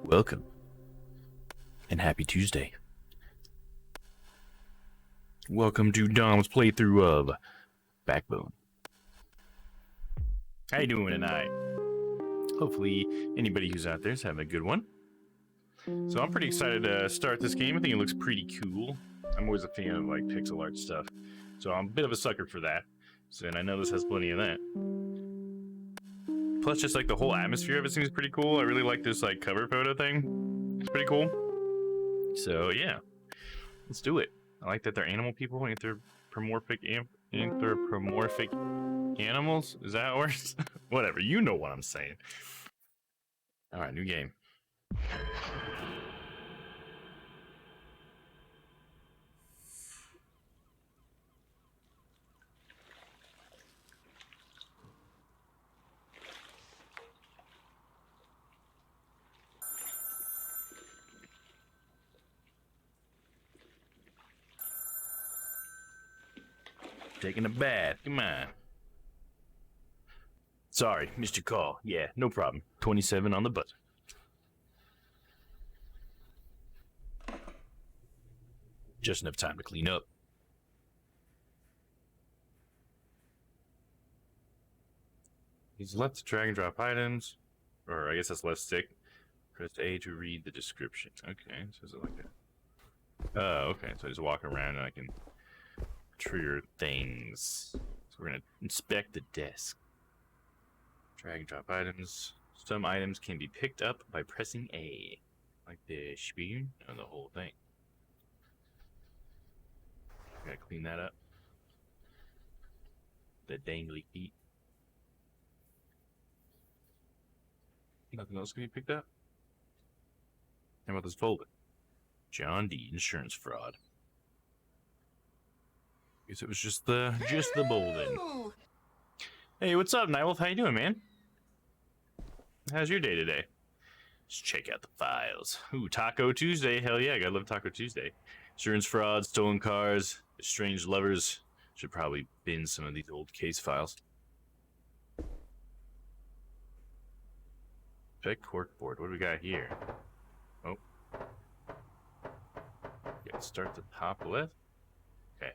Welcome, and happy Tuesday. Welcome to Dom's playthrough of Backbone. How you doing tonight? Hopefully anybody who's out there is having a good one. So I'm pretty excited to start this game. I think it looks pretty cool. I'm always a fan of like pixel art stuff, so I'm a bit of a sucker for that. So, and I know this has plenty of that. Plus, just like the whole atmosphere of it seems pretty cool. I really like this like cover photo thing. It's pretty cool. So yeah, let's do it. I like that they're animal people, anthropomorphic animals. Is that worse? Whatever. You know what I'm saying. All right, new game. Taking a bath. Come on. Sorry, missed your call. Yeah, no problem. 27 on the buzzer. Just enough time to clean up. He's left to drag and drop items. Or I guess that's left stick. Press A to read the description. Okay, so is it like that? Oh, okay. So I just walk around and I can trigger things. So we're gonna inspect the desk. Drag and drop items. Some items can be picked up by pressing A. Like the spoon and the whole thing. Gotta clean that up. The dangly feet. Nothing else can be picked up? How about this folder? John D. Insurance fraud. Guess it was just the Bolden. Hey, what's up, Nightwolf? How you doing, man? How's your day today? Let's check out the files. Ooh, Taco Tuesday. Hell yeah, I gotta love Taco Tuesday. Insurance fraud, stolen cars, estranged lovers. Should probably bin some of these old case files. Check corkboard. What do we got here? Oh. Yeah, start the top left. Okay.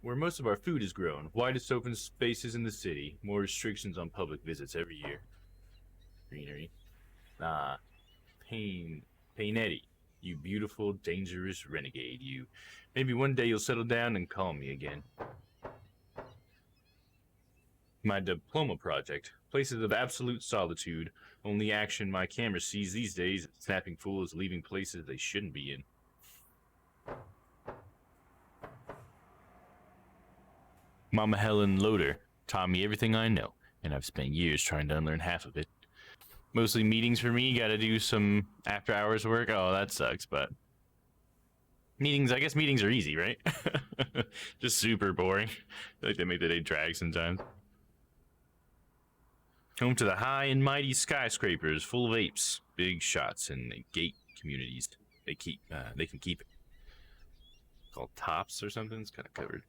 Where most of our food is grown, widest open spaces in the city, more restrictions on public visits every year. Greenery. Painetti, you beautiful, dangerous renegade, you. Maybe one day you'll settle down and call me again. My diploma project, places of absolute solitude, only action my camera sees these days, snapping fools leaving places they shouldn't be in. Mama Helen Loader taught me everything I know, and I've spent years trying to unlearn half of it. Mostly meetings for me, gotta do some after hours work. Oh, that sucks, but meetings, I guess meetings are easy, right? Just super boring. I feel like they make the day drag sometimes. Home to the high and mighty skyscrapers full of apes, big shots, and the gate communities. They can keep it. Called Tops or something, it's kind of covered.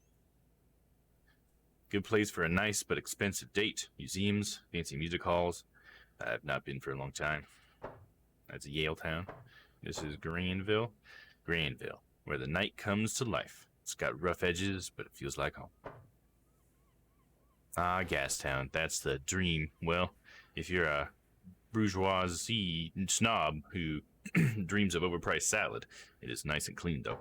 Good place for a nice but expensive date. Museums, fancy music halls. I've not been for a long time. That's Yale Town. This is Granville, where the night comes to life. It's got rough edges, but it feels like home. Ah, Gastown, that's the dream. Well, if you're a bourgeoisie snob who dreams of overpriced salad, it is nice and clean, though.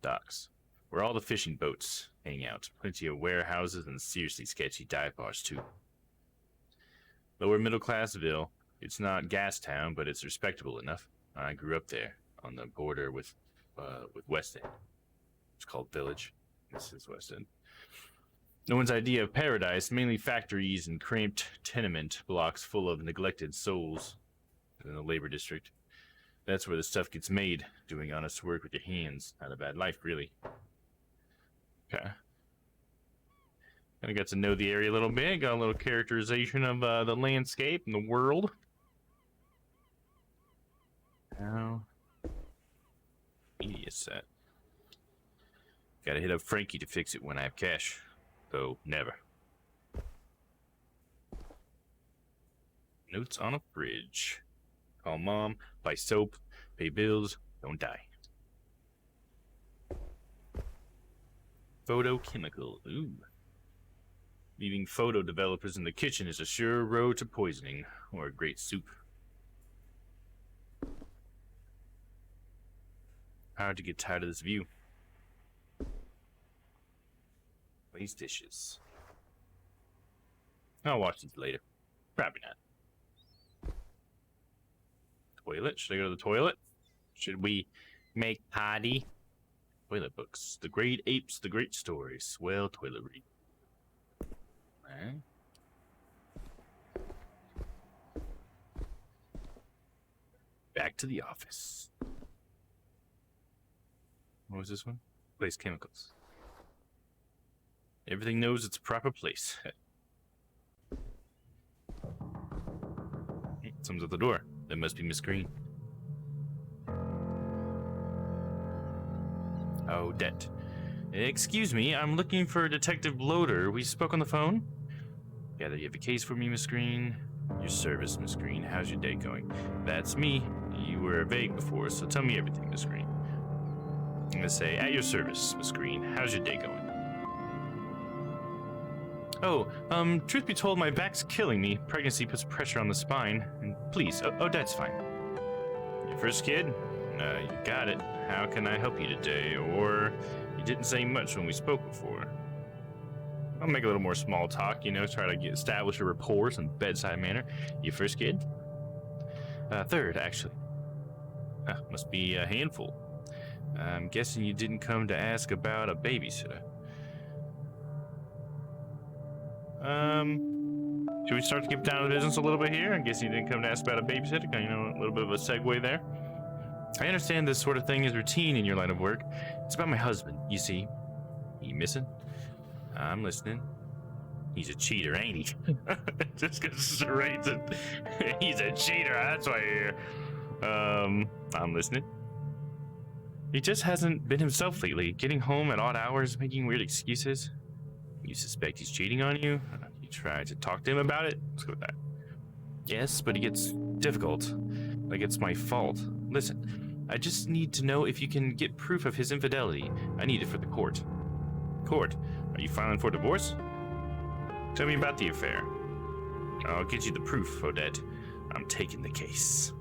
Docks, where all the fishing boats hang out. Plenty of warehouses and seriously sketchy dive bars, too. Lower middle classville. It's not Gastown, but it's respectable enough. I grew up there, on the border with West End. It's called Village. This is West End. No one's idea of paradise, mainly factories and cramped tenement blocks full of neglected souls in the labor district. That's where the stuff gets made, doing honest work with your hands. Not a bad life, really. Okay. Kind of got to know the area a little bit, got a little characterization of the landscape and the world. Now, media set. Gotta hit up Frankie to fix it when I have cash. Though, never. Notes on a fridge. Call mom, buy soap, pay bills, don't die. Photochemical, ooh. Leaving photo developers in the kitchen is a sure road to poisoning, or a great soup. Hard to get tired of this view. These dishes. I'll wash these later. Probably not. Toilet? Should I go to the toilet? Should we make potty? Toilet books. The Great Apes, the Great Stories. Swell toiletry. Okay. Back to the office. What was this one? Place chemicals. Everything knows its proper place. Someone's at the door. That must be Miss Green. Odette. Excuse me, I'm looking for Detective Loader. We spoke on the phone? Gather you have a case for me, Miss Green. Your service, Miss Green. How's your day going? That's me. You were vague before, so tell me everything, Miss Green. I'm gonna say, at your service, Miss Green. How's your day going? Oh, truth be told, my back's killing me. Pregnancy puts pressure on the spine. And please, Odette's fine. Your first kid? You got it. How can I help you today? Or you didn't say much when we spoke before. I'll make a little more small talk, you know, try to establish a rapport, some bedside manner. Your first kid? Third, actually. Must be a handful. I'm guessing you didn't come to ask about a babysitter. Should we start to get down to business a little bit here? I guess you didn't come to ask about a babysitter. You know, a little bit of a segue there. I understand this sort of thing is routine in your line of work. It's about my husband, you see. You missing? I'm listening. He's a cheater, ain't he? Just goes straight to... He's a cheater, that's why you're here. I'm listening. He just hasn't been himself lately. Getting home at odd hours, making weird excuses. You suspect he's cheating on you? You try to talk to him about it? Let's go with that. Yes, but he gets difficult. Like it's my fault. Listen, I just need to know if you can get proof of his infidelity. I need it for the court. Court? Are you filing for divorce? Tell me about the affair. I'll get you the proof, Odette. I'm taking the case.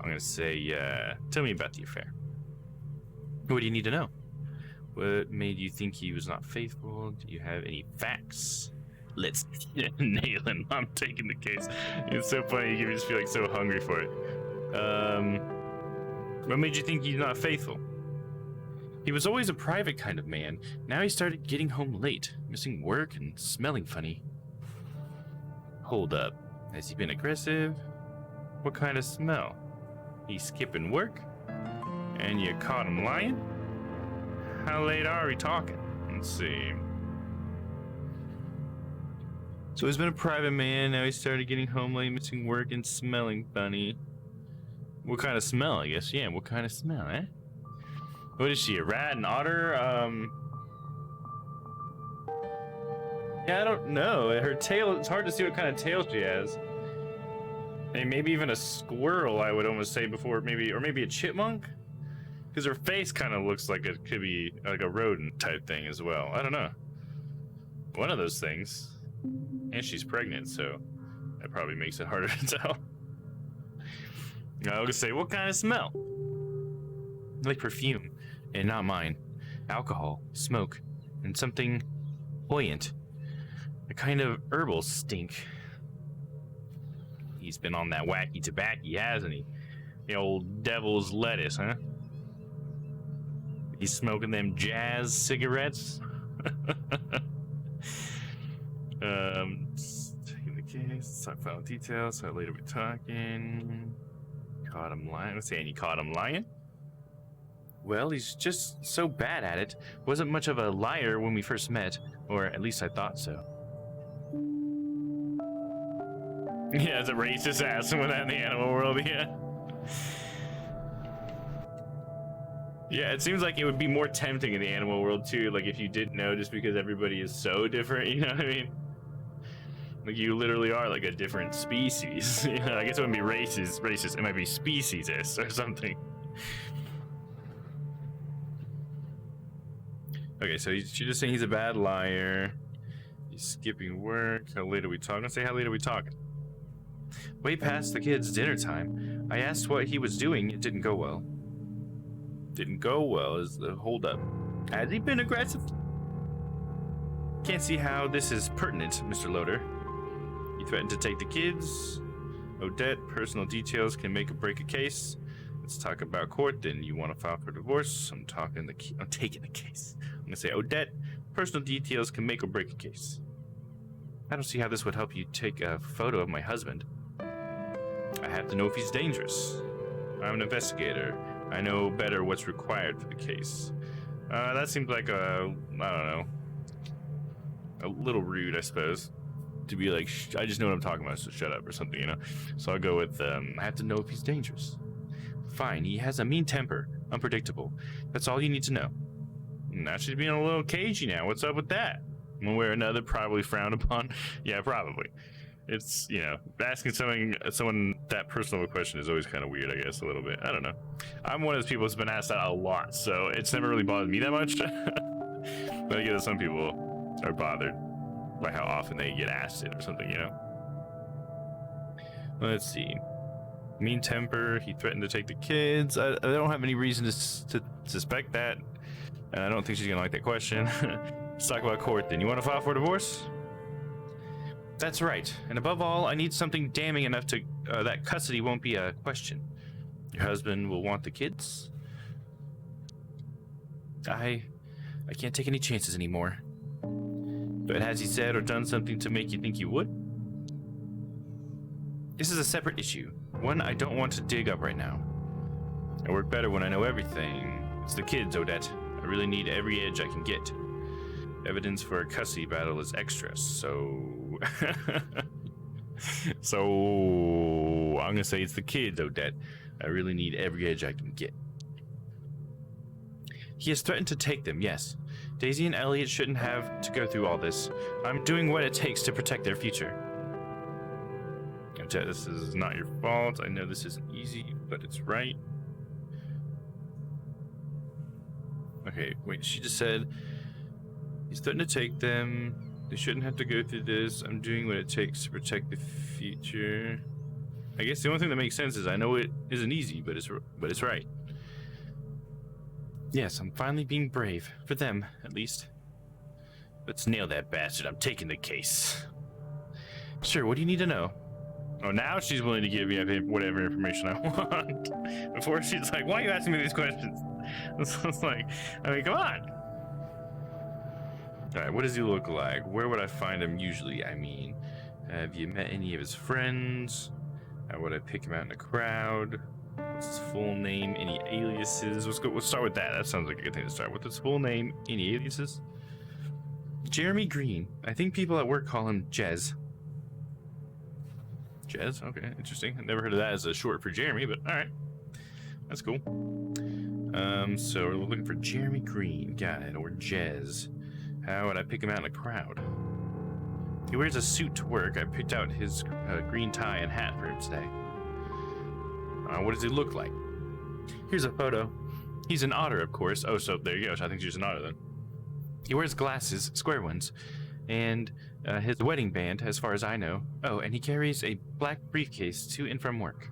I'm gonna say, tell me about the affair. What do you need to know? What made you think he was not faithful? Do you have any facts? Let's nail him. I'm taking the case. It's so funny. You just feel like so hungry for it. What made you think he's not faithful? He was always a private kind of man. Now he started getting home late, missing work and smelling funny. Hold up. Has he been aggressive? What kind of smell? He's skipping work? And you caught him lying? How late are we talking? Let's see. So he's been a private man. Now he started getting home late, missing work, and smelling funny. What kind of smell, I guess? Yeah, what kind of smell, eh? What is she, a rat, an otter? Yeah, I don't know. Her tail, it's hard to see what kind of tail she has. And maybe even a squirrel, I would almost say before, maybe, or maybe a chipmunk? Because her face kind of looks like it could be like a rodent type thing as well. I don't know. One of those things. And she's pregnant, so that probably makes it harder to tell. I was gonna say, what kind of smell? Like perfume, and not mine. Alcohol, smoke, and something buoyant. A kind of herbal stink. He's been on that wacky tobacco, hasn't he? The old devil's lettuce, huh? He's smoking them jazz cigarettes. Taking the case, let's talk final details. So later we're talking. Caught him lying. Let's say, and you caught him lying? Well, he's just so bad at it. Wasn't much of a liar when we first met, or at least I thought so. Yeah, it's a racist ass when that in the animal world, yeah. Yeah, it seems like it would be more tempting in the animal world too, like if you didn't know, just because everybody is so different, you know what I mean? Like you literally are like a different species. You know, I guess it wouldn't be racist, it might be speciesist or something. Okay, so she's just saying he's a bad liar. He's skipping work. How late are we talking? Let's say, how late are we talking? Way past the kids' dinner time. I asked what he was doing. It didn't go well. Didn't go well is the holdup. Has he been aggressive? Can't see how this is pertinent, Mr. Loader. You threatened to take the kids. Odette, personal details can make or break a case. Let's talk about court. Then you want to file for divorce. I'm taking the case. I'm gonna say Odette, personal details can make or break a case. I don't see how this would help you take a photo of my husband. I have to know if he's dangerous. I'm an investigator. I know better what's required for the case. That seems like I don't know, a little rude, I suppose, to be like, I just know what I'm talking about, so shut up or something, you know? So I'll go with, I have to know if he's dangerous. Fine, he has a mean temper, unpredictable. That's all you need to know. Now she's being a little cagey now. What's up with that? One way or another, probably frowned upon. Yeah, probably. It's, you know, asking someone that personal of a question is always kind of weird, I guess, a little bit. I don't know. I'm one of those people that's been asked that a lot, so it's never really bothered me that much. But I guess some people are bothered by how often they get asked it or something, you know? Let's see. Mean temper, he threatened to take the kids. I don't have any reason to suspect that, and I don't think she's gonna like that question. Let's talk about court then. You want to file for divorce? That's right. And above all, I need something damning enough to that custody won't be a question. Your husband will want the kids. I can't take any chances anymore. But has he said or done something to make you think he would? This is a separate issue, one I don't want to dig up right now. I work better when I know everything. It's the kids, Odette. I really need every edge I can get. Evidence for a custody battle is extra, so... So... I'm gonna say it's the kids, Odette. I really need every edge I can get. He has threatened to take them, yes. Daisy and Elliot shouldn't have to go through all this. I'm doing what it takes to protect their future. Odette, this is not your fault. I know this isn't easy, but it's right. Okay, wait, she just said... He's threatened to take them. They shouldn't have to go through this. I'm doing what it takes to protect the future. I guess the only thing that makes sense is I know it isn't easy, but it's right. Yes, I'm finally being brave. For them, at least. Let's nail that bastard. I'm taking the case. Sure, what do you need to know? Oh, now she's willing to give me whatever information I want. Before she's like, why are you asking me these questions? It's like, I mean, come on. Alright, what does he look like? Where would I find him usually? I mean, have you met any of his friends? How would I pick him out in a crowd? What's his full name? Any aliases? Let's start with that. That sounds like a good thing to start with. His full name? Any aliases? Jeremy Green. I think people at work call him Jez. Jez? Okay, interesting. I've never heard of that as a short for Jeremy, but alright. That's cool. So we're looking for Jeremy Green. Got it. Or Jez. How would I pick him out in a crowd? He wears a suit to work. I picked out his green tie and hat for him today. What does he look like? Here's a photo. He's an otter, of course. Oh, so there you go. So I think she's an otter then. He wears glasses, square ones, and his wedding band, as far as I know. Oh, and he carries a black briefcase to and from work.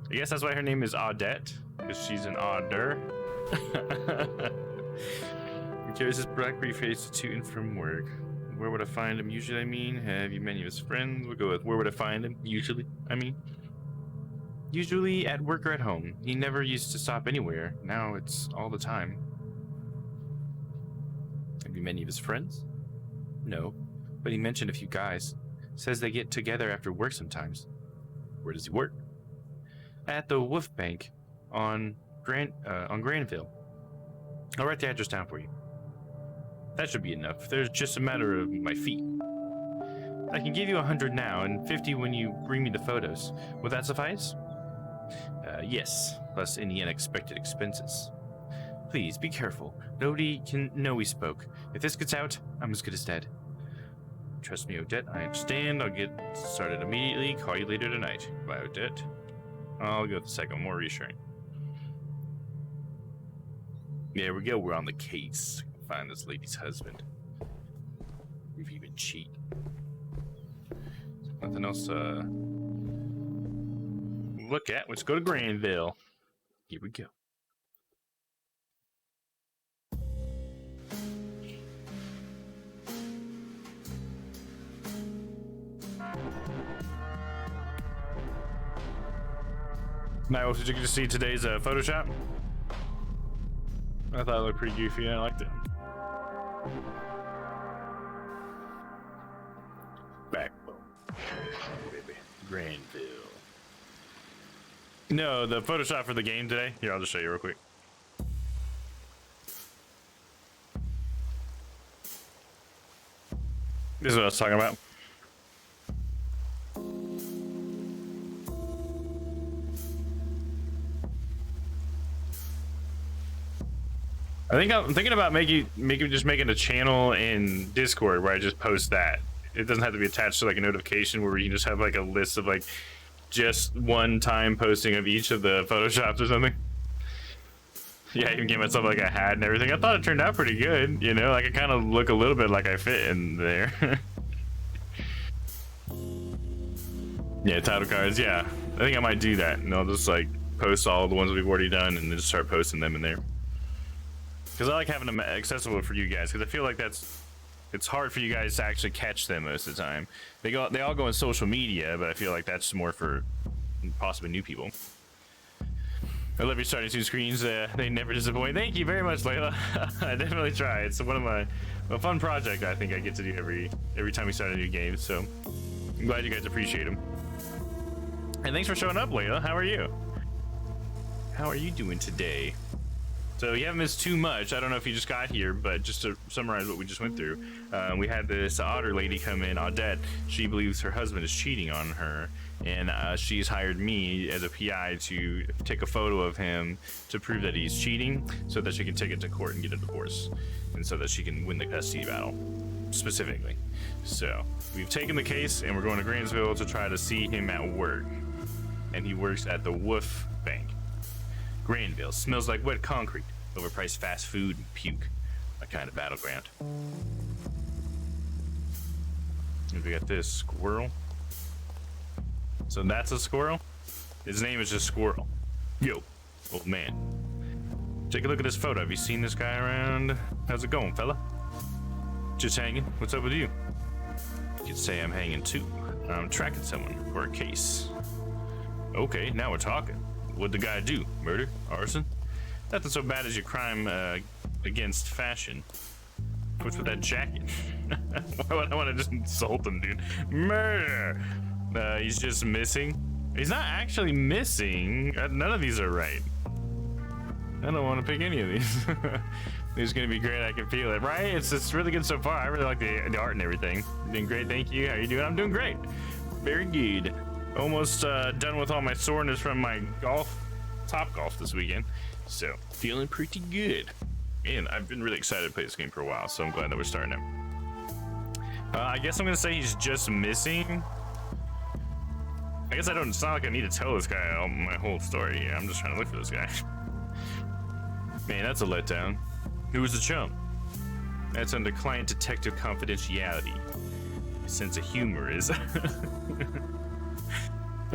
I guess that's why her name is Odette, because she's an otter. He carries his black briefcase to and from work. Where would I find him? Usually, I mean. Have you many of his friends? We'll go with where would I find him? Usually, I mean. Usually at work or at home. He never used to stop anywhere. Now it's all the time. Have you many of his friends? No, but he mentioned a few guys. Says they get together after work sometimes. Where does he work? At the Wolf Bank on Granville. I'll write the address down for you. That should be enough. There's just a matter of my feet. I can give you 100 now and 50 when you bring me the photos. Will that suffice? Yes, plus any unexpected expenses. Please, be careful. Nobody can know we spoke. If this gets out, I'm as good as dead. Trust me, Odette, I understand. I'll get started immediately. Call you later tonight. Bye, Odette. I'll go with the second, more reassuring. There we go, we're on the case. Find this lady's husband. We've even cheat. Nothing else to look at. Let's go to Granville. Here we go. Now, did you just see today's Photoshop? I thought it looked pretty goofy. I liked it. Backbone, baby. Granville. No, the Photoshop for the game today. Here, I'll just show you real quick. This is what I was talking about. I'm thinking about making a channel in Discord where I just post that. It doesn't have to be attached to like a notification, where you can just have like a list of like just one time posting of each of the Photoshops or something. Yeah, I even gave myself like a hat and everything. I thought it turned out pretty good, you know, like I kind of look a little bit like I fit in there. Yeah, title cards, yeah. I think I might do that, and I'll just like post all the ones we've already done and then just start posting them in there. Because I like having them accessible for you guys, because I feel like it's hard for you guys to actually catch them most of the time. They all go on social media, but I feel like that's more for possibly new people. I love your starting two screens. They never disappoint. Thank you very much, Layla. I definitely try. It's one of a fun project I think I get to do every time we start a new game. So I'm glad you guys appreciate them. And thanks for showing up, Layla. How are you? How are you doing today? So you haven't missed too much. I don't know if you just got here, but just to summarize what we just went through, we had this otter lady come in, Audette. She believes her husband is cheating on her, and she's hired me as a PI to take a photo of him to prove that he's cheating, so that she can take it to court and get a divorce, and so that she can win the custody battle, specifically. So we've taken the case, and we're going to Granville to try to see him at work, and he works at the Wolf Bank. Granville smells like wet concrete, overpriced fast food, and puke. A kind of battleground. And we got this squirrel. So that's a squirrel? His name is just Squirrel. Yo, old man. Take a look at this photo. Have you seen this guy around? How's it going, fella? Just hanging. What's up with you? You could say I'm hanging too. I'm tracking someone for a case. Okay, now we're talking. What'd the guy do? Murder? Arson? Nothing so bad as your crime against fashion. What's with that jacket? Why would I want to just insult him, dude? Murder! He's just missing. He's not actually missing. None of these are right. I don't want to pick any of these. This is gonna be great. I can feel it, right? It's really good so far. I really like the art and everything. Doing great, thank you. How you doing? I'm doing great. Very good. Almost done with all my soreness from my Top Golf this weekend, so feeling pretty good. And I've been really excited to play this game for a while, so I'm glad that we're starting it. I guess I'm gonna say he's just missing. I guess it's not like I need to tell this guy my whole story. I'm just trying to look for this guy. Man, that's a letdown. Who was the chump? That's under client detective confidentiality. Sense of humor is.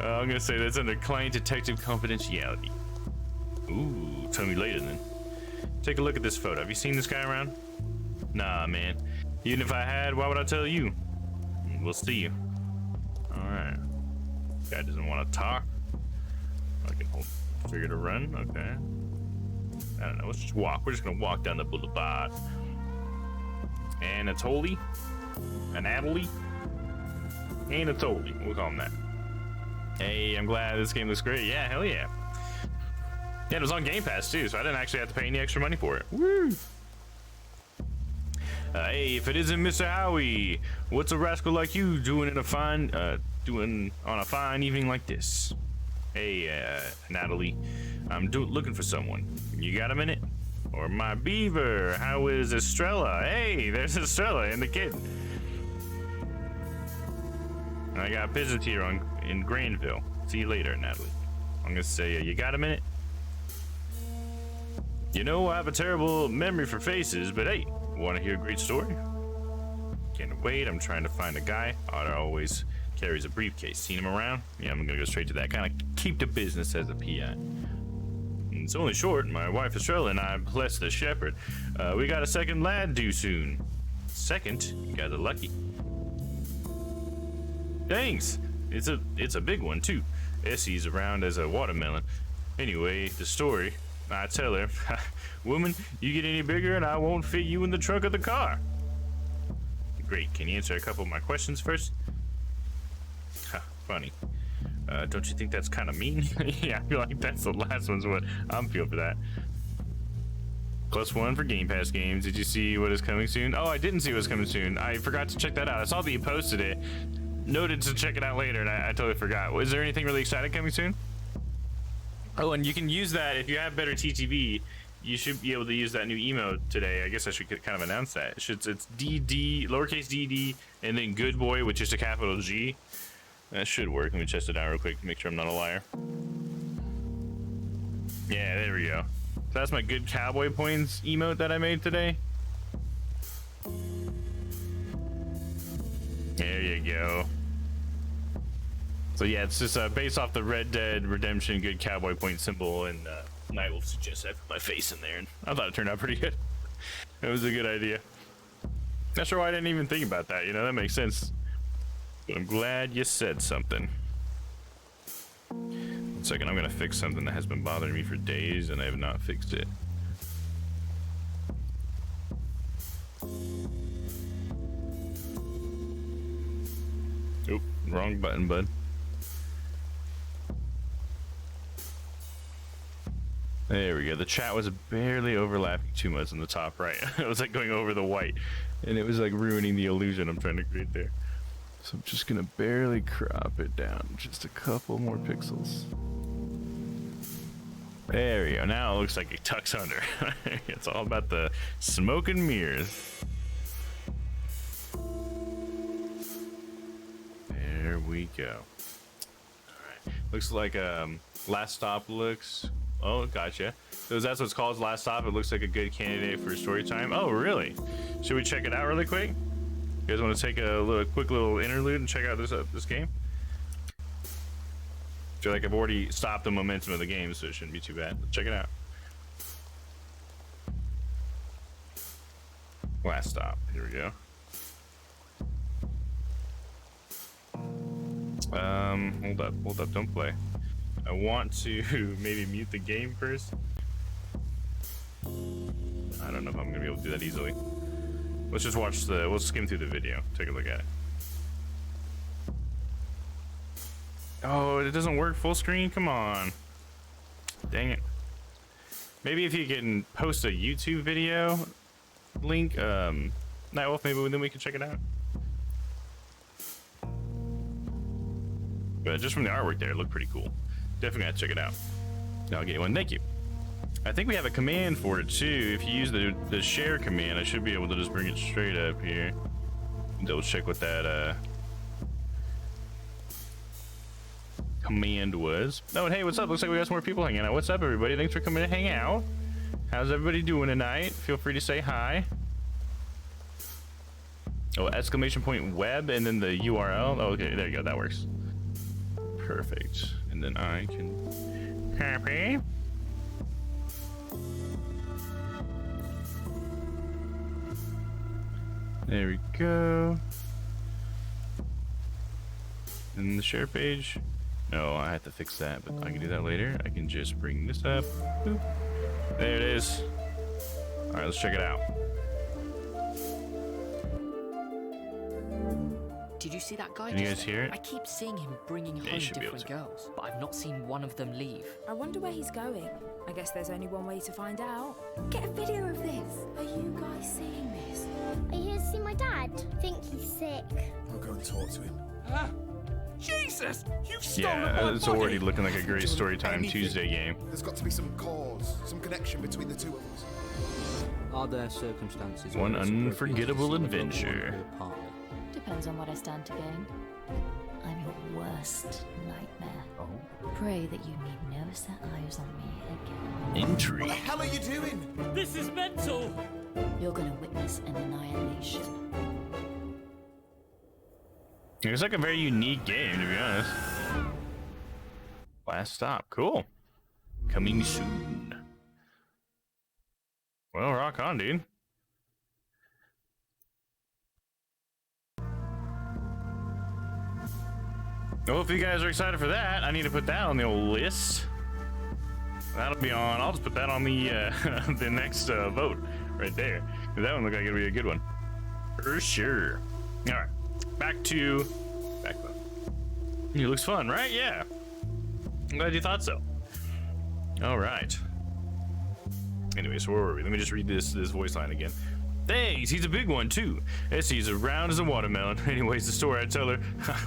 I'm gonna say that's under client detective confidentiality. Ooh, tell me later then. Take a look at this photo. Have you seen this guy around? Nah, man. Even if I had, why would I tell you? We'll see you. Alright. Guy doesn't want to talk. I can hold trigger to run. Okay. I don't know. Let's just walk. We're just gonna walk down the boulevard. Anatoly? Anatoly? We'll call him that. Hey, I'm glad this game looks great. Yeah, hell yeah. Yeah, it was on Game Pass too, so I didn't actually have to pay any extra money for it. Woo! Hey, if it isn't Mr. Howie, what's a rascal like you doing on a fine evening like this? Hey, Natalie, I'm looking for someone. You got a minute? Or my beaver? How is Estrella? Hey, there's Estrella and the kid. I got business here in Granville. See you later, Natalie. I'm gonna say, you got a minute? You know, I have a terrible memory for faces, but hey, want to hear a great story? Can't wait. I'm trying to find a guy. Otter always carries a briefcase. Seen him around? Yeah, I'm gonna go straight to that. Kind of keep the business as a PI. It's only short. My wife Estrella and I, bless the shepherd. We got a second lad due soon. Second? You guys are lucky. Thanks. It's a big one too. Essie's around as a watermelon. Anyway, the story. I tell her, woman, you get any bigger and I won't fit you in the trunk of the car. Great, can you answer a couple of my questions first? Ha, funny. Don't you think that's kind of mean? Yeah, I feel like that's the last one's what I'm feeling for that. +1 for Game Pass games. Did you see what is coming soon? Oh, I didn't see what's coming soon. I forgot to check that out. I saw that you posted it. Noted to check it out later, and I totally forgot. Is there anything really exciting coming soon? Oh, and you can use that if you have better TTV. You should be able to use that new emote today. I guess I should kind of announce that. It's DD, lowercase dd, and then good boy with just a capital G. That should work. Let me test it out real quick to make sure I'm not a liar. Yeah, there we go. So that's my good cowboy points emote that I made today. There you go. So yeah, it's just based off the Red Dead Redemption good cowboy point symbol, and Nightwolf suggested I put my face in there, and I thought it turned out pretty good. It was a good idea. Not sure why I didn't even think about that, you know, that makes sense. But I'm glad you said something. 1 second, I'm gonna fix something that has been bothering me for days, and I have not fixed it. Oop, wrong button, bud. There we go. The chat was barely overlapping too much on the top right. It was like going over the white, and it was like ruining the illusion I'm trying to create there. So I'm just gonna barely crop it down just a couple more pixels. There we go. Now it looks like it tucks under. It's all about the smoke and mirrors. There we go. All right. Looks like Last Stop looks. Oh, gotcha. So that's what's called, Last Stop. It looks like a good candidate for story time. Oh, really? Should we check it out really quick? You guys want to take a quick little interlude and check out this game? I feel like I've already stopped the momentum of the game, so it shouldn't be too bad. Let's check it out. Last Stop. Here we go. Hold up, don't play. I want to maybe mute the game first. I don't know if I'm gonna be able to do that easily. Let's just we'll skim through the video. Take a look at it. Oh, it doesn't work full screen? Come on. Dang it. Maybe if you can post a YouTube video link, Nightwolf, maybe then we can check it out. But just from the artwork there, it looked pretty cool. Definitely gotta check it out. I'll get one. Thank you. I think we have a command for it too. If you use the share command, I should be able to just bring it straight up here. Double check what that command was. Oh, and hey, what's up? Looks like we got some more people hanging out. What's up, everybody? Thanks for coming to hang out. How's everybody doing tonight? Feel free to say hi. Oh, !web and then the URL. Oh, okay, there you go. That works. Perfect. And then I can copy. There we go. And the share page. No, I have to fix that, but I can do that later. I can just bring this up. Boop. There it is. All right, let's check it out. Did you see that guy? Can you guys hear it? I keep seeing him bringing home different girls, but I've not seen one of them leave. I wonder where he's going. I guess there's only one way to find out. Get a video of this. Are you guys seeing this? Are you here to see my dad? I think he's sick. I'll go and talk to him. Jesus! You've stolen my Yeah, it's body. already looking like a great Storytime Tuesday game. There's got to be some cause, some connection between the two of us. Are there circumstances? One where it's appropriate unforgettable to see the loved adventure. one or partner? Depends on what I stand to gain. I'm your worst nightmare. Oh. Pray that you need never set eyes on me again. Intrigue. What the hell are you doing? This is mental! You're gonna witness an annihilation. It's like a very unique game, to be honest. Last Stop. Cool. Coming soon. Well, rock on, dude. Well, if you guys are excited for that, I need to put that on the old list. That'll be on. I'll just put that on the the next vote right there. That one looked like it'll be a good one. For sure. All right. Back up. It looks fun, right? Yeah. I'm glad you thought so. All right. Anyway, so where were we? Let me just read this voice line again. Thanks, he's a big one too. Essie's as round as a watermelon. Anyways, the story I tell her,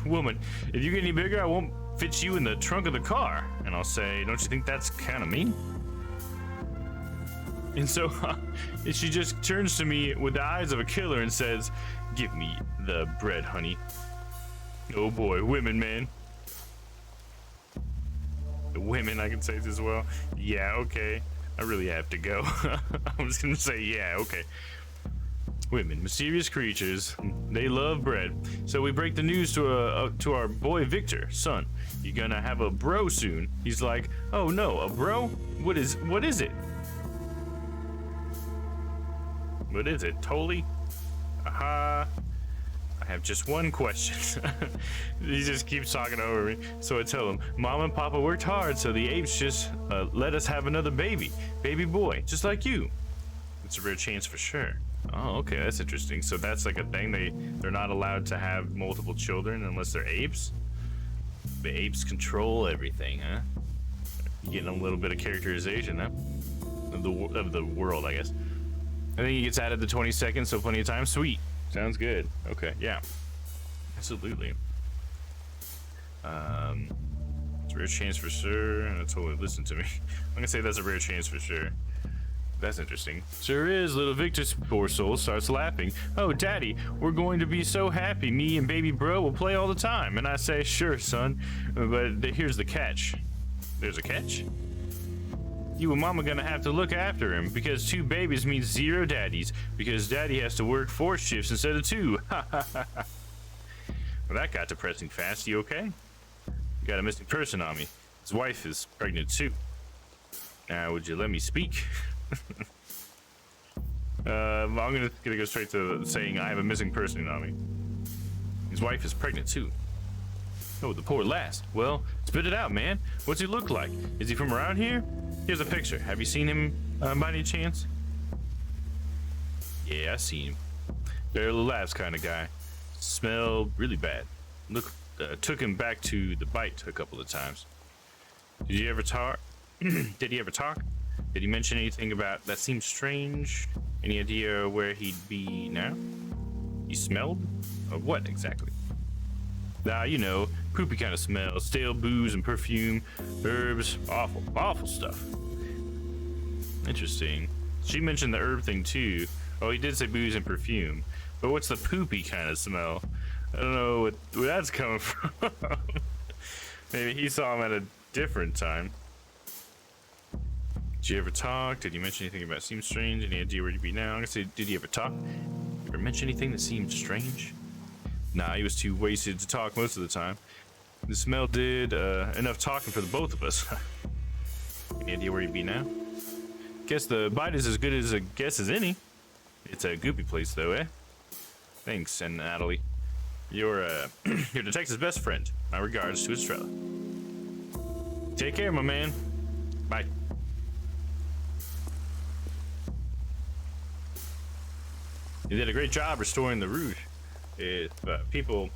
woman, if you get any bigger, I won't fit you in the trunk of the car. And I'll say, don't you think that's kind of mean? And so she just turns to me with the eyes of a killer and says, give me the bread, honey. Oh boy, women, man. The women, I can say this as well. Yeah, okay. I really have to go. I'm just gonna say, yeah, okay. Women, mysterious creatures. They love bread. So we break the news to our boy Victor. Son, you gonna have a bro soon? He's like, oh no, a bro? What is it? What is it? Totally? Aha. I have just one question. He just keeps talking over me. So I tell him, Mom and Papa worked hard, so the apes just let us have another baby boy, just like you. It's a rare chance for sure. Oh, okay, that's interesting. So that's like a thing. They're not allowed to have multiple children unless they're apes. The apes control everything, huh? You're getting a little bit of characterization, huh? Of the world, I guess. I think he gets added to 20 seconds, so plenty of time. Sweet. Sounds good. Okay, yeah. Absolutely. It's a rare chance for sure. And totally listen to me. I'm gonna say that's a rare chance for sure. That's interesting. Sure is. Little Victor's poor soul starts laughing. Oh, Daddy, we're going to be so happy. Me and baby bro will play all the time. And I say, sure, son. But here's the catch. There's a catch? You and Mama gonna have to look after him because 2 babies means 0 daddies because Daddy has to work 4 shifts instead of 2. Well, that got depressing fast. You okay? You got a missing person on me. His wife is pregnant too. Now, would you let me speak? I'm gonna go straight to saying I have a missing person on me. His wife is pregnant too. Oh, the poor lass. Well, spit it out, man. What's he look like? Is he from around here? Here's a picture. Have you seen him by any chance? Yeah, I seen him. Barely laughs kind of guy. Smelled really bad. Look, took him back to the bite a couple of times. Did you ever talk? Did he ever talk? Did he mention anything about that seems strange? Any idea where he'd be now? He smelled? Or what exactly? You know, poopy kind of smell, stale booze and perfume, herbs, awful stuff. Interesting. She mentioned the herb thing too. Oh, he did say booze and perfume. But what's the poopy kind of smell? I don't know where that's coming from. Maybe he saw him at a different time. Did you ever talk? Did you mention anything about seems strange? Any idea where you'd be now? I'm gonna say, did he ever talk? Ever mention anything that seemed strange? Nah, he was too wasted to talk most of the time. The smell did enough talking for the both of us. Any idea where he'd be now? Guess the bite is as good as a guess as any. It's a goopy place though, eh? Thanks, and Natalie. You're your detective's best friend. My regards to Estrella. Take care, my man. Bye. You did a great job restoring the Rouge. If people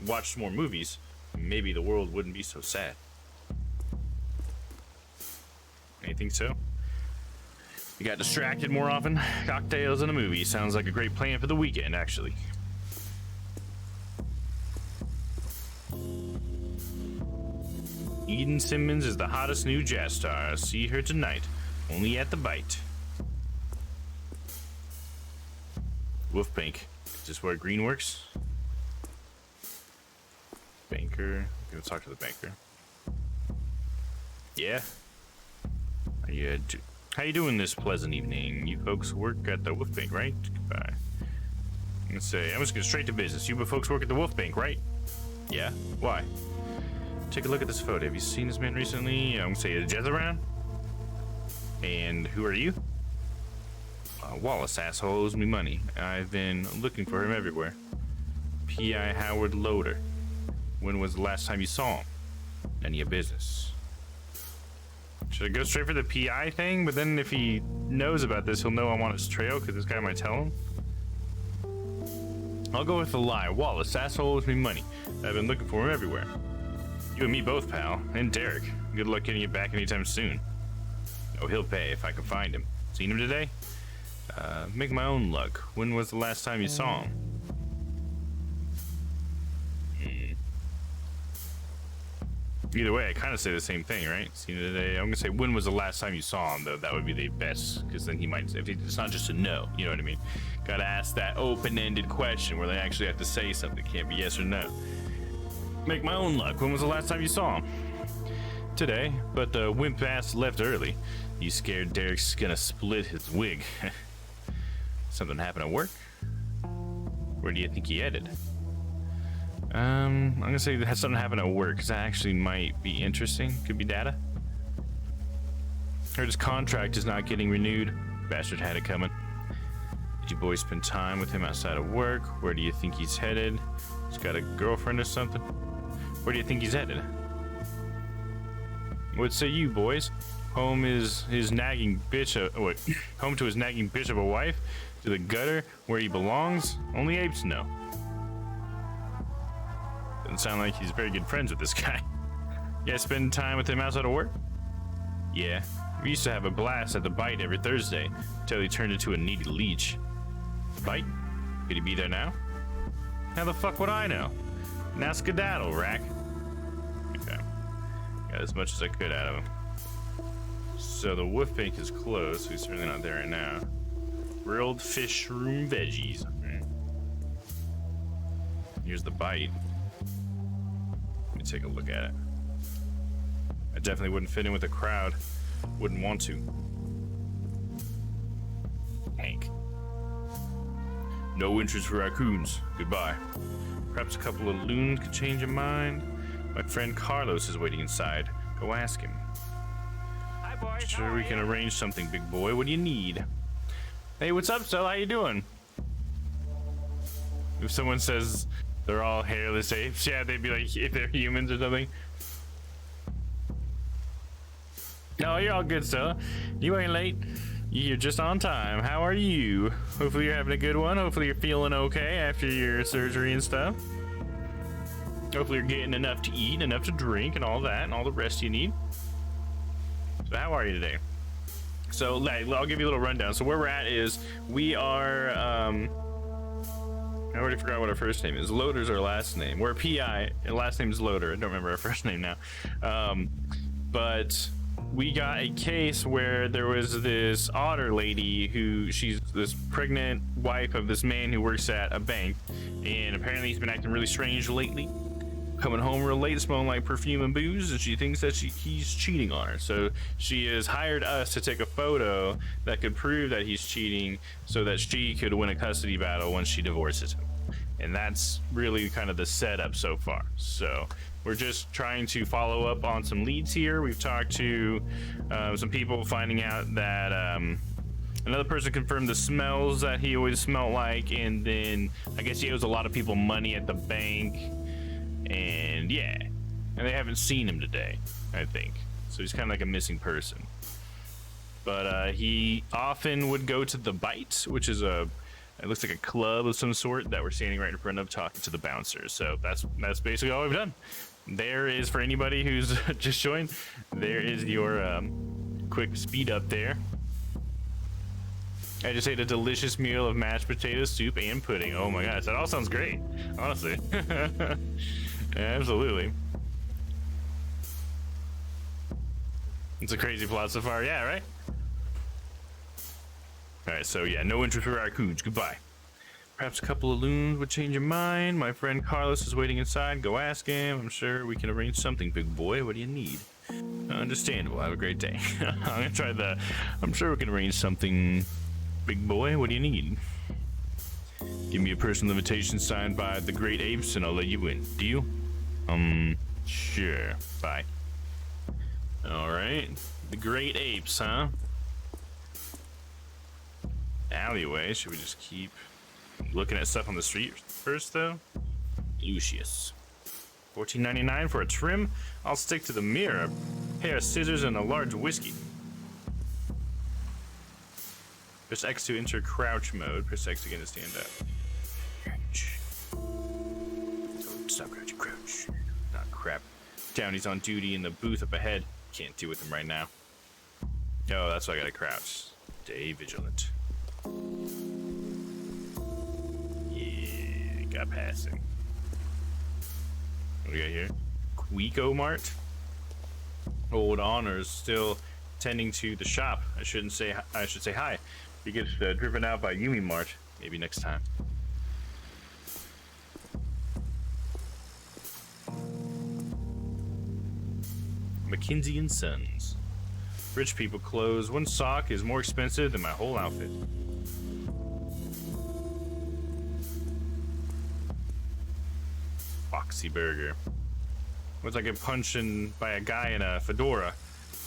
watched more movies, maybe the world wouldn't be so sad. Anything so? You got distracted more often? Cocktails and a movie sounds like a great plan for the weekend, actually. Eden Simmons is the hottest new jazz star. See her tonight, only at the Bite. Wolfbank. Is this where Green works? Banker. I'm gonna talk to the banker. Yeah. How you doing this pleasant evening? You folks work at the Wolfbank, right? Goodbye. I'm gonna say, I'm just gonna straight to business. You folks work at the Wolfbank, right? Yeah. Why? Take a look at this photo. Have you seen this man recently? I'm gonna say, is Jez around? And who are you? Wallace, asshole, owes me money. I've been looking for him everywhere. P.I. Howard Loader. When was the last time you saw him? None of your business. Should I go straight for the PI thing? But then if he knows about this, he'll know I'm on his trail because this guy might tell him. I'll go with the lie. Wallace, asshole owes me money. I've been looking for him everywhere. You and me both, pal. And Derek. Good luck getting it back anytime soon. Oh, he'll pay if I can find him. Seen him today? Make my own luck. When was the last time you saw him? Either way, I kind of say the same thing, right? Seen him today. I'm gonna say, when was the last time you saw him, though? That would be the best, because then he might. If it's not just a no, you know what I mean? Gotta ask that open-ended question where they actually have to say something. It can't be yes or no. Make my own luck. When was the last time you saw him? Today, but the wimp ass left early. You scared Derek's gonna split his wig. Something happened at work? Where do you think he headed? I'm gonna say that something happened at work, because that actually might be interesting. Could be data. Heard his contract is not getting renewed. Bastard had it coming. Did you boys spend time with him outside of work? Where do you think he's headed? He's got a girlfriend or something? Where do you think he's headed? What say you, boys? Home is his nagging bitch. Home to his nagging bitch of a wife? To the gutter where he belongs? Only apes know. Doesn't sound like he's very good friends with this guy. Yeah, spend time with him outside of work? Yeah, we used to have a blast at the Bite every Thursday until he turned into a needy leech. Bite? Could he be there now? How the fuck would I know? Now skedaddle, Rack. Okay. Got as much as I could out of him. So the wolf bank is closed, so he's certainly not there right now. Grilled fish room veggies. Right. Here's the Bite. Let me take a look at it. I definitely wouldn't fit in with the crowd. Wouldn't want to. Hank. No interest for raccoons. Goodbye. Perhaps a couple of loons could change your mind. My friend Carlos is waiting inside. Go ask him. Hi, boys. Sure, we can arrange something, big boy. What do you need? Hey, what's up, Stella? How you doing? If someone says they're all hairless apes, yeah, they'd be like, if they're humans or something. No, you're all good, Stella. You ain't late. You're just on time. How are you? Hopefully you're having a good one. Hopefully you're feeling okay after your surgery and stuff. Hopefully you're getting enough to eat, enough to drink, and all that, and all the rest you need. So how are you today? So I'll give you a little rundown. So where we're at is we are, I already forgot what our first name is. Loader's our last name. We're a PI, and last name is Loader. I don't remember our first name now. But we got a case where there was this otter lady who, she's this pregnant wife of this man who works at a bank, and apparently he's been acting really strange lately, coming home real late smelling like perfume and booze, and she thinks that he's cheating on her. So she has hired us to take a photo that could prove that he's cheating so that she could win a custody battle once she divorces him. And that's really kind of the setup so far. So we're just trying to follow up on some leads here. We've talked to some people, finding out that another person confirmed the smells that he always smelled like, and then I guess he owes a lot of people money at the bank, and yeah, and they haven't seen him today, I think. So he's kind of like a missing person. But he often would go to the Bite, which is it looks like a club of some sort that we're standing right in front of, talking to the bouncers. So that's basically all we've done. There is, for anybody who's just joined, there is your quick speed up there. I just ate a delicious meal of mashed potatoes, soup, and pudding. Oh my gosh, that all sounds great, honestly. Absolutely. It's a crazy plot so far, yeah, right? Alright, so yeah, no interest for raccoons. Goodbye. Perhaps a couple of loons would change your mind. My friend Carlos is waiting inside. Go ask him. I'm sure we can arrange something, big boy. What do you need? Understandable. Have a great day. I'm gonna try the. I'm sure we can arrange something, big boy. What do you need? Give me a personal invitation signed by the Great Apes, and I'll let you in. Deal? Sure. Bye. All right. The Great Apes, huh? Alleyway. Should we just keep looking at stuff on the street first, though? Lucius. $14.99 for a trim. I'll stick to the mirror, a pair of scissors, and a large whiskey. Press X to enter crouch mode. Press X again to stand up. Crouch. Stop crouching, crouch. Ah, crap. Downey's on duty in the booth up ahead. Can't deal with him right now. Oh, that's why I gotta crouch. Stay vigilant. Yeah, got passing. What do we got here? Quico Mart? Old Honors still tending to the shop. I should say hi. He gets driven out by Yumi Mart. Maybe next time. McKinsey and Sons. Rich people clothes. One sock is more expensive than my whole outfit. Foxy Burger. Once I get punched by a guy in a fedora,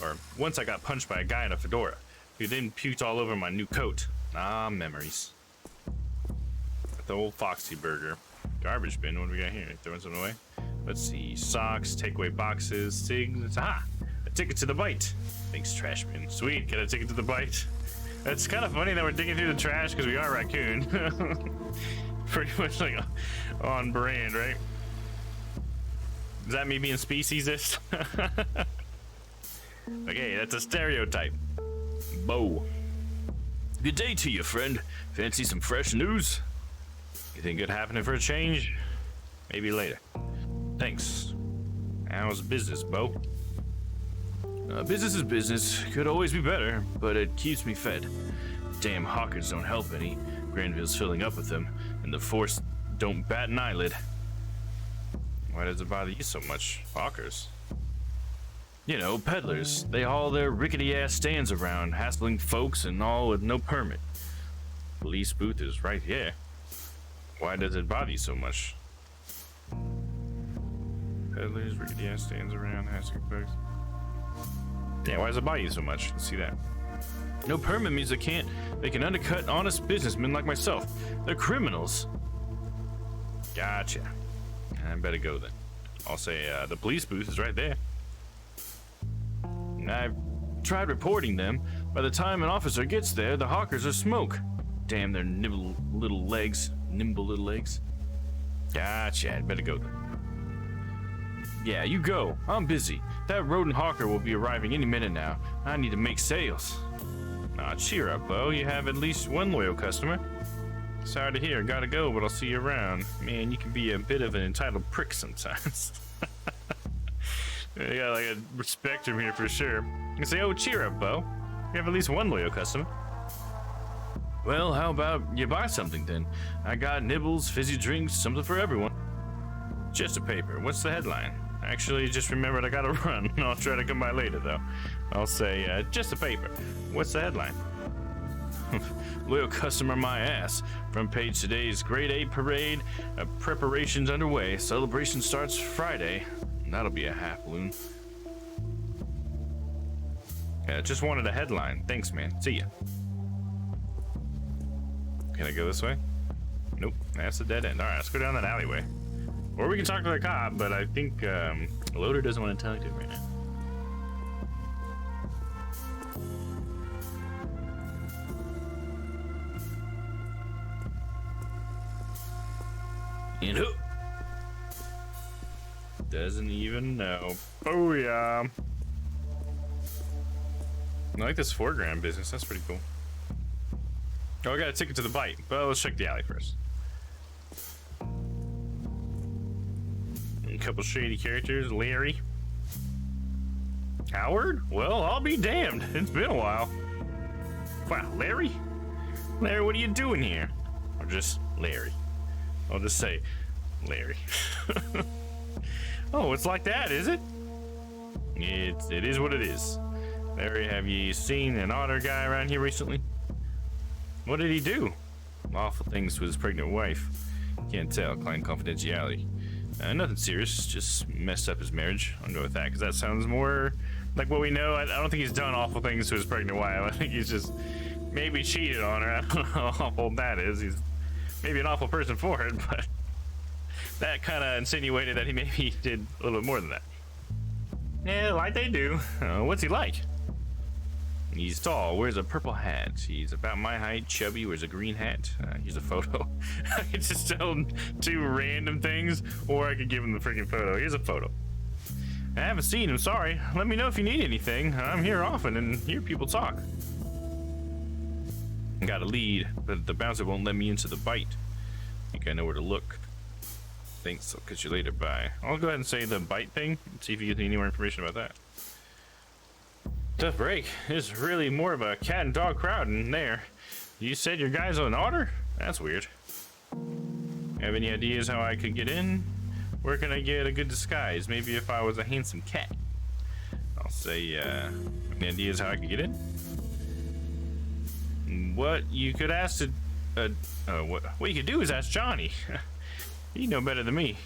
or once I got punched by a guy in a fedora, who then puked all over my new coat. Ah, memories. At the old Foxy Burger. Garbage bin, what do we got here? Throwing something away? Let's see. Socks, takeaway boxes, cigs. Aha! A ticket to the bite. Thanks, trash bin. Sweet, get a ticket to the bite. It's kind of funny that we're digging through the trash because we are raccoon. Pretty much like on brand, right? Is that me being speciesist? Okay, that's a stereotype. Bo. Good day to you, friend. Fancy some fresh news? Anything good happening for a change? Maybe later. Thanks. How's business, Bo? Business is business. Could always be better, but it keeps me fed. Damn hawkers don't help any. Granville's filling up with them, and the force don't bat an eyelid. Why does it bother you so much? Hawkers? You know, peddlers. They haul their rickety-ass stands around, hassling folks and all with no permit. Police booth is right here. Why does it bother you so much? Peddlers, rickety-ass stands around, hassling folks. Yeah, why does it bother you so much? Let's see that. No permit means they can undercut honest businessmen like myself. They're criminals. Gotcha. I better go then. I'll say the police booth is right there. I've tried reporting them. By the time an officer gets there, the hawkers are smoke. Damn their nimble little legs. Gotcha, I'd better go then. Yeah, you go. I'm busy. That rodent hawker will be arriving any minute now. I need to make sales. Aw, cheer up, Bo. You have at least one loyal customer. Sorry to hear. Gotta go, but I'll see you around. Man, you can be a bit of an entitled prick sometimes. You got like a spectrum here for sure. You can say, oh, cheer up, Bo. You have at least one loyal customer. Well, how about you buy something then? I got nibbles, fizzy drinks, something for everyone. Just a paper. What's the headline? Actually, just remembered I gotta run. I'll try to come by later, though. I'll say, just a paper. What's the headline? Loyal customer my ass. Front page today's grade 8 parade. Preparations underway. Celebration starts Friday. That'll be a half balloon. Yeah, just wanted a headline. Thanks, man. See ya. Can I go this way? Nope, that's a dead end. All right, let's go down that alleyway. Or we can talk to the cop, but I think Loader doesn't want to talk to him right now. And who? Doesn't even know. Oh yeah. I like this foreground business. That's pretty cool. Oh, I got a ticket to the bite. But let's check the alley first. A couple shady characters. Larry. Howard? Well, I'll be damned. It's been a while. Wow, Larry? Larry, what are you doing here? Or just Larry? I'll just say Larry. Oh, it's like that, is it? It is what it is. Larry, have you seen an otter guy around here recently? What did he do? Awful things to his pregnant wife. Can't tell. Client confidentiality. Nothing serious. Just messed up his marriage. I'll go with that because that sounds more like what we know. I don't think he's done awful things to his pregnant wife. I think he's just maybe cheated on her. I don't know how awful that is. He's maybe an awful person for it, but that kind of insinuated that he maybe did a little bit more than that. Yeah, like they do. What's he like? He's tall, wears a purple hat. He's about my height, chubby, wears a green hat. Here's a photo. I could just tell him 2 random things, or I could give him the freaking photo. Here's a photo. I haven't seen him, sorry. Let me know if you need anything. I'm here often and hear people talk. Got a lead, but the bouncer won't let me into the bite. Think I know where to look. Thanks, so catch you later, bye. I'll go ahead and say the bite thing, see if you get any more information about that. Tough break. There's really more of a cat and dog crowd in there. You said your guy's an otter? That's weird. Have any ideas how I could get in? Where can I get a good disguise? Maybe if I was a handsome cat. I'll say, any ideas how I could get in? What you could ask to, what you could do is ask Johnny. You know better than me.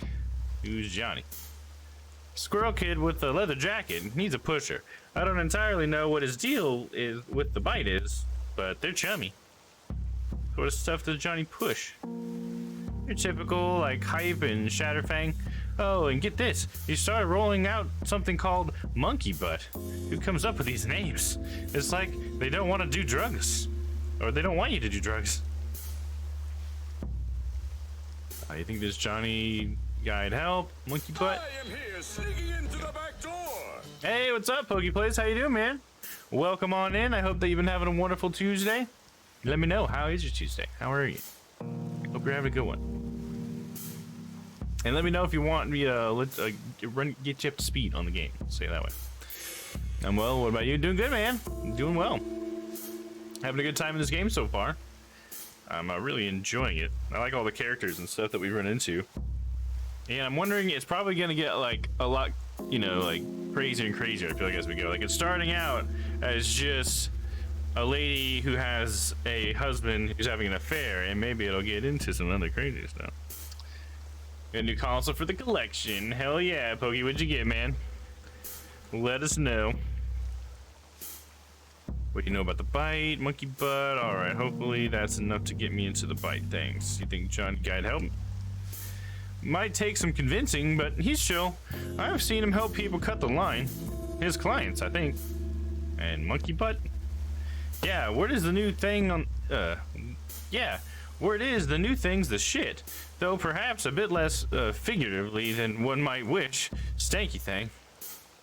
Who's Johnny? Squirrel kid with the leather jacket. Needs a pusher. I don't entirely know what his deal is with the bite is, but they're chummy. What stuff does Johnny push? Your typical, like, Hype and Shatterfang. Oh, and get this. He started rolling out something called Monkey Butt. Who comes up with these names? It's like they don't want to do drugs. Or they don't want you to do drugs. You think this Johnny guy'd help? Monkey Butt? I am here sneaking into the back door. Hey, what's up, PokePlays? How you doing, man? Welcome on in. I hope that you've been having a wonderful Tuesday. Let me know. How is your Tuesday? How are you? Hope you're having a good one. And let me know if you want me to get you up to speed on the game. Say it that way. I'm well. What about you? Doing good, man. Doing well. Having a good time in this game so far. I'm really enjoying it. I like all the characters and stuff that we run into. And I'm wondering, it's probably going to get like a lot, you know, like crazier and crazier, I feel like, as we go. Like, it's starting out as just a lady who has a husband who's having an affair, and maybe it'll get into some other crazy stuff. A new console for the collection. Hell yeah, Pokey, what'd you get, man? Let us know. What do you know about the bite? Monkey butt? Alright, hopefully that's enough to get me into the bite. Thanks. You think Johnny Guy'd help? Might take some convincing, but he's chill. I've seen him help people cut the line. His clients, I think. And monkey butt? Yeah, word is the new thing on... yeah, word is the new thing's the shit. Though perhaps a bit less figuratively than one might wish. Stanky thing.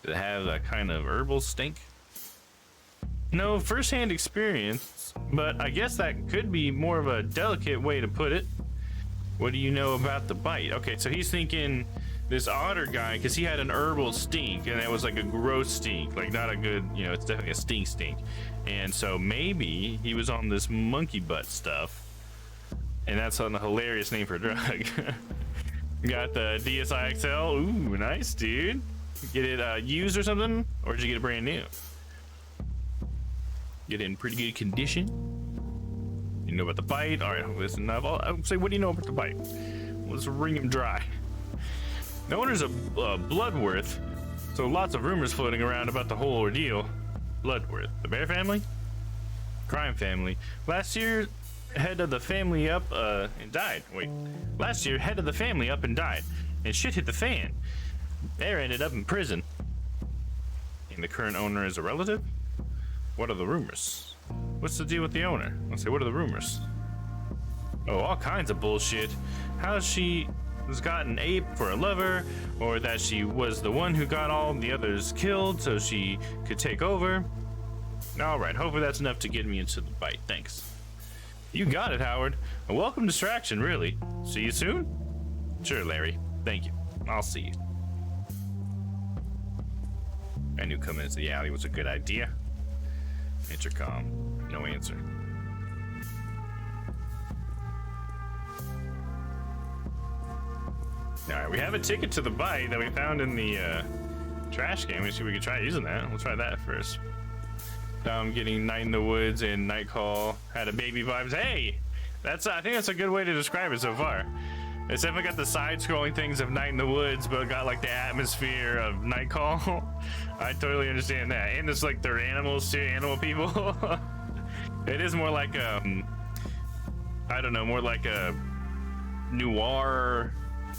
Does it have a kind of herbal stink? No first-hand experience, but I guess that could be more of a delicate way to put it. What do you know about the bite? Okay, so he's thinking this otter guy, because he had an herbal stink, and it was like a gross stink, like not a good, you know, it's definitely a stink. And so maybe he was on this monkey butt stuff, and that's on the hilarious name for a drug. Got the DSi XL. Ooh, nice, dude. Get it used or something, or did you get it brand new? Get it in pretty good condition. You know about the bite? All right, listen. I'll say, what do you know about the bite? Let's wring him dry. The owner's a Bloodworth, so lots of rumors floating around about the whole ordeal. Bloodworth, the bear family, crime family. Last year, head of the family up and died. Wait, last year head of the family up and died, and shit hit the fan. Bear ended up in prison. And the current owner is a relative. What are the rumors? What's the deal with the owner? Let's say, what are the rumors? Oh, all kinds of bullshit. How she has got an ape for a lover, or that she was the one who got all the others killed so she could take over. Alright, hopefully that's enough to get me into the bite. Thanks. You got it, Howard. A welcome distraction, really. See you soon? Sure, Larry. Thank you. I'll see you. I knew coming into the alley was a good idea. Intercom. No answer. Alright, we have a ticket to the bite that we found in the trash can. Let's see if we can try using that. We'll try that first. I'm getting Night in the Woods and Night Call. Had a baby vibes. Hey! That's I think that's a good way to describe it so far. It's definitely got the side-scrolling things of Night in the Woods, but got like the atmosphere of Night Call. I totally understand that. And it's like they're animals too, animal people. It is more like I don't know, more like a noir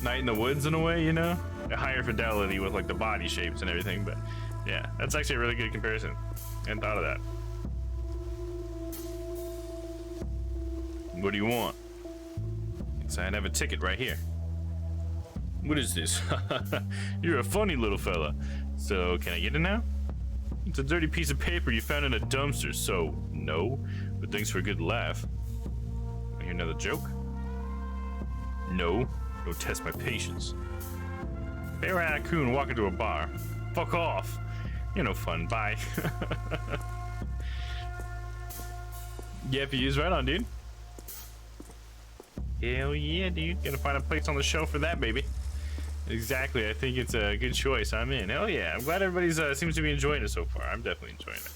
Night in the Woods in a way, you know? A higher fidelity with like the body shapes and everything, but yeah, that's actually a really good comparison. I hadn't thought of that. What do you want? So I have a ticket right here. What is this? You're a funny little fella. So can I get it now? It's a dirty piece of paper you found in a dumpster, so no. But thanks for a good laugh. Want to hear another joke? No. Don't test my patience. If I were a raccoon walk into a bar, fuck off. You're no fun. Bye. Yeah, if you use right on, dude. Hell yeah, dude. Gotta find a place on the shelf for that, baby. Exactly. I think it's a good choice. I'm in. Hell yeah. I'm glad everybody's seems to be enjoying it so far. I'm definitely enjoying it.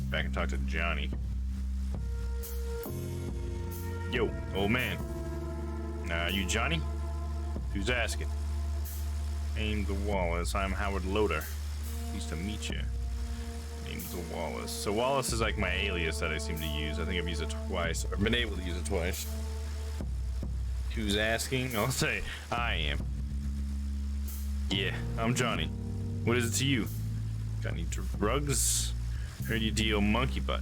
Back and talk to Johnny. Yo, old man. You Johnny? Who's asking? Name's Wallace. I'm Howard Loader. Pleased to meet you. Name's Wallace. So Wallace is like my alias that I seem to use. I think I've used it twice. I've been able to use it twice. Who's asking? I'll say I am. Yeah, I'm Johnny. What is it to you? Got any drugs? Heard you deal monkey butt.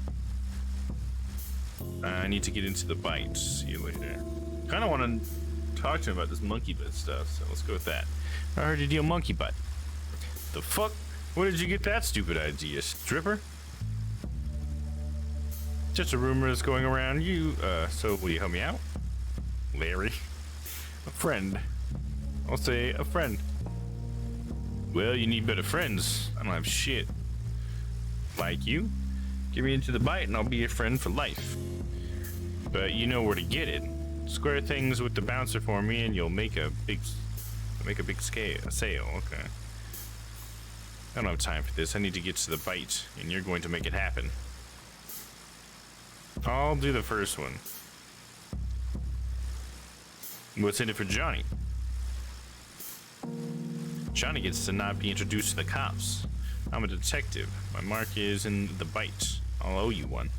I need to get into the bite. See you later. Kind of want to talk to him about this monkey butt stuff, so let's go with that. I heard you deal monkey butt. The fuck? Where did you get that stupid idea, stripper? Just a rumor that's going around. So will you help me out? Larry? A friend. I'll say a friend. Well, you need better friends. I don't have shit. Like you? Get me into the bite and I'll be your friend for life. But you know where to get it. Square things with the bouncer for me and you'll make a big sale. Okay. I don't have time for this. I need to get to the bite, and you're going to make it happen. I'll do the first one. What's in it for Johnny? Johnny gets to not be introduced to the cops. I'm a detective. My mark is in the bite. I'll owe you one.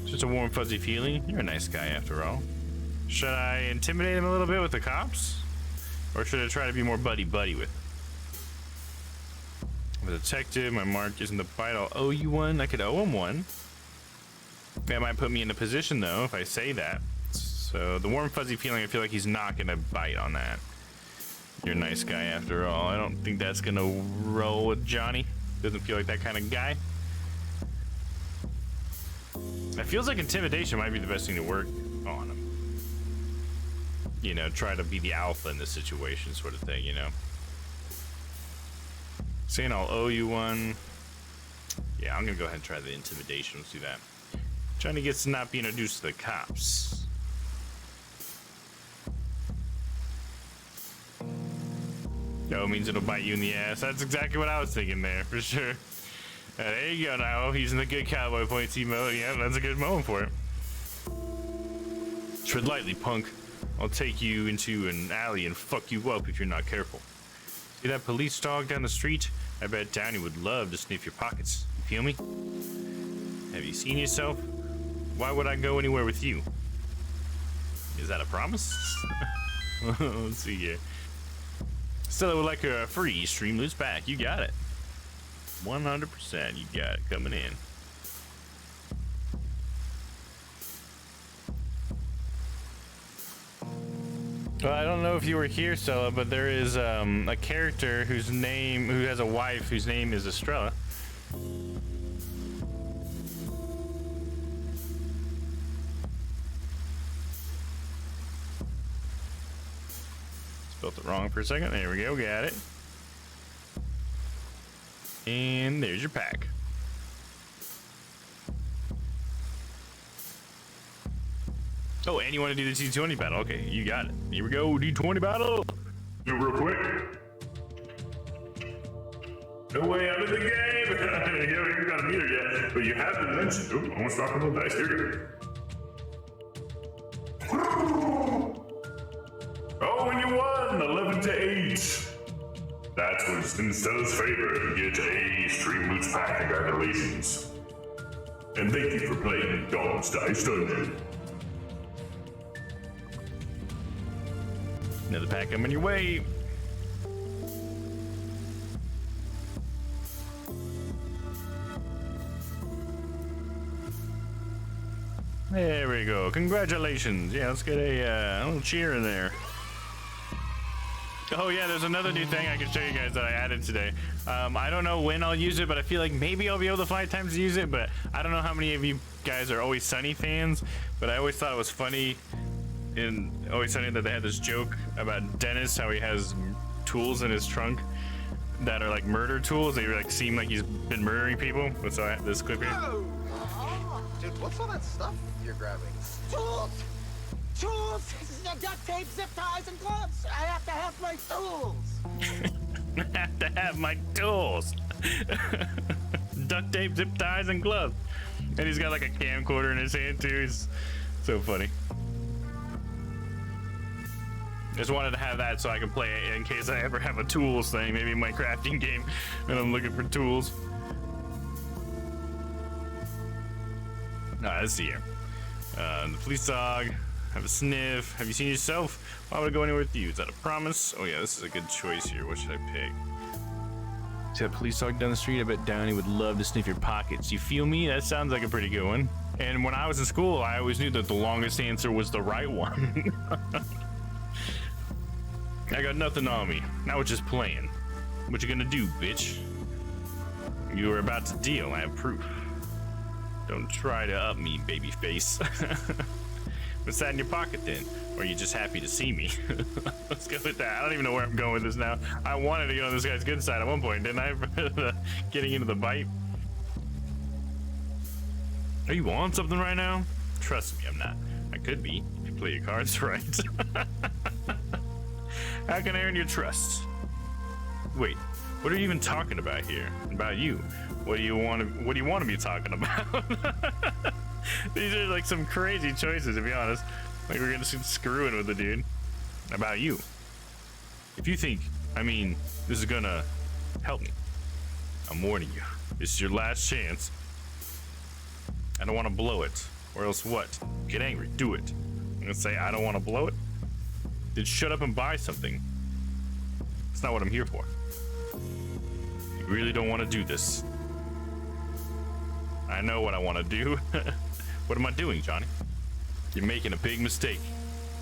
Just a warm, fuzzy feeling. You're a nice guy after all. Should I intimidate him a little bit with the cops? Or should I try to be more buddy-buddy with him? I'm a detective. My mark is in the bite. I'll owe you one. I could owe him one. That might put me in a position, though, if I say that. So the warm, fuzzy feeling, I feel like he's not going to bite on that. You're a nice guy after all. I don't think that's going to roll with Johnny. Doesn't feel like that kind of guy. It feels like intimidation might be the best thing to work on him. You know, try to be the alpha in this situation sort of thing, you know. Saying I'll owe you one. Yeah, I'm going to go ahead and try the intimidation. Let's do that. Johnny gets to not be introduced to the cops. No, means it'll bite you in the ass. That's exactly what I was thinking there, for sure. There you go now. He's in the good cowboy pointy mode. Yeah, that's a good moment for it. Tread lightly, punk. I'll take you into an alley and fuck you up if you're not careful. See that police dog down the street? I bet Downey would love to sniff your pockets. You feel me? Have you seen yourself? Why would I go anywhere with you? Is that a promise? Let's see here. Still, I would like a free Stream Loose pack. You got it. 100%. You got it coming in. Well, I don't know if you were here, Stella, but there is a character who has a wife whose name is Estrella. Spelled it wrong for a second. There we go, got it. And there's your pack. Oh, and you want to do the D20 battle? Okay, you got it. Here we go, D20 battle. Do it real quick. No way out of the game. You haven't got a meter yet, but you have been mentioned. Ooh, almost dropped a little dice. Here we go. Oh, and you won 11-8. That was in Stella's favor. You get a Stream Loose pack. Congratulations. And thank you for playing Dog's Dice Dungeon. Another pack coming your way. There we go. Congratulations. Yeah, let's get a little cheer in there. Oh yeah, there's another new thing I can show you guys that I added today. I don't know when I'll use it, but I feel like maybe I'll be able to find times to use it, but I don't know how many of you guys are Always Sunny fans, but I always thought it was funny in Always Sunny that they had this joke about Dennis, how he has tools in his trunk that are like murder tools. They like seem like he's been murdering people. So I this clip here. Dude, what's all that stuff you're grabbing? Tools! Tools! Duct tape, zip ties, and gloves! I have to have my tools! I have to have my tools! Duct tape, zip ties, and gloves. And he's got like a camcorder in his hand too. He's so funny. Just wanted to have that so I can play it in case I ever have a tools thing, maybe in my crafting game, and I'm looking for tools. Alright, let's see here. The police dog. Have a sniff. Have you seen yourself? Why would I go anywhere with you? Is that a promise? Oh yeah, this is a good choice here. What should I pick? See that police dog down the street? I bet Downey would love to sniff your pockets. You feel me? That sounds like a pretty good one. And when I was in school, I always knew that the longest answer was the right one. I got nothing on me. Now we're just playing. What you gonna do, bitch? You were about to deal. I have proof. Don't try to up me, baby face. What's that in your pocket then? Or are you just happy to see me? Let's go with that. I don't even know where I'm going with this now. I wanted to get on this guy's good side at one point, didn't I? Getting into the bite. Are you on something right now? Trust me, I'm not. I could be if you play your cards right. How can I earn your trust? Wait, what are you even talking about here? About you? What do you want to be talking about? These are like some crazy choices, to be honest. Like we're gonna screwing with the dude. About you. If you think, this is gonna help me, I'm warning you. This is your last chance. I don't want to blow it, or else what? Get angry. Do it. I'm gonna say I don't want to blow it. Then shut up and buy something. It's not what I'm here for. You really don't want to do this. I know what I want to do. What am I doing, Johnny? You're making a big mistake.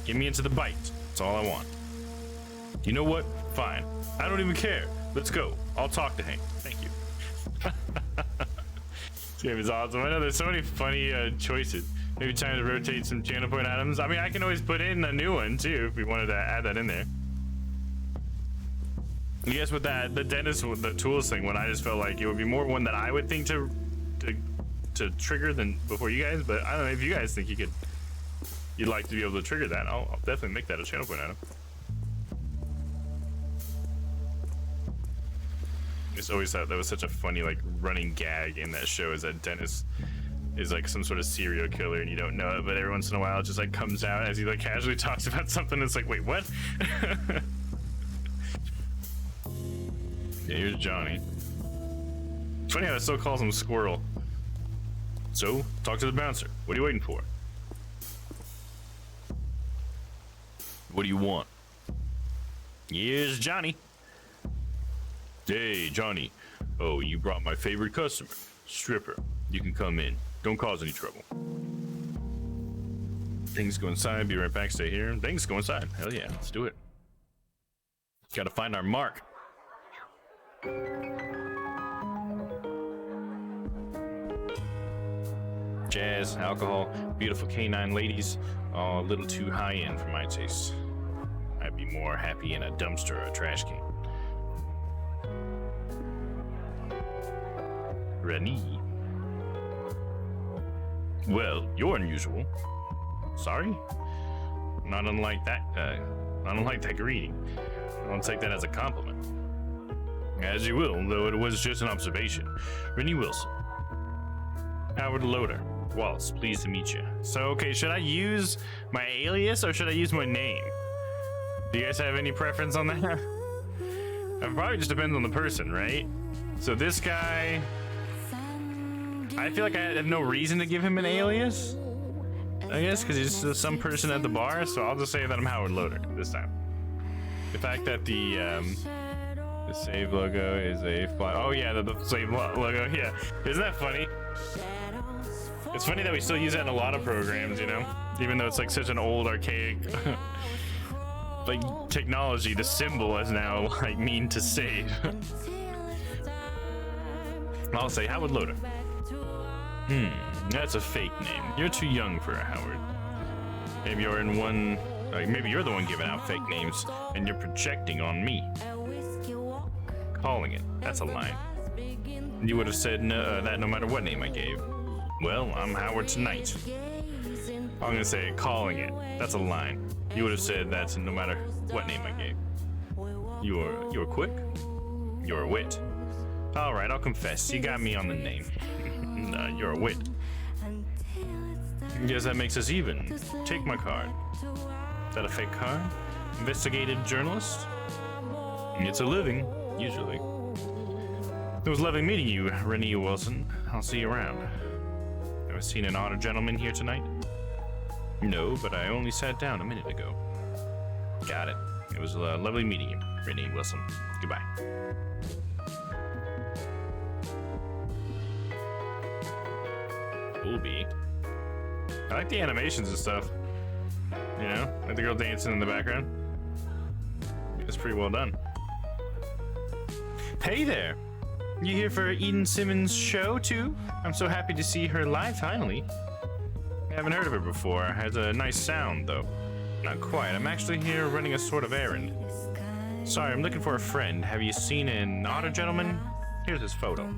Get me into the bite. That's all I want. You know what? Fine. I don't even care. Let's go. I'll talk to Hank. Thank you. This game is awesome. I know there's so many funny choices. Maybe time to rotate some channel point items. I can always put in a new one too if we wanted to add that in there. I guess with that, the Dennis, the tools thing, when I just felt like it would be more one that I would think to trigger than before you guys, but I don't know if you guys think you'd like to be able to trigger that. I'll definitely make that a channel point item. I just always thought that was such a funny like running gag in that show, is that Dennis is like some sort of serial killer and you don't know it, but every once in a while it just like comes out as he like casually talks about something. It's like, wait, what? Yeah, here's Johnny. It's funny how it still calls him Squirrel. So, talk to the bouncer. What are you waiting for? What do you want? Here's Johnny. Hey, Johnny. Oh, you brought my favorite customer, stripper. You can come in. Don't cause any trouble. Things go inside. Be right back. Stay here. Things go inside. Hell yeah. Let's do it. Gotta find our mark. Jazz, alcohol, beautiful canine ladies, all a little too high end for my taste. I'd be more happy in a dumpster or a trash can. Renee. Well, you're unusual. Sorry? Not unlike that greeting. I'll take that as a compliment. As you will, though it was just an observation. Renee Wilson. Howard Loader. Wallace, pleased to meet you. So, okay, should I use my alias or should I use my name? Do you guys have any preference on that? It probably just depends on the person, right? So this guy, I feel like I have no reason to give him an alias, I guess, because he's some person at the bar, so I'll just say that I'm Howard Loader this time. The fact that the save logo is a fly. Oh yeah, the save logo. Yeah, isn't that funny? It's funny that we still use that in a lot of programs, you know, even though it's like such an old archaic like technology. The symbol is now like mean to save. I'll say Howard Loader. That's a fake name. You're too young for a Howard. Maybe you're in one. Maybe you're the one giving out fake names, and you're projecting on me. Calling it. That's a line. You would have said that no matter what name I gave. Well, I'm Howard tonight. I'm gonna say calling it. That's a line. You would have said that no matter what name I gave. You were quick. You're a wit. All right, I'll confess. You got me on the name. You're a wit. Guess that makes us even. Take my card. Is that a fake card? Investigative journalist? It's a living, usually. It was lovely meeting you, Renee Wilson. I'll see you around. Ever seen an otter gentleman here tonight? No, but I only sat down a minute ago. Got it. It was lovely meeting you, Renee Wilson. Goodbye. Booby. I like the animations and stuff. You know, like the girl dancing in the background. It's pretty well done. Hey there! You here for Eden Simmons' show too? I'm so happy to see her live finally. I haven't heard of her before. Has a nice sound though. Not quite. I'm actually here running a sort of errand. Sorry, I'm looking for a friend. Have you seen an otter gentleman? Here's his photo.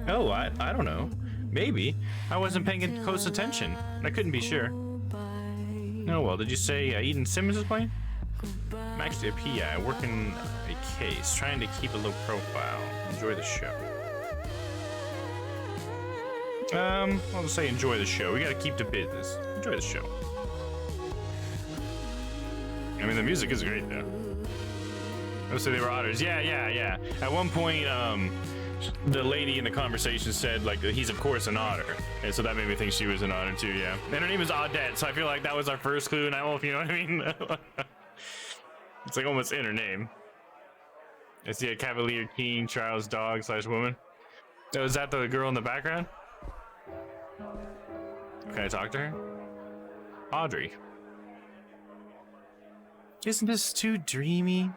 Oh, I don't know. Maybe. I wasn't paying close attention. I couldn't be sure. Oh well, did you say Eden Simmons is playing? I'm actually a PI. I work in a case, trying to keep a low profile. Enjoy the show. I'll just say enjoy the show. We gotta keep to business. Enjoy the show. I mean, the music is great though. Let's say they were otters. Yeah. At one point, the lady in the conversation said like he's of course an otter, and so that made me think she was an otter too. Yeah, and her name is Audette, so I feel like that was our first clue. And I don't know if you know what I mean. It's like almost in her name. I see a Cavalier King, Charles dog / woman. Oh, is that the girl in the background? Can I talk to her? Audrey. Isn't this too dreamy?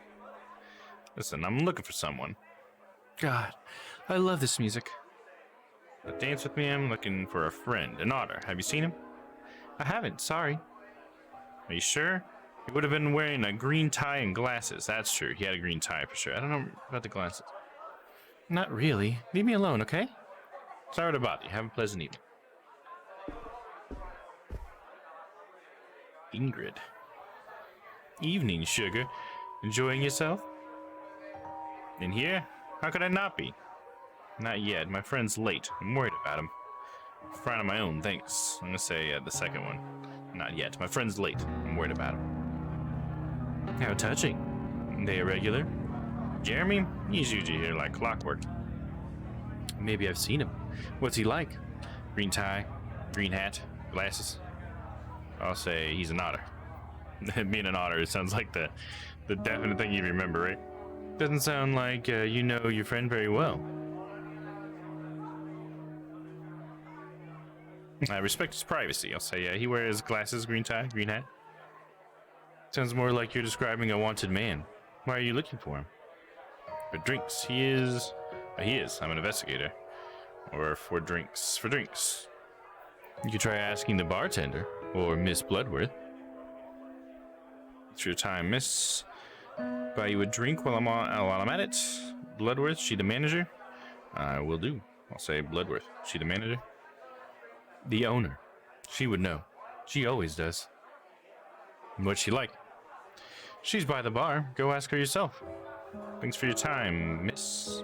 Listen, I'm looking for someone. God, I love this music. Dance with me, I'm looking for a friend, an otter. Have you seen him? I haven't, sorry. Are you sure? He would have been wearing a green tie and glasses. That's true, he had a green tie for sure. I don't know about the glasses. Not really. Leave me alone, okay? Sorry to bother you. Have a pleasant evening. Ingrid. Evening, sugar. Enjoying yourself? In here? How could I not be? Not yet. My friend's late. I'm worried about him. Friend of my own, thanks. I'm gonna say the second one. Not yet. My friend's late. I'm worried about him. How touching. They a regular? Jeremy? He's usually here like clockwork. Maybe I've seen him. What's he like? Green tie, green hat, glasses. I'll say he's an otter. Being an otter, it sounds like the definite thing you remember, right? Doesn't sound like you know your friend very well. I respect his privacy. I'll say he wears glasses, green tie, green hat. Sounds more like you're describing a wanted man. Why are you looking for him? For drinks. He is. I'm an investigator. Or for drinks. For drinks. You could try asking the bartender or Miss Bloodworth. It's your time, miss. Buy you a drink while I'm at it. Bloodworth, she the manager? I will do. I'll say Bloodworth, she the manager? The owner. She would know. She always does. What's she like? She's by the bar. Go ask her yourself. Thanks for your time, miss.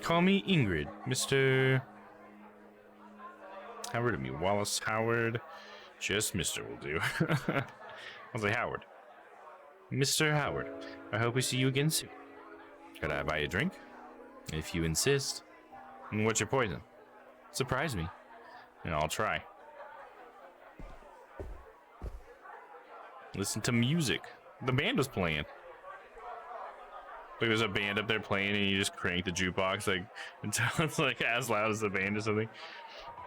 Call me Ingrid, Mr. Howard of me. Wallace Howard. Just Mr. will do. I'll say Howard. Mr. Howard, I hope we see you again soon. Could I buy you a drink? If you insist. And what's your poison? Surprise me. And I'll try. Listen to music. The band was playing. Like there's a band up there playing, and you just crank the jukebox like until it's like as loud as the band or something.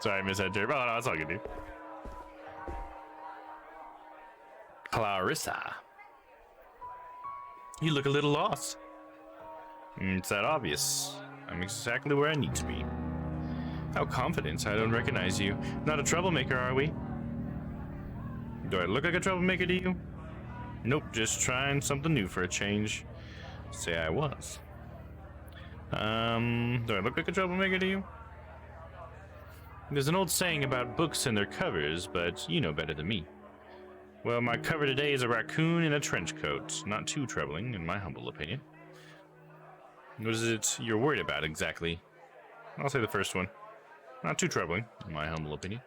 Sorry, I missed that, Jerry. Oh no, that's all good, dude. Clarissa, you look a little lost. It's that obvious. I'm exactly where I need to be. How confident I don't recognize you. Not a troublemaker, are we? Do I look like a troublemaker to you? Nope, just trying something new for a change. Say I was. Do I look like a troublemaker to you? There's an old saying about books and their covers, but you know better than me. Well, my cover today is a raccoon in a trench coat. Not too troubling, in my humble opinion. What is it you're worried about, exactly? I'll say the first one. Not too troubling, in my humble opinion.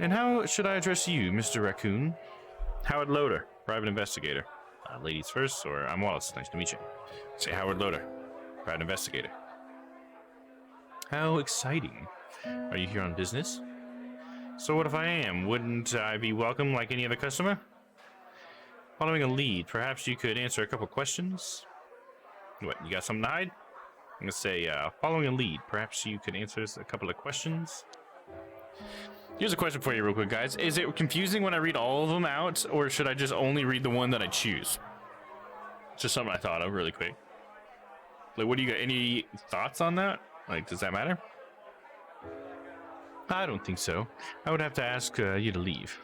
And how should I address you, Mr. Raccoon? Howard Loader, private investigator. Ladies first, or I'm Wallace. Nice to meet you. Say Howard Loader, private investigator. How exciting. Are you here on business? So what if I am? Wouldn't I be welcome like any other customer? Following a lead, perhaps you could answer a couple questions? What, you got something to hide? I'm gonna say, following a lead, perhaps you could answer a couple of questions? Here's a question for you real quick, guys. Is it confusing when I read all of them out, or should I just only read the one that I choose? It's just something I thought of really quick. Like, what do you got? Any thoughts on that? Like, does that matter? I don't think so. I would have to ask you to leave.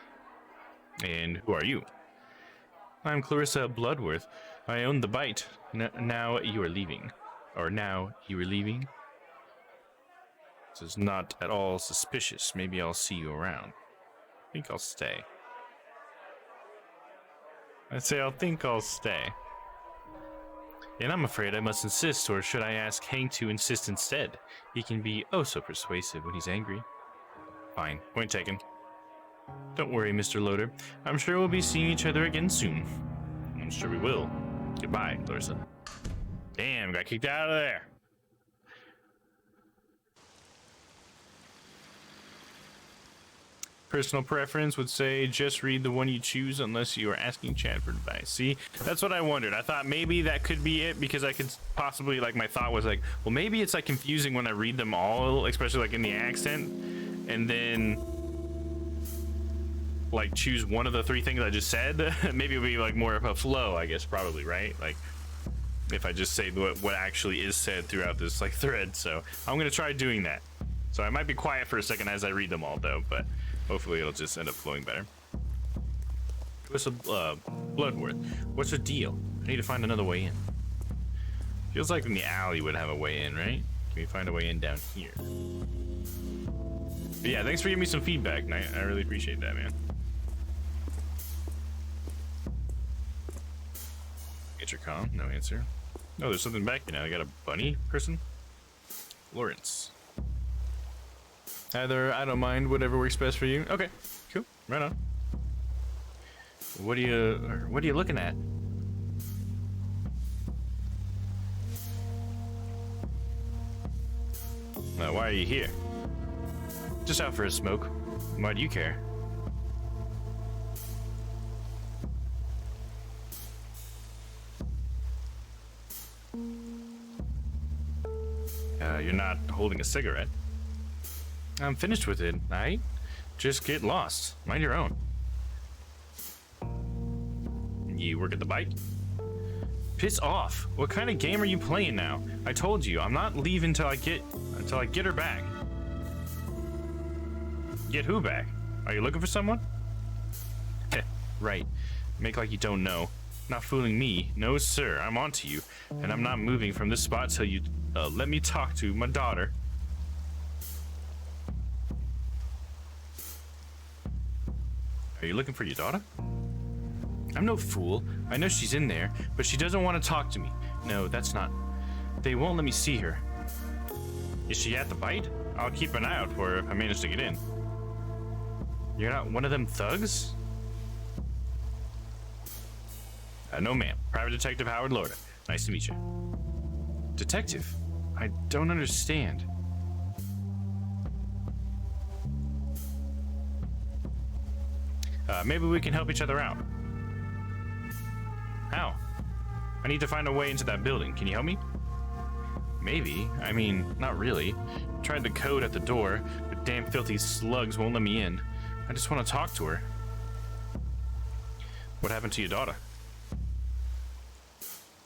And who are you? I'm Clarissa Bloodworth. I own the Bite. Now you are leaving. Or now you are leaving? This is not at all suspicious. Maybe I'll see you around. I think I'll stay. I say I think I'll stay. And I'm afraid I must insist, or should I ask Hank to insist instead? He can be oh so persuasive when he's angry. Fine, point taken. Don't worry, Mr. Loader. I'm sure we'll be seeing each other again soon. I'm sure we will. Goodbye, Clarissa. Damn, got kicked out of there. Personal preference would say just read the one you choose unless you are asking Chad for advice. See, that's what I wondered. I thought maybe that could be it because I could possibly, like, my thought was like, well, maybe it's like confusing when I read them all, especially like in the accent, and then like choose one of the three things I just said. Maybe it would be like more of a flow, I guess, probably, right? Like if I just say what actually is said throughout this like thread. So I'm gonna try doing that. So I might be quiet for a second as I read them all though, but hopefully it'll just end up flowing better. What's a Bloodworth? What's the deal? I need to find another way in. Feels like in the alley would have a way in, right? Can we find a way in down here? But yeah, thanks for giving me some feedback, and I really appreciate that, man. Intercom, no answer. Oh, there's something back here now. I got a bunny person. Lawrence. Either I don't mind, whatever works best for you. Okay, cool. Right on. What are you looking at? Why are you here? Just out for a smoke. Why do you care? You're not holding a cigarette. I'm finished with it, alright? Just get lost. Mind your own. You work at the Bite? Piss off. What kind of game are you playing now? I told you, I'm not leaving until I get her back. Get who back? Are you looking for someone? Heh, right. Make like you don't know. Not fooling me. No, sir. I'm onto you. And I'm not moving from this spot till you let me talk to my daughter. Are you looking for your daughter? I'm no fool. I know she's in there, but she doesn't want to talk to me. No, that's not. They won't let me see her. Is she at the Bite? I'll keep an eye out for her if I manage to get in. You're not one of them thugs? No, ma'am. Private Detective Howard Loader. Nice to meet you. Detective? I don't understand. Maybe we can help each other out. need to find a way into that building. Can you help me? Maybe. I mean, not really. Tried the code at the door, but damn filthy slugs won't let me in. I just want to talk to her. What happened to your daughter?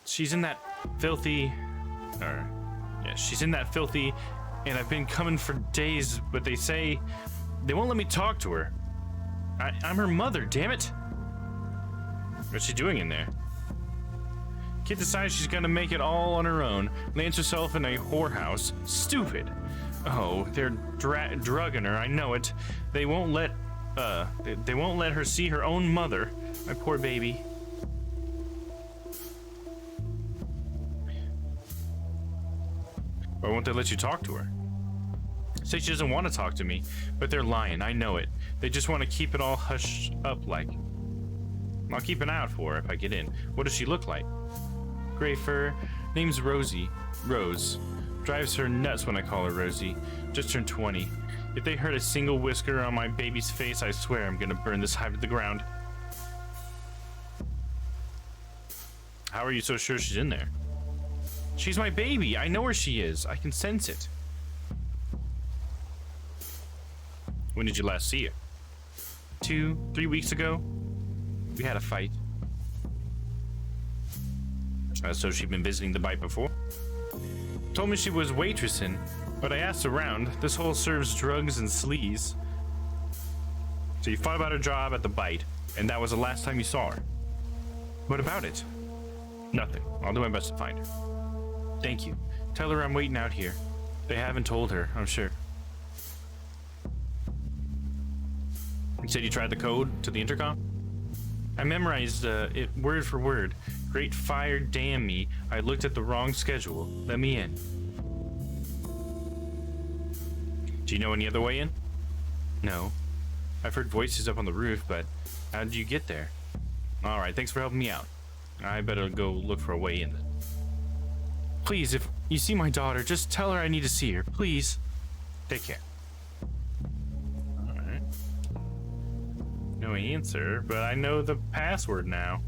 She's in that filthy... she's in that filthy, and I've been coming for days, but they say they won't let me talk to her. I'm her mother, damn it. What's she doing in there? Kid decides she's gonna make it all on her own, lands herself in a whorehouse. Stupid. Oh, they're drugging her, I know it. They won't let her see her own mother. My poor baby. Why won't they let you talk to her? Say she doesn't want to talk to me, but they're lying, I know it. They just want to keep it all hushed up like. I'll keep an eye out for her if I get in. What does she look like? Gray fur, name's Rosie. Rose. Drives her nuts when I call her Rosie. Just turned 20. If they hurt a single whisker on my baby's face, I swear I'm gonna burn this hive to the ground. How are you so sure she's in there? She's my baby. I know where she is. I can sense it. When did you last see her? 2-3 weeks ago? We had a fight. So she'd been visiting the bite before? Told me she was waitressing, but I asked around. This hole serves drugs and sleaze. So you fought about her job at the bite, and that was the last time you saw her. What about it? Nothing. I'll do my best to find her. Thank you. Tell her I'm waiting out here. They haven't told her, I'm sure. You said you tried the code to the intercom? I memorized it word for word. Great fire damn me. I looked at the wrong schedule. Let me in. Do you know any other way in? No. I've heard voices up on the roof, but how did you get there? Alright, thanks for helping me out. I better go look for a way in then. Please, if you see my daughter, just tell her I need to see her. Please. Take care. Alright. No answer, but I know the password now.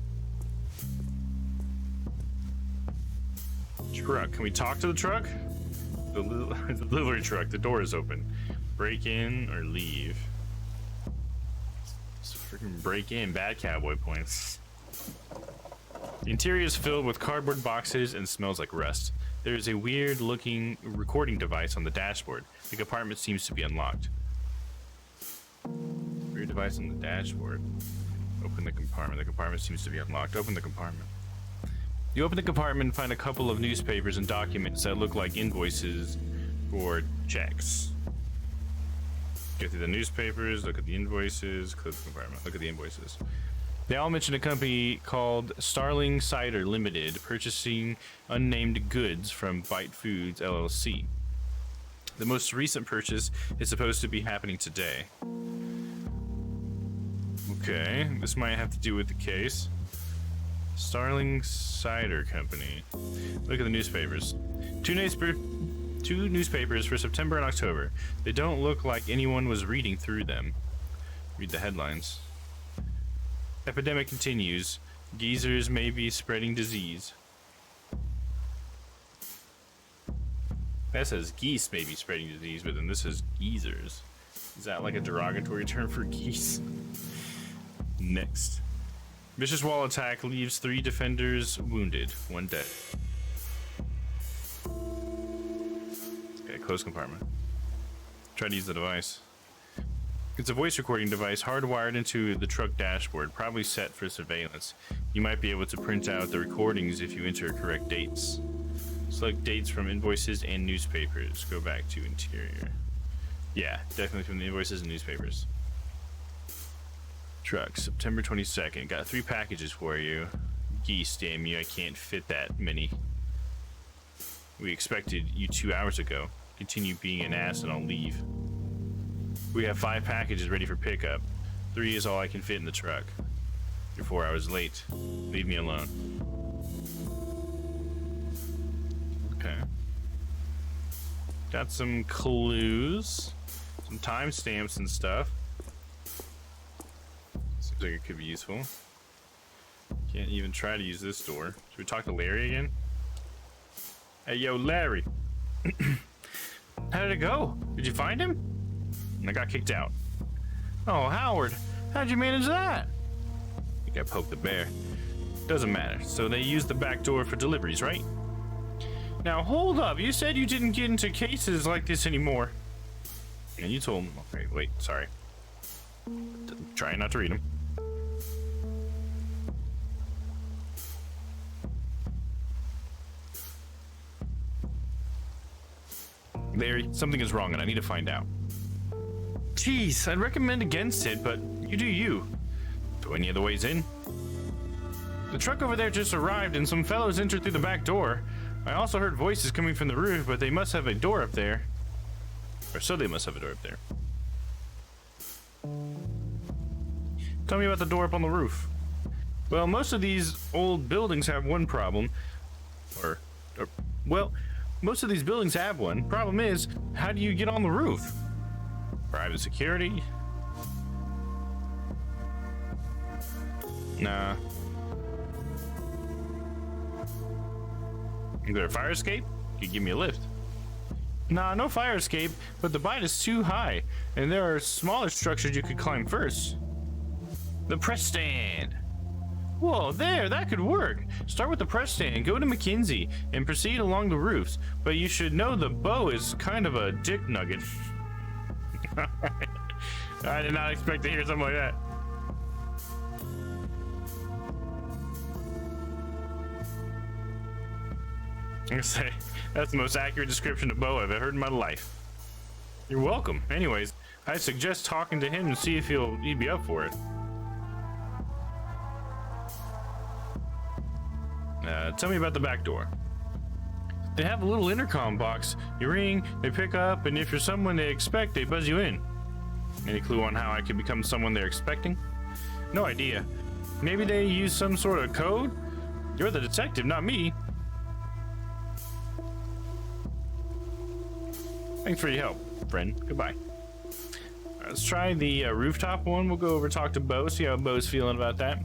Truck. Can we talk to the truck? The delivery truck. The door is open. Break in or leave. Let's freaking break in. Bad cowboy points. The interior is filled with cardboard boxes and smells like rust. There is a weird looking recording device on the dashboard. The compartment seems to be unlocked. Weird device on the dashboard. Open the compartment. The compartment seems to be unlocked. Open the compartment. You open the compartment and find a couple of newspapers and documents that look like invoices for checks. Go through the newspapers, look at the invoices, close the compartment, look at the invoices. They all mention a company called Starling Cider Limited purchasing unnamed goods from Bite Foods LLC. The most recent purchase is supposed to be happening today. Okay, this might have to do with the case. Starling Cider Company. Look at the newspapers. Two newspapers for September and October. They don't look like anyone was reading through them. Read the headlines. Epidemic continues. Geezers may be spreading disease. That says geese may be spreading disease, but then this says geezers. Is that like a derogatory term for geese? Next. Vicious wall attack leaves 3 defenders wounded, 1 dead. Okay, close compartment. Try to use the device. It's a voice recording device hardwired into the truck dashboard, probably set for surveillance. You might be able to print out the recordings if you enter correct dates. Select dates from invoices and newspapers. Go back to interior. Yeah, definitely from the invoices and newspapers. Truck, September 22nd. Got 3 packages for you. Geese, damn you, I can't fit that many. We expected you 2 hours ago. Continue being an ass and I'll leave. We have 5 packages ready for pickup. 3 is all I can fit in the truck. You're 4 hours late. Leave me alone. Okay. Got some clues. Some timestamps and stuff. Seems like it could be useful. Can't even try to use this door. Should we talk to Larry again? Hey, yo, Larry. How did it go? Did you find him? I got kicked out. Oh, Howard, how'd you manage that? I think I poked the bear. Doesn't matter. So they use the back door for deliveries, right? Now, hold up. You said you didn't get into cases like this anymore. And you told me. Okay, wait, sorry. Trying not to read them. Larry, something is wrong and I need to find out. Jeez, I'd recommend against it, but you do you. Do any other ways in? The truck over there just arrived and some fellows entered through the back door. I also heard voices coming from the roof, but they must have a door up there. Or so they must have a door up there. Tell me about the door up on the roof. Well, most of these old buildings have one problem. Well, most of these buildings have one. Problem is, how do you get on the roof? Private security? Nah. Is there a fire escape? You give me a lift. Nah, no fire escape, but the bight is too high, and there are smaller structures you could climb first. The press stand. Whoa, there, that could work. Start with the press stand, go to McKinsey, and proceed along the roofs. But you should know the bow is kind of a dick nugget. I did not expect to hear something like that. I'm gonna say, that's the most accurate description of Bo I've ever heard in my life. You're welcome. Anyways, I suggest talking to him and see if he'd be up for it. Tell me about the back door. They have a little intercom box. You ring, they pick up, and if you're someone they expect, they buzz you in. Any clue on how I could become someone they're expecting? No idea. Maybe they use some sort of code? You're the detective, not me. Thanks for your help, friend. Goodbye. Let's try the rooftop one. We'll go over and talk to Bo, see how Bo's feeling about that.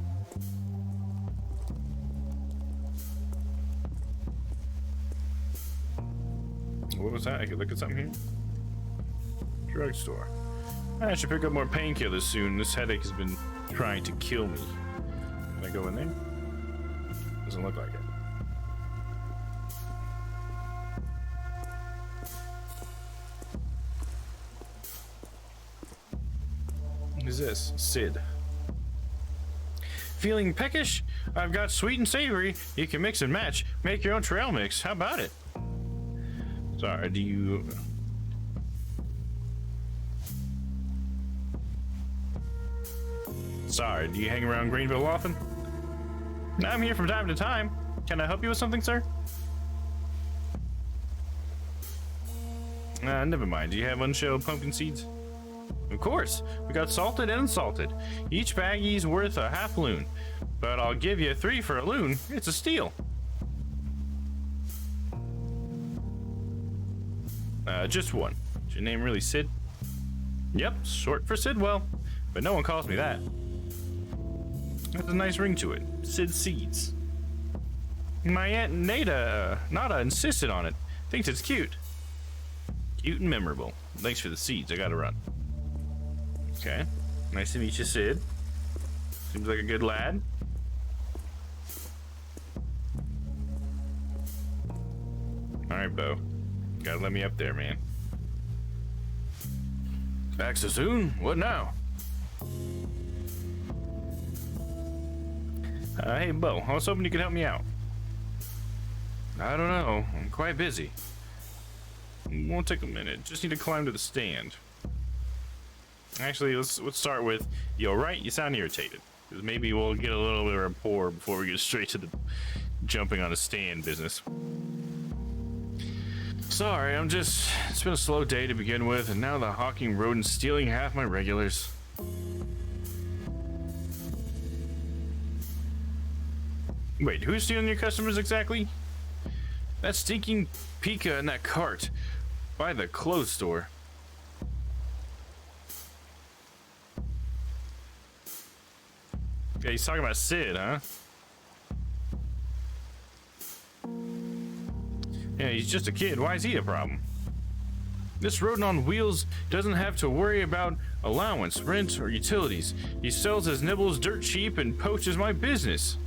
What was that? I could look at something here. Drugstore. I should pick up more painkillers soon. This headache has been trying to kill me. Can I go in there? Doesn't look like it. Who's this? Sid. Feeling peckish? I've got sweet and savory. You can mix and match. Make your own trail mix. How about it? Sorry, do you... Sorry, do you hang around Greenville often? I'm here from time to time. Can I help you with something, sir? Never mind. Do you have unshelled pumpkin seeds? Of course. We got salted and unsalted. Each baggie's worth a half loon. But I'll give you 3 for a loon. It's a steal. Just one. Is your name really Sid? Yep, short for Sidwell. But no one calls me that. That's a nice ring to it. Sid Seeds. My Aunt Nada insisted on it. Thinks it's cute. Cute and memorable. Thanks for the seeds. I gotta run. Okay. Nice to meet you, Sid. Seems like a good lad. Alright, Bo. Gotta let me up there, man. Back so soon? What now? Hey, Bo. I was hoping you could help me out. I don't know. I'm quite busy. Won't take a minute. Just need to climb to the stand. Actually, let's start with, you alright? You sound irritated. Maybe we'll get a little bit of rapport before we get straight to the jumping on a stand business. Sorry, it's been a slow day to begin with, and now the hawking rodent's stealing half my regulars. Wait, who's stealing your customers exactly? That stinking Pika in that cart by the clothes store. Yeah, he's talking about Sid, huh? Yeah, he's just a kid. Why is he a problem? This rodent on wheels doesn't have to worry about allowance, rent, or utilities. He sells his nibbles dirt cheap and poaches my business.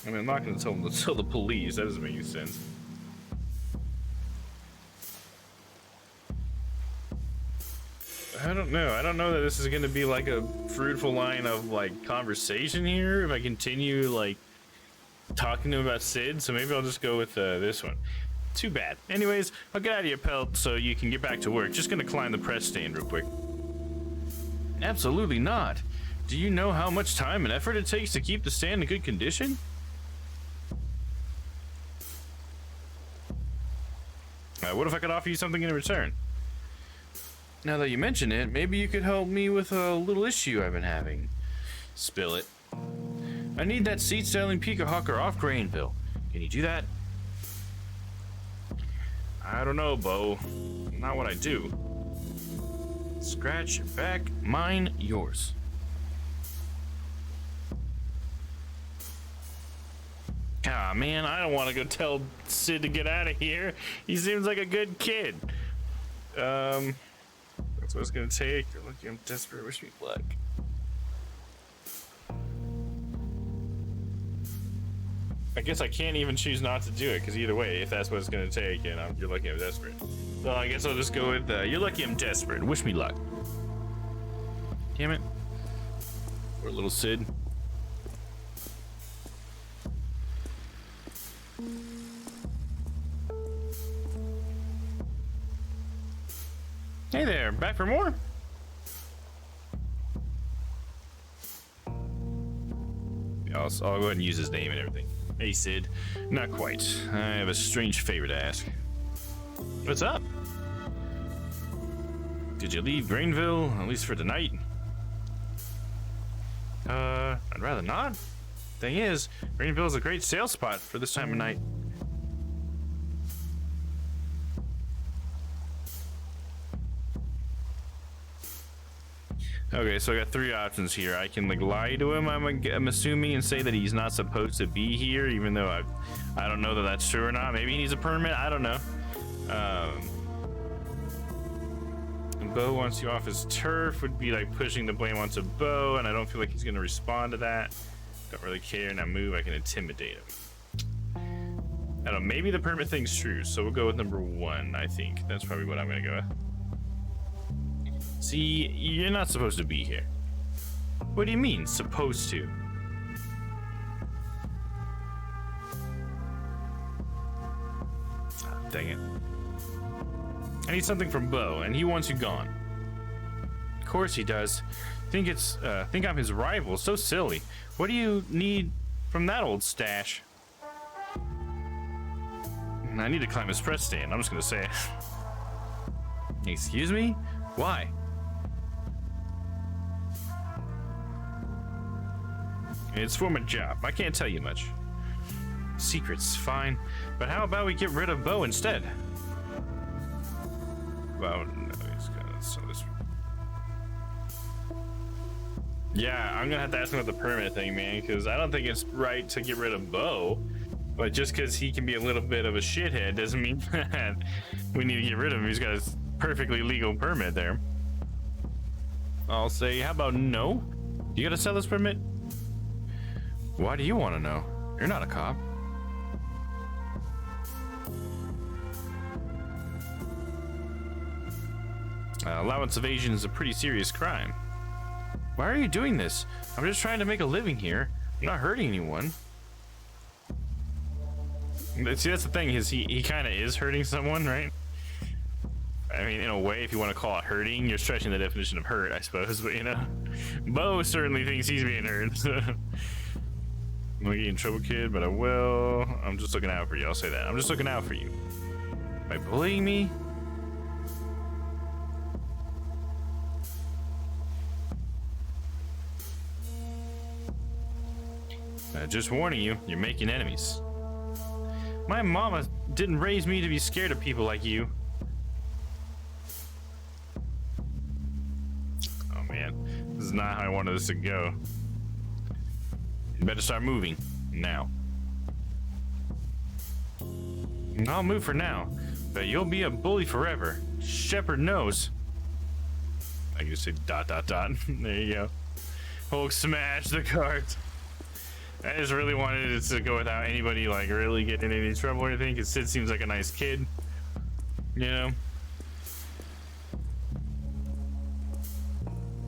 I mean, I'm not going to tell him to tell the police. That doesn't make any sense. I don't know. I don't know that this is going to be like a fruitful line of like conversation here if I continue like talking to him about Sid. So maybe I'll just go with this one. Too bad. Anyways, I'll get out of your pelt so you can get back to work. Just going to climb the press stand real quick. Absolutely not. Do you know how much time and effort it takes to keep the stand in good condition? What if I could offer you something in return? Now that you mention it, maybe you could help me with a little issue I've been having. Spill it. I need that seat-selling Pika Hawker off Grainville. Can you do that? I don't know, Bo. Not what I do. Scratch your back, mine, yours. Ah, man, I don't want to go tell Sid to get out of here. He seems like a good kid. That's what it's gonna take. You're looking, I'm desperate. Wish me luck. I guess I can't even choose not to do it, because either way, if that's what it's gonna take, and you're lucky I'm desperate. So I guess I'll just go with, you're lucky I'm desperate. Wish me luck. Damn it. Poor little Sid. Hey there, back for more? Yeah, I'll go ahead and use his name and everything. Hey Sid, not quite. I have a strange favor to ask. What's up? Did you leave Grainville, at least for tonight? I'd rather not. Thing is, Grainville is a great sales spot for this time of night. Okay, so I got three options here. I can like lie to him, I'm assuming, and say that he's not supposed to be here, even though I don't know that that's true or not. Maybe he needs a permit, I don't know. Bo wants you off his turf would be like pushing the blame onto Bo, and I don't feel like he's gonna respond to that. Don't really care. Now move, I can intimidate him. I don't know, maybe the permit thing's true, so we'll go with number one, I think. That's probably what I'm gonna go with. See, you're not supposed to be here. What do you mean, supposed to? Oh, dang it. I need something from Bo, and he wants you gone. Of course he does. Think I'm his rival. So silly. What do you need from that old stash? I need to climb his press stand. I'm just gonna say it. Excuse me? Why? It's for my job. I can't tell you much. Secrets, fine. But how about we get rid of Bo instead? Well, no, he's gonna sell this. Yeah, I'm gonna have to ask him about the permit thing, man, because I don't think it's right to get rid of Bo. But just because he can be a little bit of a shithead doesn't mean that we need to get rid of him. He's got a perfectly legal permit there. I'll say, how about no? You gotta sell this permit? Why do you want to know? You're not a cop. Allowance evasion is a pretty serious crime. Why are you doing this? I'm just trying to make a living here. I'm not hurting anyone. See, that's the thing, is he kind of is hurting someone, right? I mean, in a way, if you want to call it hurting, you're stretching the definition of hurt, I suppose, but you know, Bo certainly thinks he's being hurt. I'm gonna get in trouble, kid, but I will. I'm just looking out for you. I'll say that. I'm just looking out for you. By bullying me? Just warning you, you're making enemies. My mama didn't raise me to be scared of people like you. Oh man, this is not how I wanted this to go. You better start moving now. I'll move for now, but you'll be a bully forever. Shepard knows. I can just say ... There you go. Hulk smash the cart. I just really wanted it to go without anybody like really getting in any trouble or anything, because Sid seems like a nice kid, you know.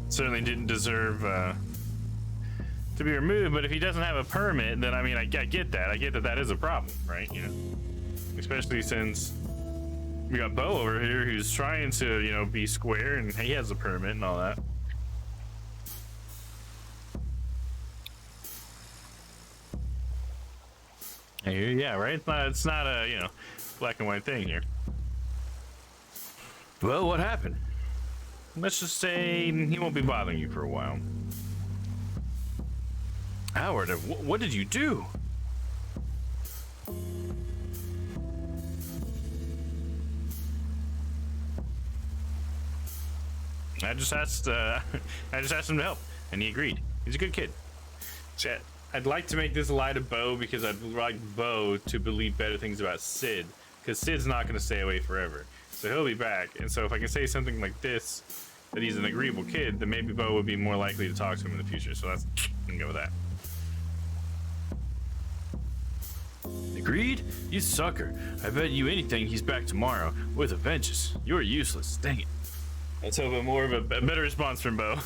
Certainly didn't deserve to be removed, but if he doesn't have a permit, then I mean, I get that. I get that that is a problem, right? You know, especially since we got Bo over here who's trying to, you know, be square, and he has a permit and all that. Yeah, right? It's not a, you know, black and white thing here. Well, what happened? Let's just say he won't be bothering you for a while. Howard, what did you do? I just asked him to help, and he agreed. He's a good kid. Chat. I'd like to make this lie to Bo because I'd like Bo to believe better things about Sid, because Sid's not going to stay away forever. So he'll be back, and so if I can say something like this, that he's an agreeable kid, then maybe Bo would be more likely to talk to him in the future. So that's, I can go with that. Agreed? You sucker. I bet you anything he's back tomorrow with a vengeance. You're useless. Dang it. Let's hope more of a better response from Bo.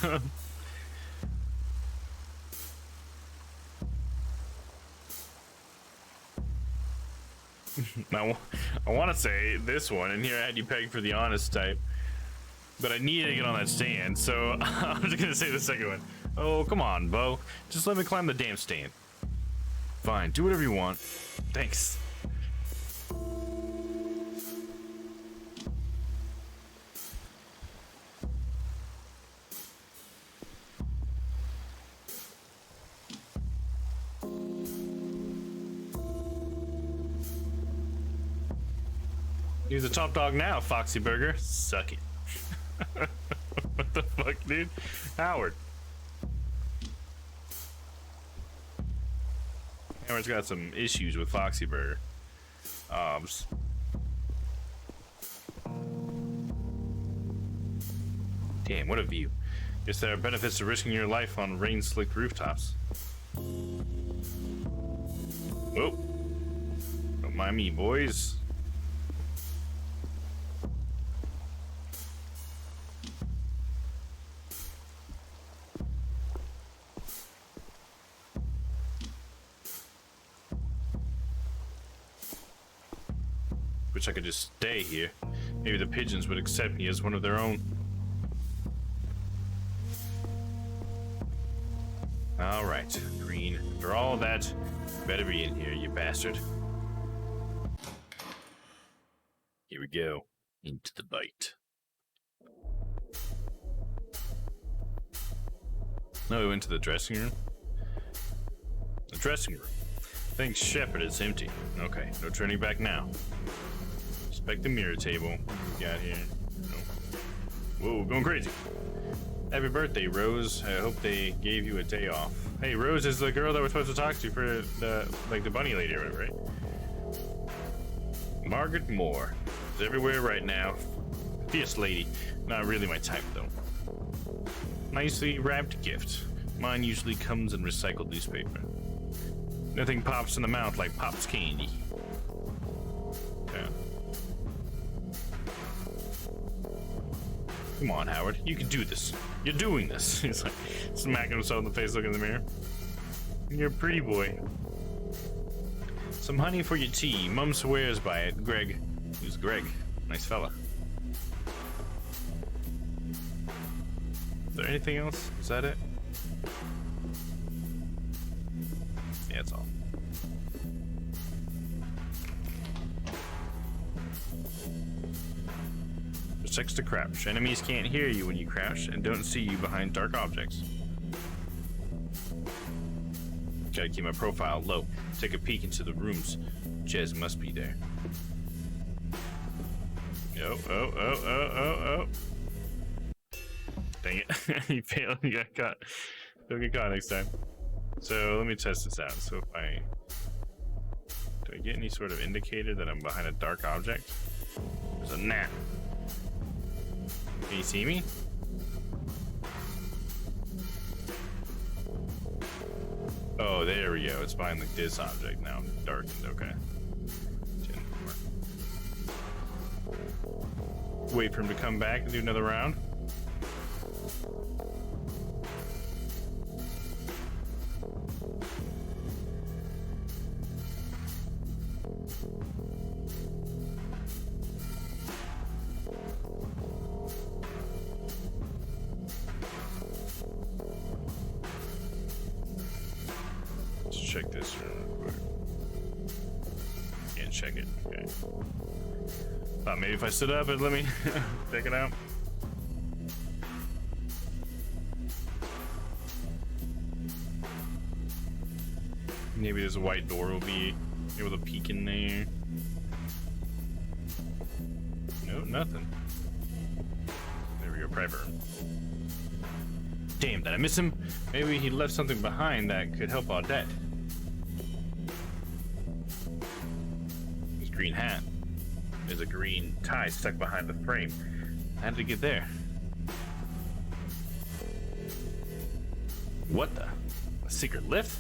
I want to say this one, and here I had you pegged for the honest type, but I needed to get on that stand, so I'm just gonna say the second one. Oh, come on, Bo. Just let me climb the damn stand. Fine, do whatever you want. Thanks. He's a top dog now, Foxy Burger. Suck it. What the fuck, dude? Howard. Howard's got some issues with Foxy Burger. Damn, what a view. Guess there are benefits to risking your life on rain-slicked rooftops. Oh. Don't mind me, boys. Wish I could just stay here. Maybe the pigeons would accept me as one of their own. Alright, Green. For all that, you better be in here, you bastard. Here we go. Into the bite. No, we went to the dressing room. The dressing room. Thanks, Shepard, it's empty. Okay, no turning back now. Inspect the mirror table. What we got here? No. Whoa, going crazy. Happy birthday, Rose. I hope they gave you a day off. Hey, Rose is the girl that we're supposed to talk to for the, like, the bunny lady or whatever, right? Margaret Moore is everywhere right now. Fierce lady. Not really my type, though. Nicely wrapped gift. Mine usually comes in recycled newspaper. Nothing pops in the mouth like Pop's candy. Yeah. Come on, Howard. You can do this. You're doing this. He's like smacking himself in the face, looking in the mirror. You're a pretty boy. Some honey for your tea. Mum swears by it. Greg. Who's Greg? Nice fella. Is there anything else? Is that it? Yeah, that's all. Protects to crouch. Enemies can't hear you when you crouch and don't see you behind dark objects. Gotta keep my profile low. Take a peek into the rooms. Jez must be there. Oh. Dang it. He failed. He got caught. Don't get caught next time. So let me test this out. So if do I get any sort of indicator that I'm behind a dark object? There's a gnat. Can you see me? Oh, there we go. It's behind like this object now. Darkened. Okay. Wait for him to come back and do another round. Let's check this real quick. Can't check it. Okay. Thought maybe if I stood up, it'd let me check it out. Maybe there's a white door will be able to peek in there. No, nothing. There we go, private room. Damn, did I miss him? Maybe he left something behind that could help Audette. His green hat. There's a green tie stuck behind the frame. How did it get there? What the? A secret lift?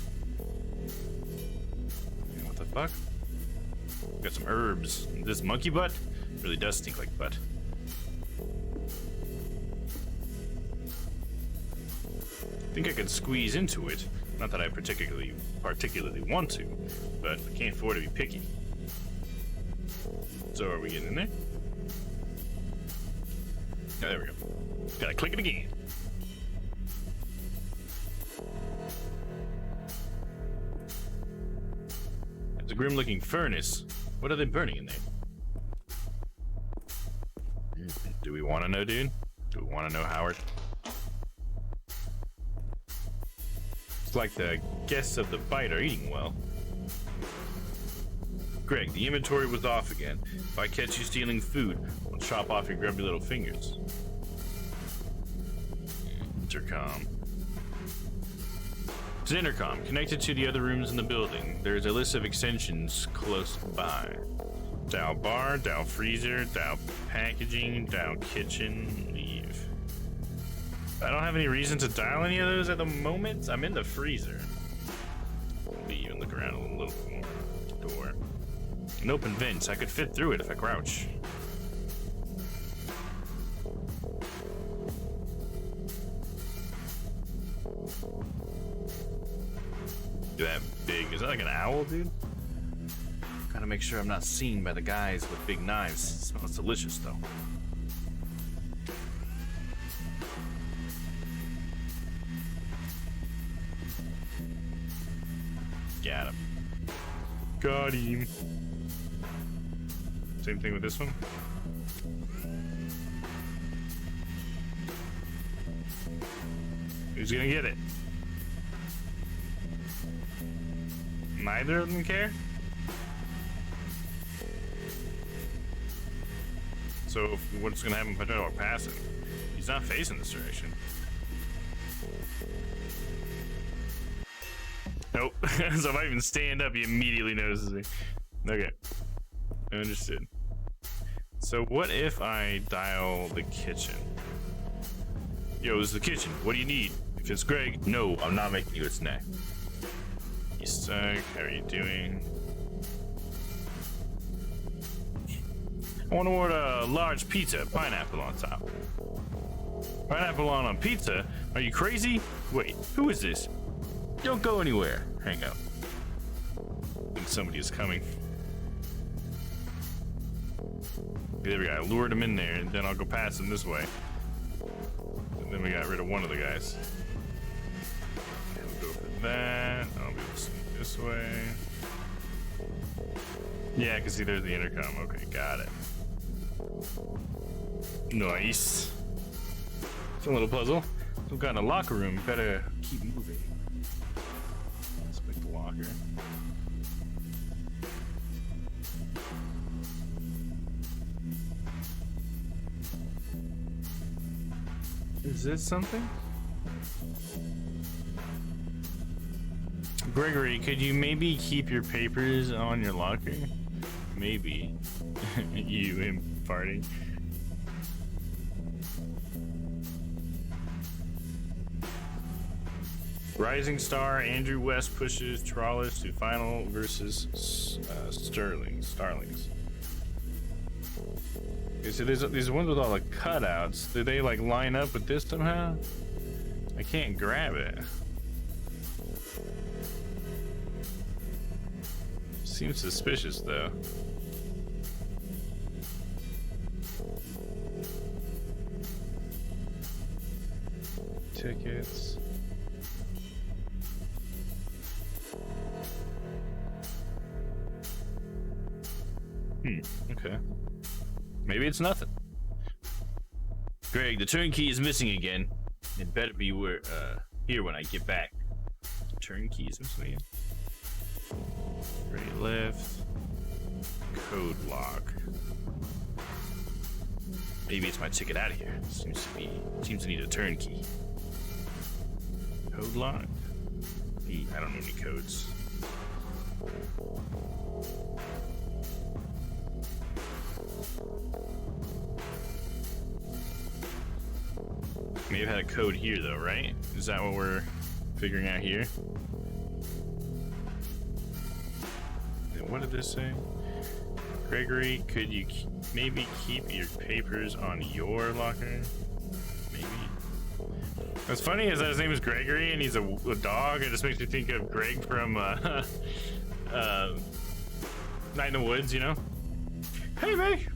What the fuck? Got some herbs. This monkey butt really does stink like butt. I think I could squeeze into it. Not that I particularly want to, but I can't afford to be picky. So are we getting in there? Oh, there we go. Gotta click it again. It's a grim-looking furnace. What are they burning in there? Do we want to know, dude? Do we want to know, Howard? It's like the guests of the bite are eating well. Greg, the inventory was off again. If I catch you stealing food, I'll chop off your grubby little fingers. Intercom. It's an intercom connected to the other rooms in the building. There's a list of extensions close by. Dial bar, dial freezer, dial packaging, dial kitchen, leave. I don't have any reason to dial any of those at the moment. I'm in the freezer. Leave and look around a little bit more. Door. An open vent. I could fit through it if I crouch. That big. Is that like an owl, dude? Gotta make sure I'm not seen by the guys with big knives. It smells delicious, though. Got him. Got him. Same thing with this one. Who's gonna get it? Neither of them care? So what's gonna happen if I try to walk past him? He's not facing this direction. Nope. So if I even stand up, he immediately notices me. Okay. Understood. So what if I dial the kitchen? Yo, this is the kitchen. What do you need? If it's Greg, no, I'm not making you a snack. You suck. How are you doing? I want to order a large pizza, pineapple on top. Pineapple on pizza? Are you crazy? Wait, who is this? Don't go anywhere. Hang up. I think somebody is coming. There we go. I lured him in there, and then I'll go past him this way. And then we got rid of one of the guys. We'll go for that. I'll be able to sneak this way. Yeah, I can see there's the intercom. Okay, got it. Nice. It's a little puzzle. We've got in a locker room. Better keep moving. Let's make the locker. Is this something? Gregory, could you maybe keep your papers on your locker? Maybe. You imparting. Rising Star, Andrew West pushes Trawlers to final versus Starlings. Okay, so there's these ones with all the cutouts. Do they like line up with this somehow? I can't grab it. Seems suspicious though. Tickets. Okay. Maybe it's nothing. Greg, the turnkey is missing again. It better be here when I get back. The turnkey is missing again. Right, left. Code lock. Maybe it's my ticket out of here. Seems to need a turnkey. Code lock. I don't know any codes. May have had a code here though, right? Is that what we're figuring out here? And what did this say? Gregory, could you maybe keep your papers on your locker? Maybe. What's funny is that his name is Gregory and he's a dog. It just makes me think of Greg from Night in the Woods, you know? Hey, Meg!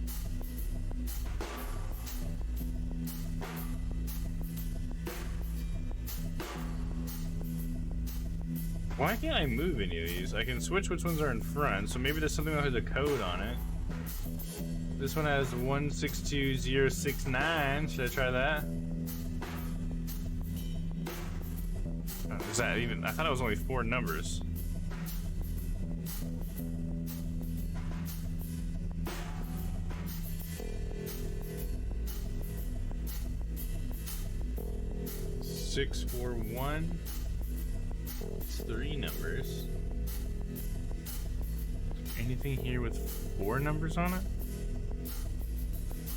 Why can't I move any of these? I can switch which ones are in front, so maybe there's something that has a code on it. This one has 162069. Should I try that? Oh, is that even? I thought it was only 4 numbers. Six, 4, 1. It's 3 numbers. Anything here with 4 numbers on it?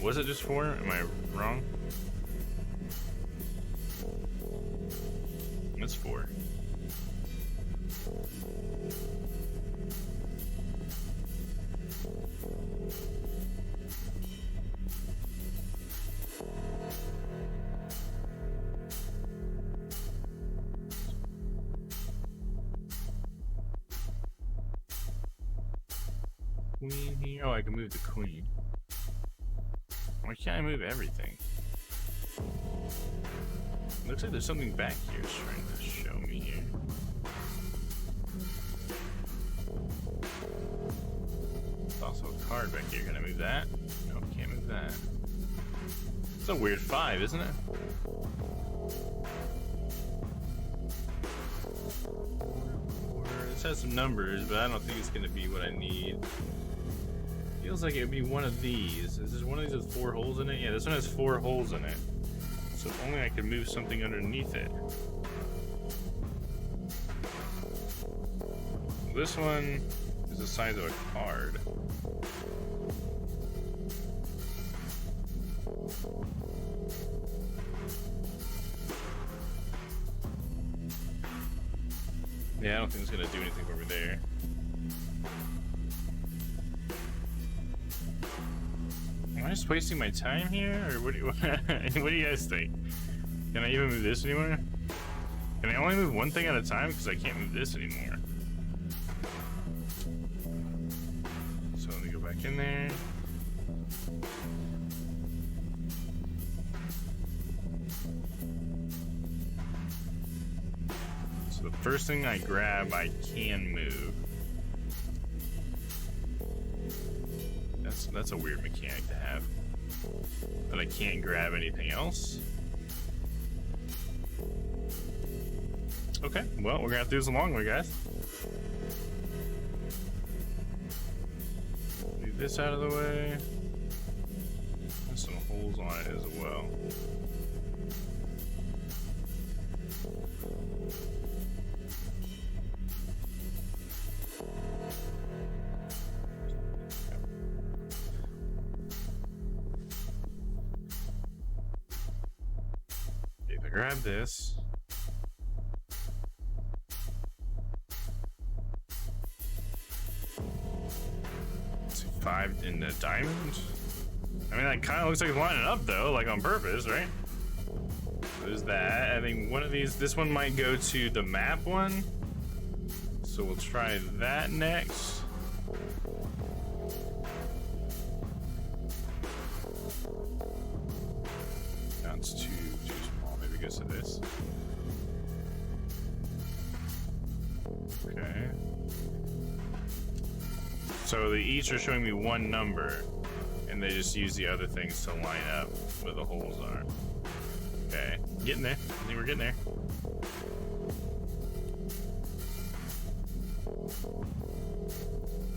Was it just 4? Am I wrong? It's 4. Queen here. Oh, I can move the queen. Why can't I move everything? Looks like there's something back here it's trying to show me here. There's also a card back here. Can I move that? No, can't move that. It's a weird 5, isn't it? This has some numbers, but I don't think it's going to be what I need. Feels like it would be one of these. Is this one of these with 4 holes in it? Yeah, this one has 4 holes in it. So if only I could move something underneath it. This one is the size of a card. Yeah, I don't think it's gonna do anything over there. Am I just wasting my time here, or what do you guys think? Can I even move this anywhere? Can I only move one thing at a time? Because I can't move this anymore. So let me go back in there. So the first thing I grab, I can move. That's a weird mechanic to have. But I can't grab anything else. Okay, well, we're gonna have to do this a long way, guys. Leave this out of the way. There's some holes on it as well. grab this. Let's see, 5 in the diamond. I mean, that kind of looks like it's lining up though, like on purpose, right? There's that. I think one of these, this one might go to the map one. So we'll try that next. That's too small. Maybe it goes to this. Okay. So they each are showing me one number, and they just use the other things to line up where the holes are. Okay, getting there. I think we're getting there.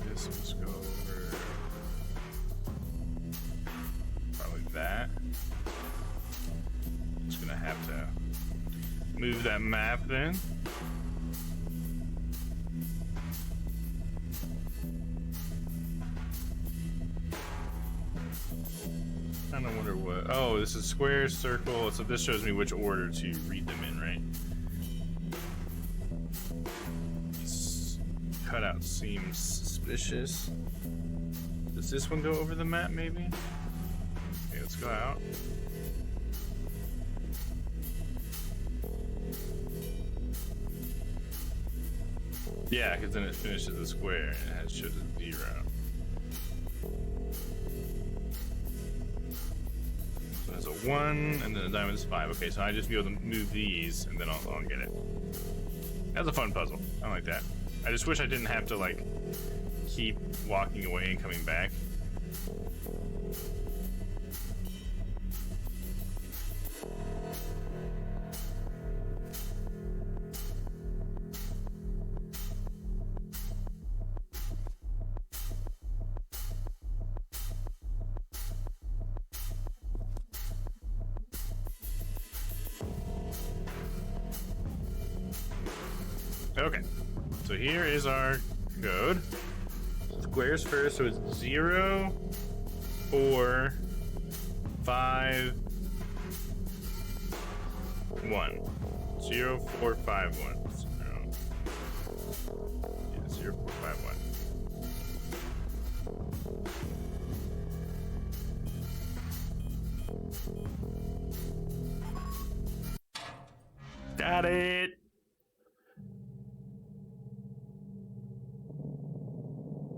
This must go over probably that. Just gonna have to move that map then. I don't wonder what. Oh, this is square, circle. So this shows me which order to read them in, right? This cutout seems suspicious. Does this one go over the map, maybe? Okay, let's go out. Yeah, because then it finishes the square and it shows a 0. So there's a 1 and then the diamond is 5. Okay, so I just be able to move these and then I'll get it. That's a fun puzzle. I like that. I just wish I didn't have to like keep walking away and coming back. Okay, so here is our code. Squares first, so it's 0, 4, 5, 1. 0, 4, 5, 1. Yeah, 0, 4, 5, 1. Got it!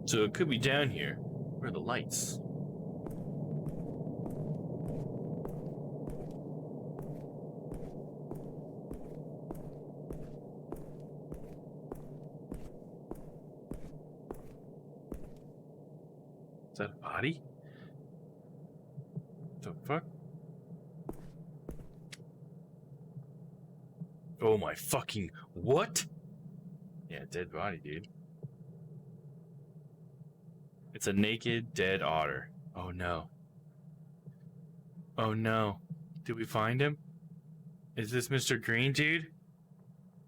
So it could be down here. Where are the lights? Is that a body? The fuck? Oh my fucking what? Yeah, dead body, dude. It's a naked, dead otter. Oh no. Oh no. Did we find him? Is this Mr. Green, dude?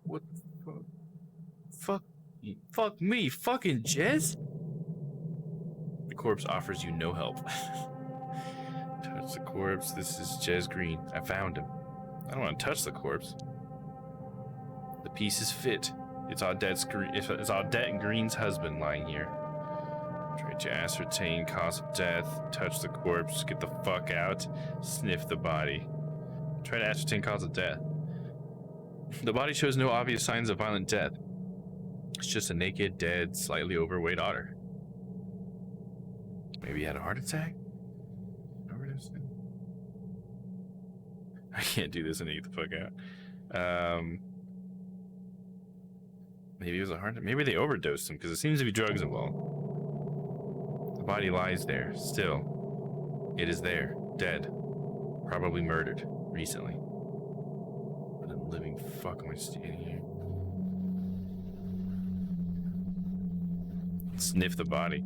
What the fuck? Fuck me. Fucking Jez? The corpse offers you no help. Touch the corpse. This is Jez Green. I found him. I don't want to touch the corpse. The pieces fit. It's Audette Green's husband lying here. Try to ascertain cause of death, touch the corpse, get the fuck out, sniff the body. Try to ascertain cause of death. The body shows no obvious signs of violent death. It's just a naked, dead, slightly overweight otter. Maybe he had a heart attack? I can't do this and get the fuck out. Maybe it was a heart attack. Maybe they overdosed him because it seems to be drugs involved. The body lies there, still. It is there, dead. Probably murdered, recently. What a living fuck am I standing here? Sniff the body.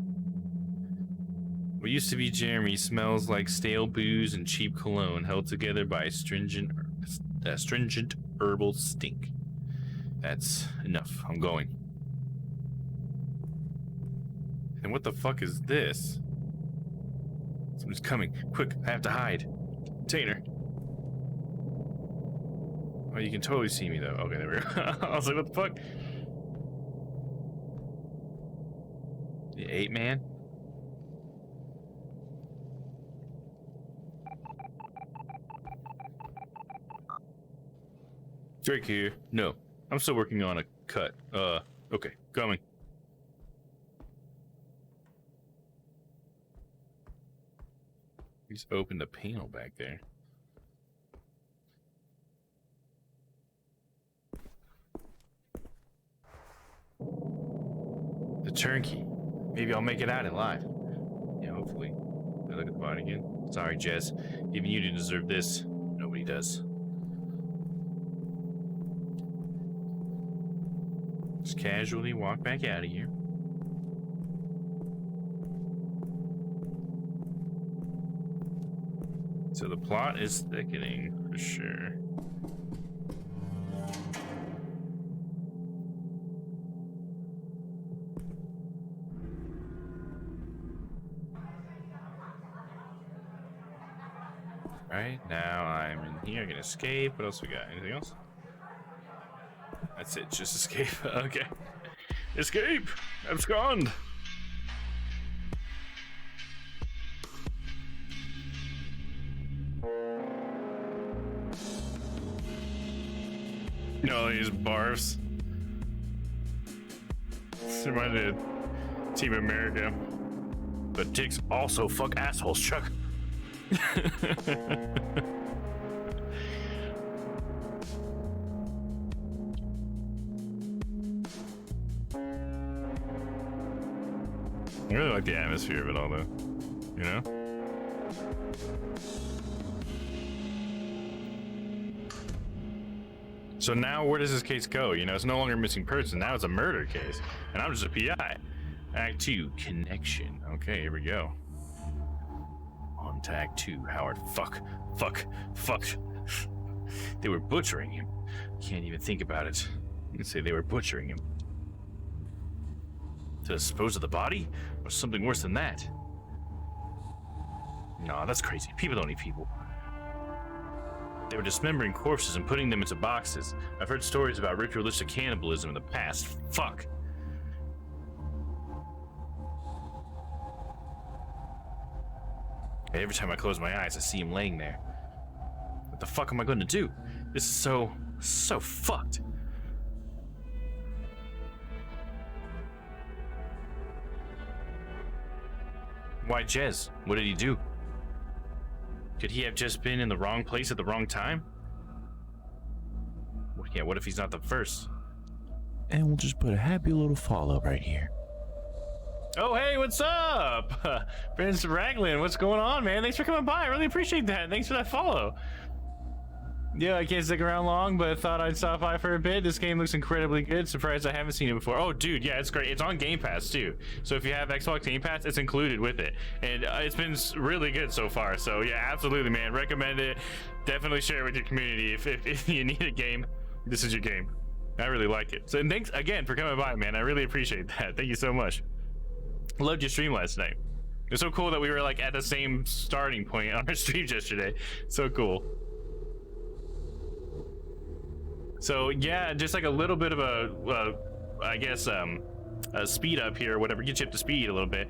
What used to be Jeremy smells like stale booze and cheap cologne held together by a stringent herbal stink. That's enough. I'm going. And what the fuck is this? Somebody's coming. Quick, I have to hide. Container. Oh, you can totally see me though. Okay, there we go. I was like, what the fuck? The 8-man? Drake here. No, I'm still working on a cut. Okay, coming. He's opened a panel back there. The turnkey. Maybe I'll make it out alive. Yeah, hopefully. I look at the body again. Sorry, Jez. Even you didn't deserve this. Nobody does. Just casually walk back out of here. So the plot is thickening for sure. Right now I'm in here. I can escape. What else we got? Anything else? That's it. Just escape. Okay. Escape! Abscond! No, these barfs. This reminded of Team America. But dicks also fuck assholes, Chuck. I really like the atmosphere of it all, though. You know? So now, where does this case go? You know, it's no longer a missing person. Now it's a murder case. And I'm just a PI. Act 2, connection. Okay, here we go. On to Act 2, Howard. Fuck. They were butchering him. Can't even think about it. You can say they were butchering him. To dispose of the body? Or something worse than that? Nah, that's crazy. People don't eat people. They were dismembering corpses and putting them into boxes. I've heard stories about ritualistic cannibalism in the past. Fuck. Every time I close my eyes, I see him laying there. What the fuck am I going to do? This is so fucked. Why, Jez? What did he do? Could he have just been in the wrong place at the wrong time? Yeah, what if he's not the first? And we'll just put a happy little follow right here. Oh, hey, what's up? Prince Raglan, what's going on, man? Thanks for coming by. I really appreciate that. Thanks for that follow. Yeah, I can't stick around long, but thought I'd stop by for a bit. This game looks incredibly good. Surprised I haven't seen it before. Oh, dude, yeah, it's great. It's on Game Pass, too. So if you have Xbox Game Pass, it's included with it. And it's been really good so far. So, yeah, absolutely, man. Recommend it. Definitely share it with your community. If you need a game, this is your game. I really like it. So thanks again for coming by, man. I really appreciate that. Thank you so much. Loved your stream last night. It was so cool that we were like at the same starting point on our streams yesterday. So cool. So yeah, just like a little bit of a, I guess, a speed up here, or whatever, get you up to speed a little bit.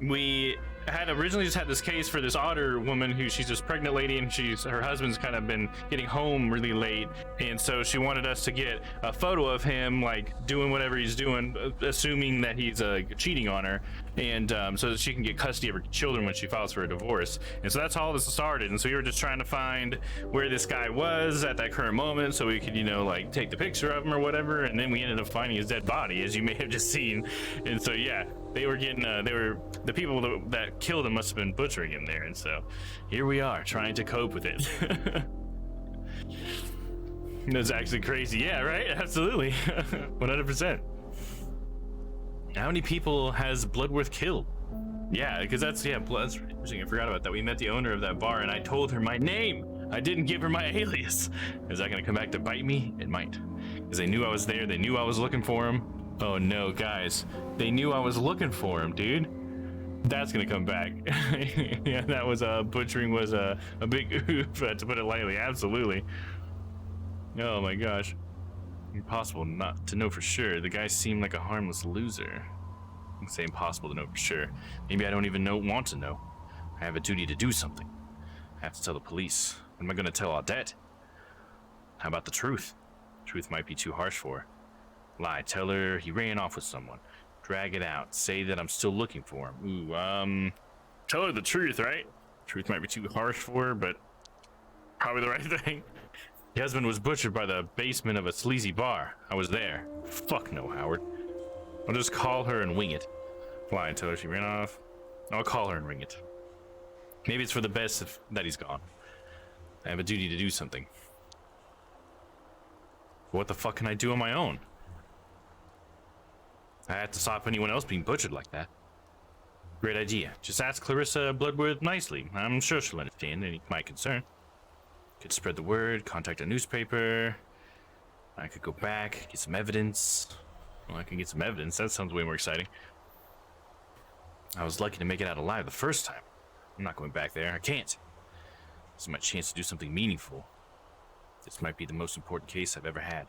We had originally just had this case for this Otter woman who she's this pregnant lady, and her husband's kind of been getting home really late, and so she wanted us to get a photo of him like doing whatever he's doing, assuming that he's cheating on her, and so that she can get custody of her children when she files for a divorce. And so that's how all this started. And so we were just trying to find where this guy was at that current moment so we could, you know, like take the picture of him or whatever, and then we ended up finding his dead body, as you may have just seen. And so yeah, they were getting the people that killed him must have been butchering him there. And so here we are trying to cope with it. That's actually crazy. Yeah, right? Absolutely. 100%. How many people has Bloodworth killed? Yeah, because that's interesting. I forgot about that. We met the owner of that bar and I told her my name. I didn't give her my alias. Is that gonna come back to bite me? It might. Because they knew I was there. They knew I was looking for him. Oh no, guys. They knew I was looking for him, dude. That's gonna come back. Yeah, that was butchering was a big oof, to put it lightly. Absolutely. Oh my gosh. Impossible not to know for sure. The guy seemed like a harmless loser. I say impossible to know for sure. Maybe I don't even want to know. I have a duty to do something. I have to tell the police. What am I gonna tell Audette? How about the truth? Truth might be too harsh for her. Lie, tell her he ran off with someone. Drag it out. Say that I'm still looking for him. Ooh, tell her the truth, right? Truth might be too harsh for her, but probably the right thing. The husband was butchered by the basement of a sleazy bar. I was there. Fuck no, Howard. I'll just call her and wing it. Lie and tell her she ran off. I'll call her and ring it. Maybe it's for the best that he's gone. I have a duty to do something. What the fuck can I do on my own? I have to stop anyone else being butchered like that. Great idea. Just ask Clarissa Bloodworth nicely. I'm sure she'll understand my concern. Could spread the word, contact a newspaper. I could go back, get some evidence. Well, I can get some evidence. That sounds way more exciting. I was lucky to make it out alive the first time. I'm not going back there. I can't. This is my chance to do something meaningful. This might be the most important case I've ever had.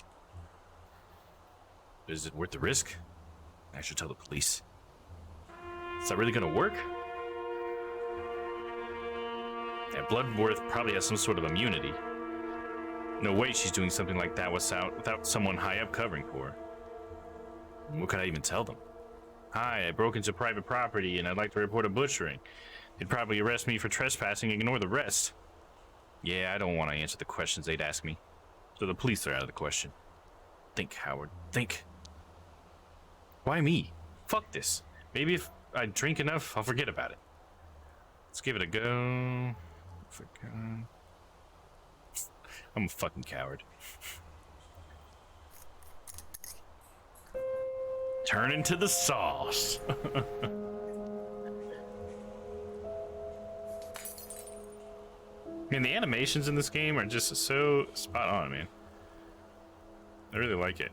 Is it worth the risk? I should tell the police. Is that really gonna work? Yeah, Bloodworth probably has some sort of immunity. No way she's doing something like that without someone high up covering for her. What could I even tell them? Hi, I broke into private property and I'd like to report a butchering. They'd probably arrest me for trespassing and ignore the rest. Yeah, I don't want to answer the questions they'd ask me. So the police are out of the question. Think, Howard. Think. Why me? Fuck this. Maybe if I drink enough, I'll forget about it. Let's give it a go. I'm a fucking coward. Turn into the sauce. Man, the animations in this game are just so spot on, man. I really like it.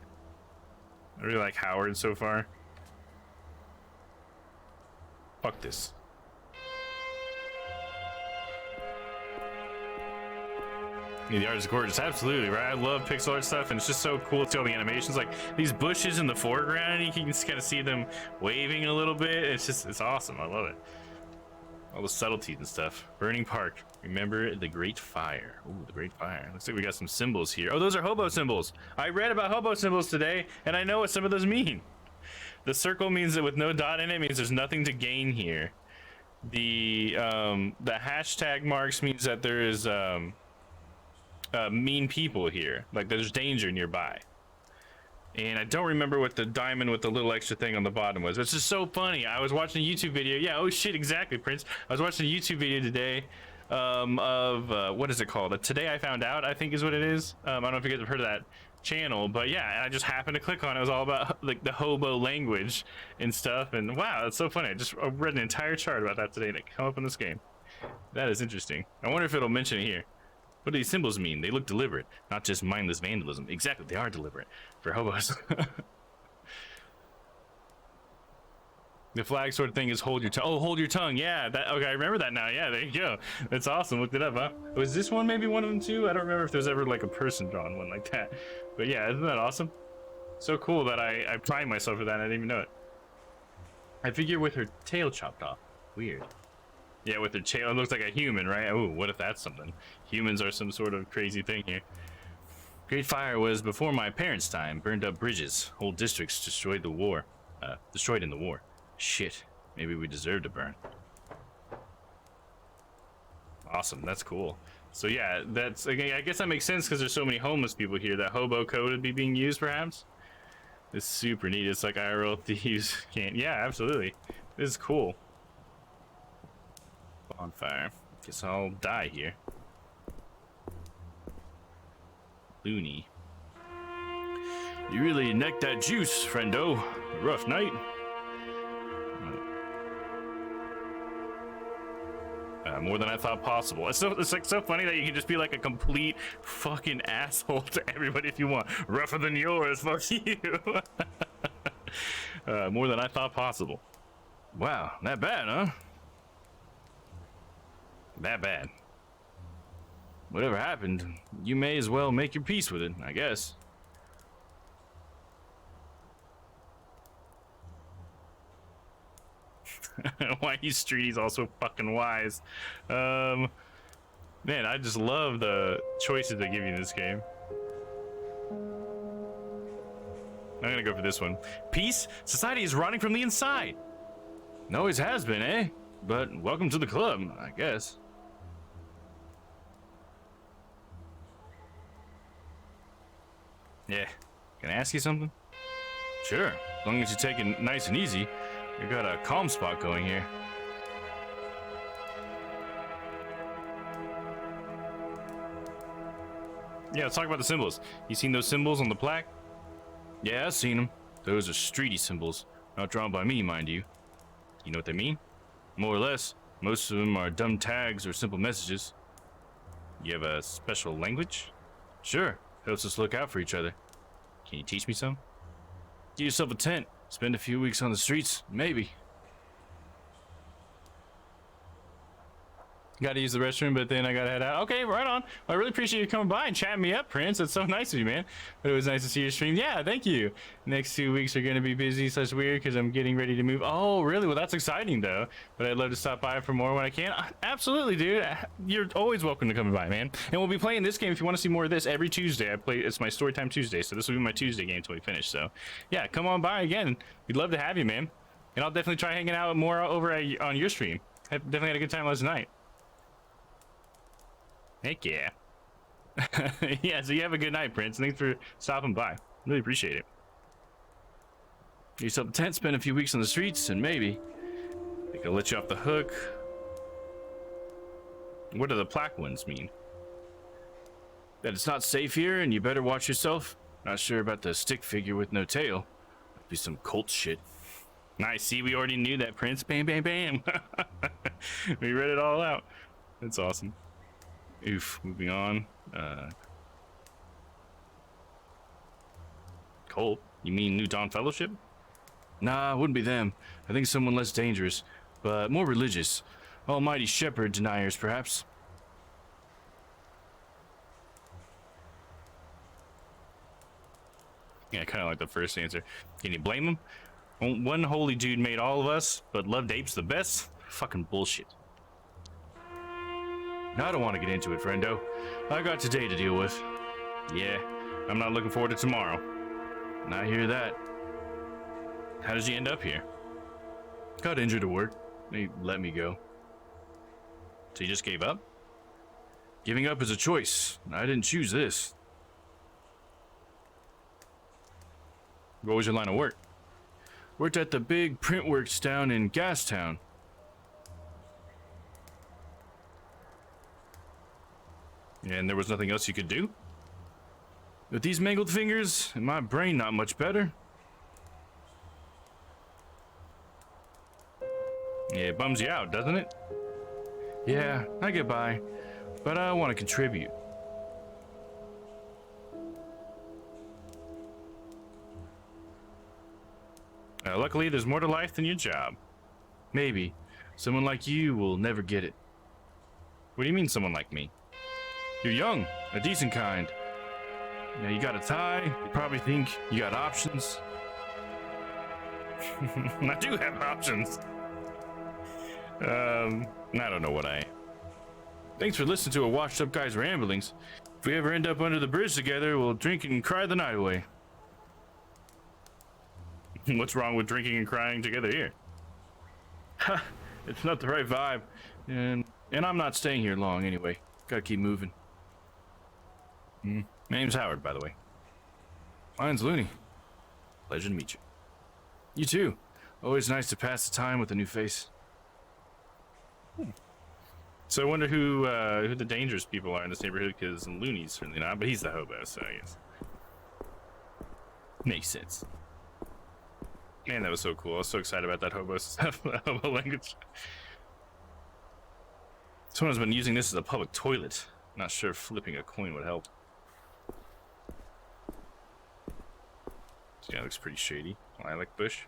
I really like Howard so far. Fuck this. Yeah, the art is gorgeous, absolutely, right? I love pixel art stuff, and it's just so cool to see all the animations, like these bushes in the foreground, and you can just kind of see them waving a little bit. It's awesome. I love it. All the subtleties and stuff. Burning Park. Remember the Great Fire. Ooh, the Great Fire. Looks like we got some symbols here. Oh, those are hobo symbols. I read about hobo symbols today, and I know what some of those mean. The circle means that with no dot in it means there's nothing to gain here. The hashtag marks means that there is mean people here, like there's danger nearby. And I don't remember what the diamond with the little extra thing on the bottom was. It's just so funny. I was watching a YouTube video. Yeah, oh shit, exactly, Prince. I was watching a YouTube video today of what is it called? Today I Found Out, I think is what it is. I don't know if you guys have heard of that channel, but yeah, I just happened to click on it. It was all about like the hobo language and stuff, and wow, that's so funny. I just read an entire chart about that today and it came up in this game. That is interesting. I wonder if it'll mention it here. What do these symbols mean? They look deliberate, not just mindless vandalism. Exactly, they are deliberate for hobos. The flag sort of thing is hold your tongue. Oh, hold your tongue. Yeah, that okay. I remember that now. Yeah, there you go. That's awesome. Looked it up, huh? Was this one maybe one of them too? I don't remember if there's ever like a person drawn one like that. But yeah, isn't that awesome? So cool that I primed myself for that and I didn't even know it. I figure with her tail chopped off. Weird. Yeah, with her tail, it looks like a human, right? Ooh, what if that's something? Humans are some sort of crazy thing here. Great Fire was before my parents' time. Burned up bridges, whole districts destroyed in the war. Shit, maybe we deserve to burn. Awesome, that's cool. So yeah, that's again. I guess that makes sense because there's so many homeless people here. That hobo code would be being used, perhaps. It's super neat. It's like IRL thieves can't. Yeah, absolutely. This is cool. Bonfire. Guess I'll die here. Looney. You really necked that juice, friendo. A rough night. More than I thought possible. It's like so funny that you can just be like a complete fucking asshole to everybody if you want. Rougher than yours, fuck you. More than I thought possible. Wow, that bad, huh? That bad. whatever happened, you may as well make your peace with it, I guess. Why you streeties also fucking wise? Man, I just love the choices they give you in this game. I'm gonna go for this one. Peace? Society is rotting from the inside. No, always has been, eh? But welcome to the club, I guess. Yeah. Can I ask you something? Sure. As long as you take it nice and easy. You got a calm spot going here. Yeah, let's talk about the symbols. You seen those symbols on the plaque? Yeah, I've seen them. Those are streety symbols. Not drawn by me, mind you. You know what they mean? More or less. Most of them are dumb tags or simple messages. You have a special language? Sure. Helps us look out for each other. Can you teach me some? Get yourself a tent. Spend a few weeks on the streets. Maybe. Gotta use the restroom, but then I gotta head out. Okay, right on. I really appreciate you coming by and chatting me up, Prince. That's so nice of you, man. But it was nice to see your stream. Yeah, thank you. Next 2 weeks are gonna be busy / weird because I'm getting ready to move. Oh, really? Well, that's exciting, though. But I'd love to stop by for more when I can. Absolutely, dude. You're always welcome to come by, man. And we'll be playing this game if you want to see more of this every Tuesday. It's my Storytime Tuesday, so this will be my Tuesday game until we finish. So, yeah, come on by again. We'd love to have you, man. And I'll definitely try hanging out more over on your stream. I definitely had a good time last night. Heck yeah. Yeah, so you have a good night, Prince. Thanks for stopping by. Really appreciate it. Get yourself a tent, spend a few weeks on the streets, and maybe they can let you off the hook. What do the plaque ones mean? That it's not safe here and you better watch yourself? Not sure about the stick figure with no tail. Must be some cult shit. Nice, see, we already knew that, Prince. Bam, bam, bam. We read it all out. That's awesome. Oof, moving on. Cole, you mean New Dawn Fellowship? Nah, wouldn't be them. I think someone less dangerous, but more religious. Almighty Shepherd deniers, perhaps. Yeah, kind of like the first answer. Can you blame him? One holy dude made all of us, but loved apes the best? Fucking bullshit. I don't want to get into it, friendo. I got today to deal with. Yeah, I'm not looking forward to tomorrow. And I hear that. How did you end up here? Got injured at work. They let me go. So you just gave up? Giving up is a choice. I didn't choose this. What was your line of work? Worked at the big print works down in Gastown. And there was nothing else you could do? With these mangled fingers and my brain not much better? Yeah, it bums you out, doesn't it? Yeah, I get by, but I want to contribute. Luckily, there's more to life than your job. Maybe. Someone like you will never get it. What do you mean, someone like me? You're young, a decent kind. Now you got a tie, you probably think you got options. I do have options. I don't know what I am. Thanks for listening to a washed up guy's ramblings. If we ever end up under the bridge together, we'll drink and cry the night away. What's wrong with drinking and crying together here? Ha, it's not the right vibe. And I'm not staying here long anyway. Gotta keep moving. My name's Howard, by the way. Mine's Looney. Pleasure to meet you. You too. Always nice to pass the time with a new face. So I wonder who the dangerous people are in this neighborhood, because Looney's certainly not, but he's the hobo, so I guess. Makes sense. Man, that was so cool. I was so excited about that hobo stuff, hobo language. Someone's been using this as a public toilet. Not sure if flipping a coin would help. This guy looks pretty shady. Lilac bush.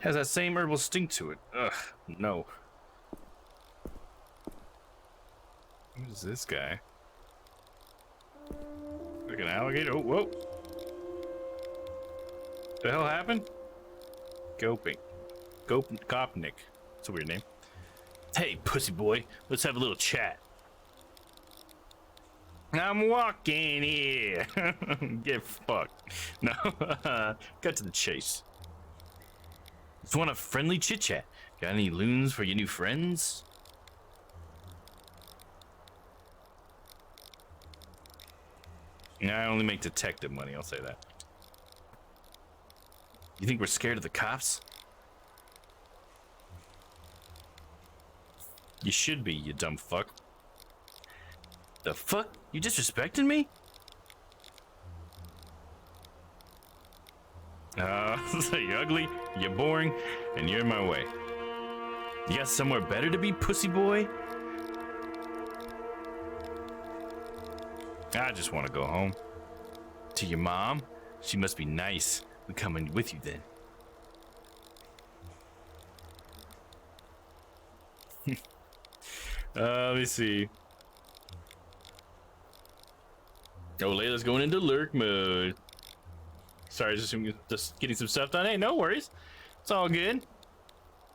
Has that same herbal stink to it. Ugh, no. What is this guy? Like an alligator? Oh, whoa. The hell happened? Gopnik. That's a weird name. Hey, pussy boy. Let's have a little chat. I'm walking here. Get fucked. No, cut to the chase. Just want a friendly chit chat. Got any loons for your new friends? I only make detective money, I'll say that. You think we're scared of the cops? You should be, you dumb fuck. The fuck? You disrespecting me? You're ugly, you're boring, and you're in my way. You got somewhere better to be, pussy boy? I just want to go home. To your mom? She must be nice. We coming with you then. Let me see. Oh, Layla's going into lurk mode. Sorry, just getting some stuff done. Hey, no worries. It's all good.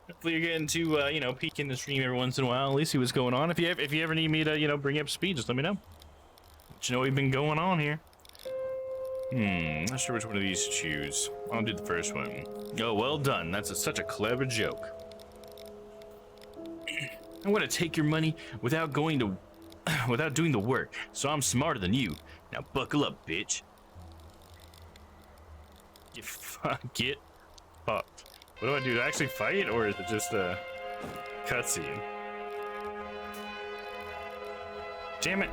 Hopefully you're getting to, peek in the stream every once in a while, at least see what's going on. If you ever need me to, bring you up to speed, just let me know. Let you know what's been going on here. Not sure which one of these to choose. I'll do the first one. Oh, well done. That's such a clever joke. I'm gonna take your money without doing the work, so I'm smarter than you. Now buckle up, bitch. Get fucked. What do I do? To actually fight, or is it just a cutscene? Damn it.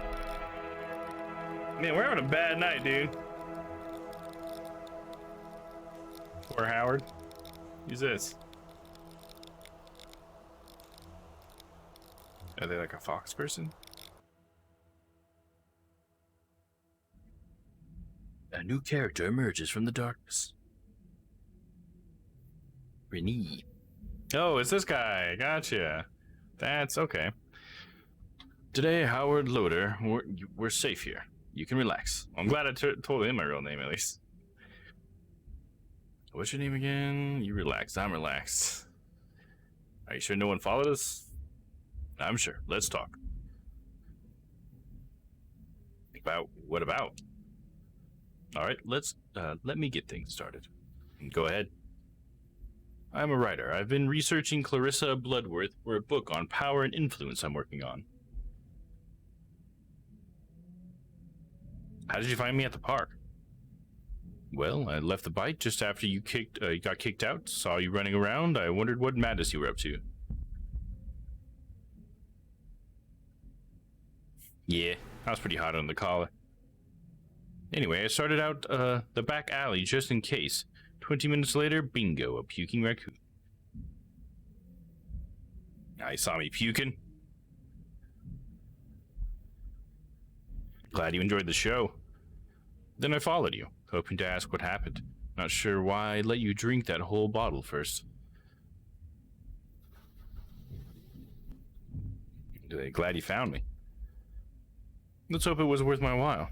Man, we're having a bad night, dude. Poor Howard. Who's this? Are they like a fox person? A new character emerges from the darkness. Renee. Oh, it's this guy. Gotcha. That's okay. Today, Howard Loader, we're safe here. You can relax. I'm glad I told him my real name, at least. What's your name again? You relax. I'm relaxed. Are you sure no one followed us? I'm sure. Let's talk. About what about? All right, let me get things started. Go ahead. I'm a writer. I've been researching Clarissa Bloodworth for a book on power and influence I'm working on. How did you find me at the park? Well, I left the bite just after you got kicked out. Saw you running around. I wondered what madness you were up to. Yeah, I was pretty hot on the collar. Anyway, I started out the back alley just in case. 20 minutes later, bingo, a puking raccoon. Now, you saw me puking. Glad you enjoyed the show. Then I followed you, hoping to ask what happened. Not sure why I let you drink that whole bottle first. Glad you found me. Let's hope it was worth my while.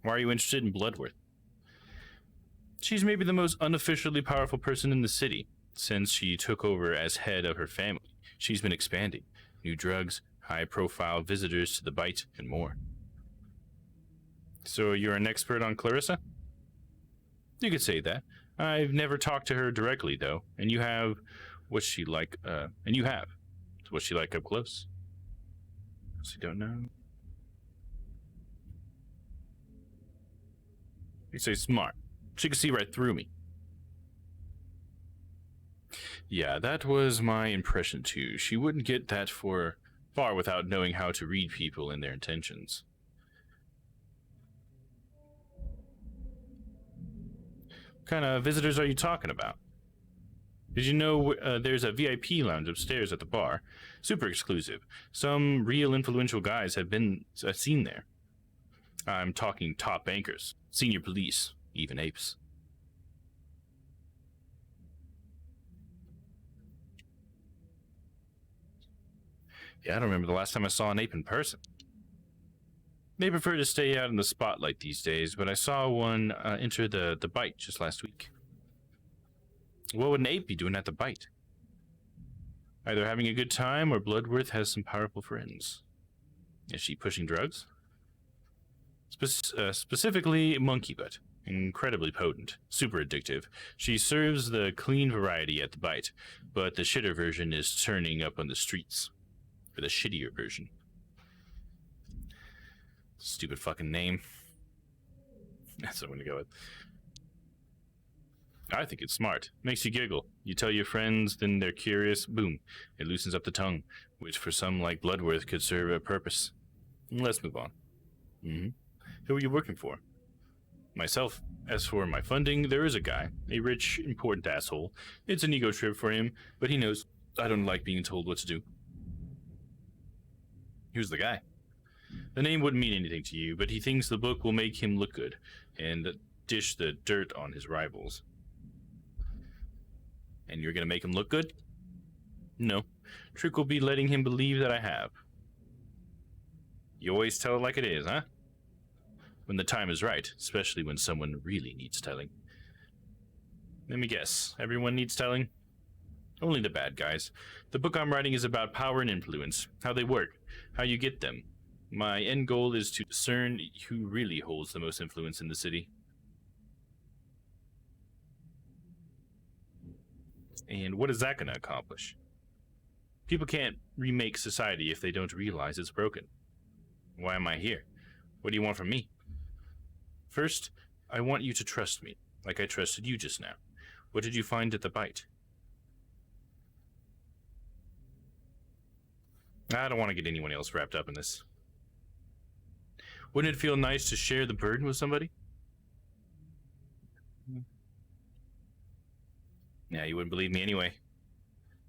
Why are you interested in Bloodworth? She's maybe the most unofficially powerful person in the city. Since she took over as head of her family, she's been expanding. New drugs, high-profile visitors to the bite, and more. So you're an expert on Clarissa? You could say that. I've never talked to her directly, though, and you have what's she like, what's she like up close? So you don't know? You say smart. She could see right through me. Yeah, that was my impression too. She wouldn't get that far without knowing how to read people and their intentions. What kind of visitors are you talking about? Did you know there's a VIP lounge upstairs at the bar? Super exclusive. Some real influential guys have been seen there. I'm talking top bankers, senior police, even apes. Yeah, I don't remember the last time I saw an ape in person. They prefer to stay out in the spotlight these days, but I saw one enter the bite just last week. What would an ape be doing at the bite? Either having a good time or Bloodworth has some powerful friends. Is she pushing drugs? Specifically monkey butt. Incredibly potent, super addictive. She serves the clean variety at the bite, but the shitter version is turning up on the streets. Or the shittier version. Stupid fucking name. That's what I'm gonna go with. I think it's smart. Makes you giggle. You tell your friends, then they're curious. Boom. It loosens up the tongue, which for some like Bloodworth could serve a purpose. Let's move on. Who are you working for? Myself. As for my funding, there is a guy. A rich, important asshole. It's an ego trip for him, but he knows I don't like being told what to do. Who's the guy? The name wouldn't mean anything to you, but he thinks the book will make him look good, and dish the dirt on his rivals. And you're gonna make him look good? No. Trick will be letting him believe that I have. You always tell it like it is, huh? When the time is right, especially when someone really needs telling. Let me guess, everyone needs telling? Only the bad guys. The book I'm writing is about power and influence, how they work, how you get them. My end goal is to discern who really holds the most influence in the city. And what is that going to accomplish? People can't remake society if they don't realize it's broken. Why am I here? What do you want from me? First, I want you to trust me, like I trusted you just now. What did you find at the bite? I don't want to get anyone else wrapped up in this. Wouldn't it feel nice to share the burden with somebody? Yeah, you wouldn't believe me anyway.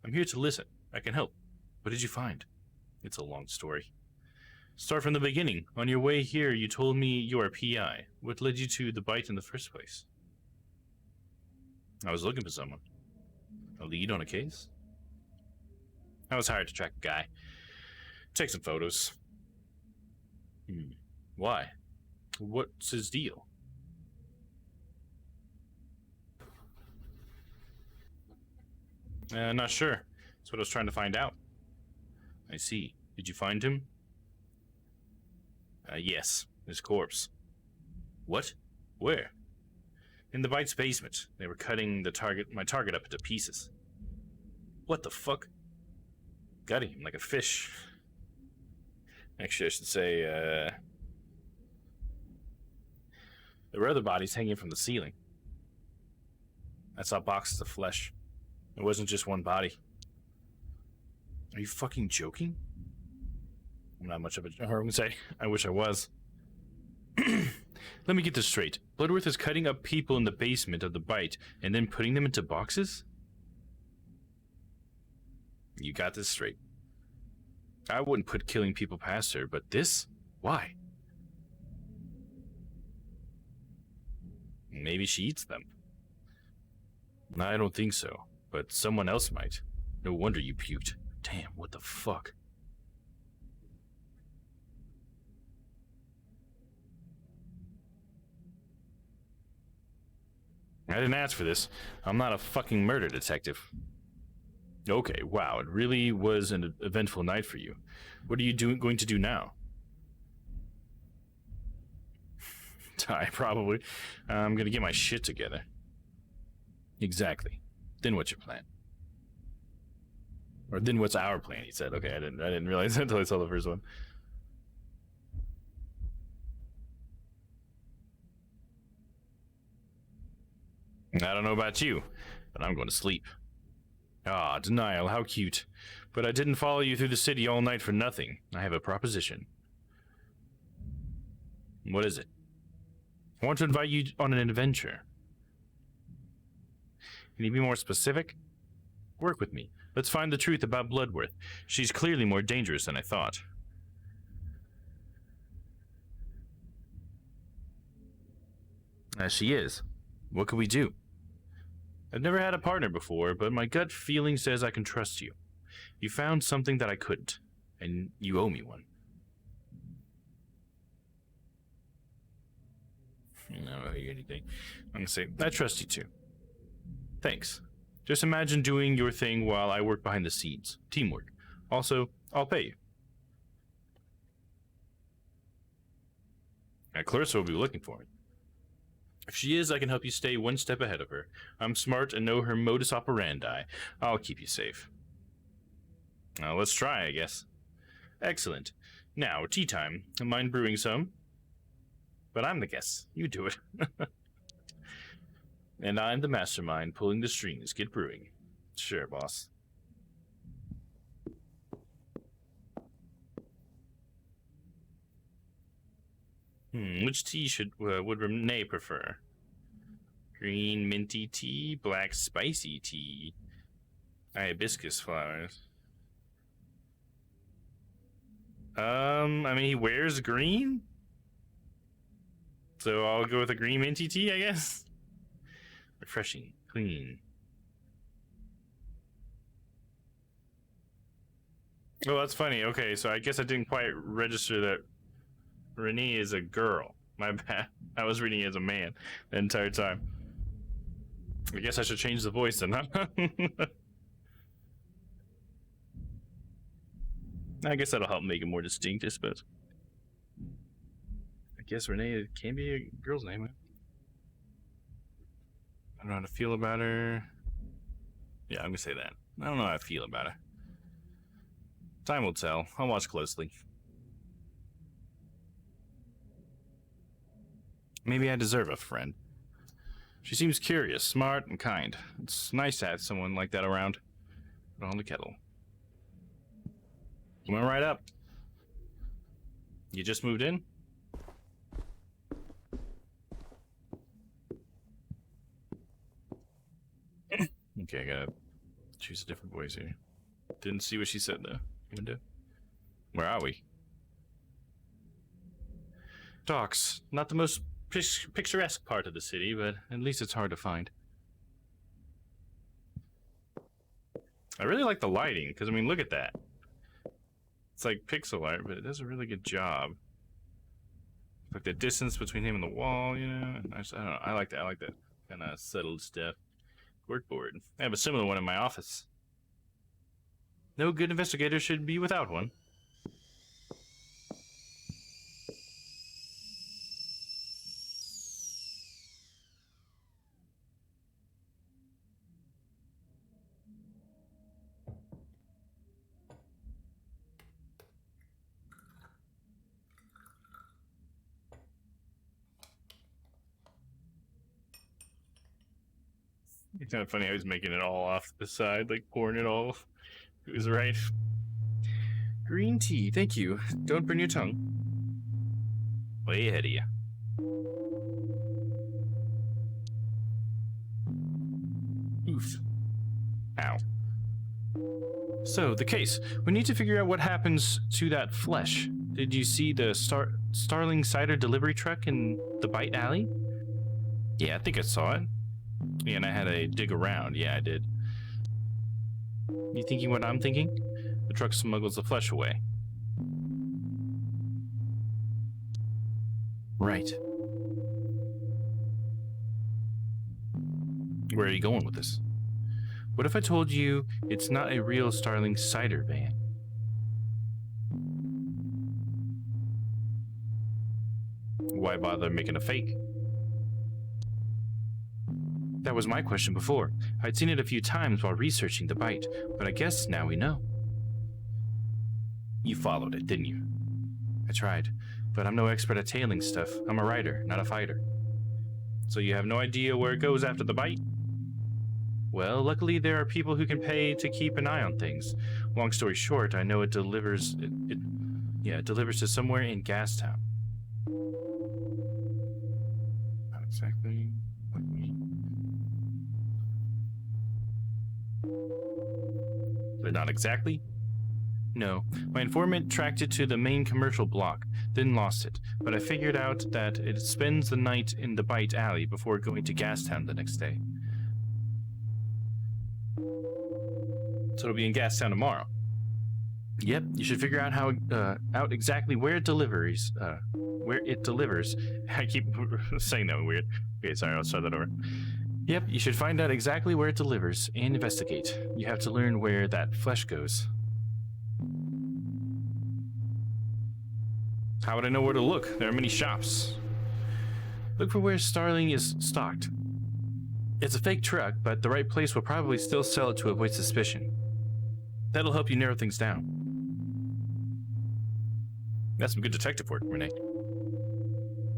I'm here to listen. I can help. What did you find? It's a long story. Start from the beginning. On your way here, you told me you are a PI. What led you to the bite in the first place? I was looking for someone. A lead on a case? I was hired to track a guy. Take some photos. Why? What's his deal? Not sure. That's what I was trying to find out. I see. Did you find him? Yes. His corpse. What? Where? In the bite's basement. They were cutting my target up into pieces. What the fuck? Gutting him like a fish. Actually, I should say, there were other bodies hanging from the ceiling. I saw boxes of flesh. It wasn't just one body. Are you fucking joking? I'm not much of a... Or I'm gonna say, I wish I was. Let me get this straight. Bloodworth is cutting up people in the basement of the bite and then putting them into boxes? You got this straight. I wouldn't put killing people past her, but this? Why? Maybe she eats them. I don't think so, but someone else might. No wonder you puked. Damn, what the fuck? I didn't ask for this. I'm not a fucking murder detective. Okay, wow, it really was an eventful night for you. What are you going to do now? Die, probably. I'm gonna get my shit together. Exactly. Then what's your plan? Or then what's our plan, he said. Okay, I didn't realize that until I saw the first one. I don't know about you, but I'm going to sleep. Ah, denial, how cute. But I didn't follow you through the city all night for nothing. I have a proposition. What is it? I want to invite you on an adventure. Can you be more specific? Work with me. Let's find the truth about Bloodworth. She's clearly more dangerous than I thought. As she is. What can we do? I've never had a partner before, but my gut feeling says I can trust you. You found something that I couldn't. and you owe me one. I don't owe you anything. I'm gonna say, I trust you too. Thanks. Just imagine doing your thing while I work behind the scenes. Teamwork. Also, I'll pay you. Now, Clarissa will be looking for me. If she is, I can help you stay one step ahead of her. I'm smart and know her modus operandi. I'll keep you safe. Now, let's try, I guess. Excellent. Now, tea time. Mind brewing some? But I'm the guest. You do it. And I'm the mastermind pulling the strings. Get brewing. Sure, boss. Which tea would Renee prefer? Green minty tea, black spicy tea, hibiscus flowers. I mean, he wears green, so I'll go with a green minty tea, I guess. Refreshing, clean. Oh, that's funny. Okay, so I guess I didn't quite register that Renee is a girl. My bad. I was reading it as a man the entire time. I guess I should change the voice then, huh? I guess that'll help make it more distinct, I suppose. I guess Renee can be a girl's name. I don't know how to feel about her. Yeah, I'm gonna say that. I don't know how I feel about her. Time will tell. I'll watch closely. Maybe I deserve a friend. She seems curious, smart, and kind. It's nice to have someone like that around. Put on the kettle. Coming right up. You just moved in? Okay, I gotta choose a different voice here. Didn't see what she said though. Window. Where are we? Docks. Not the most picturesque part of the city, but at least it's hard to find. I really like the lighting, because I mean, look at that. It's like pixel art, but it does a really good job. Like the distance between him and the wall, you know. I don't know. I like that. I like that kind of settled stuff. Workboard. I have a similar one in my office. No good investigator should be without one. It's kind of funny how he's making it all off the side, like pouring it all. It was right. Green tea, thank you. Don't burn your tongue. Way ahead of you. Oof. Ow. So, the case. We need to figure out what happens to that flesh. Did you see the Starling Cider delivery truck in the Bite Alley? Yeah, I think I saw it. Yeah, and I had to dig around. Yeah, I did. You thinking what I'm thinking? The truck smuggles the flesh away. Right. Where are you going with this? What if I told you it's not a real Starling Cider van? Why bother making a fake? That was my question before. I'd seen it a few times while researching the Bite, but I guess now we know. You followed it, didn't you? I tried, but I'm no expert at tailing stuff. I'm a writer, not a fighter. So you have no idea where it goes after the Bite? Well, luckily there are people who can pay to keep an eye on things. Long story short, I know it delivers... It delivers to somewhere in Gastown. Not exactly... But not exactly? No. My informant tracked it to the main commercial block, then lost it, but I figured out that it spends the night in the Bite Alley before going to Gastown the next day. So it'll be in Gastown tomorrow. Yep, you should figure out how out exactly where it delivers. I keep saying that weird. Okay, sorry, I'll start that over. Yep, you should find out exactly where it delivers and investigate. You have to learn where that flesh goes. How would I know where to look? There are many shops. Look for where Starling is stocked. It's a fake truck, but the right place will probably still sell it to avoid suspicion. That'll help you narrow things down. That's some good detective work, Renee.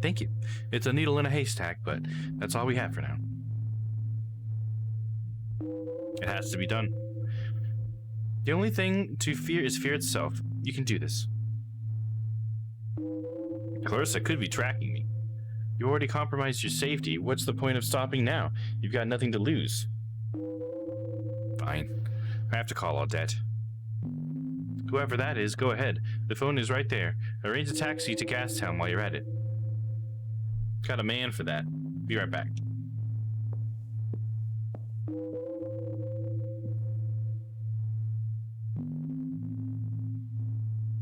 Thank you. It's a needle in a haystack, but that's all we have for now. It has to be done. The only thing to fear is fear itself. You can do this. Clarissa could be tracking me. You already compromised your safety. What's the point of stopping now? You've got nothing to lose. Fine. I have to call Odette. Whoever that is, go ahead. The phone is right there. Arrange a taxi to Gastown while you're at it. Got a man for that. Be right back.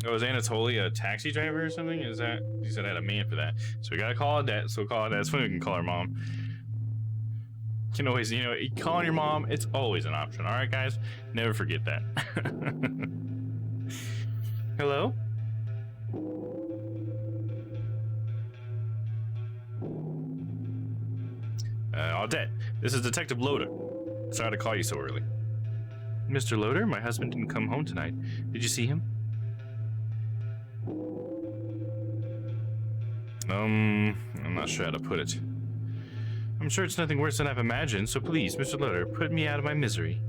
Oh, is Anatoly a taxi driver or something? Is that... He said I had a man for that. So we gotta call Odette, so we'll call Odette. That's when we can call her mom. You can always, you know, calling your mom, it's always an option. Alright, guys? Never forget that. Hello? Odette, this is Detective Loader. Sorry to call you so early. Mr. Loader, my husband didn't come home tonight. Did you see him? I'm not sure how to put it. I'm sure it's nothing worse than I've imagined, so please, Mr. Loader, put me out of my misery.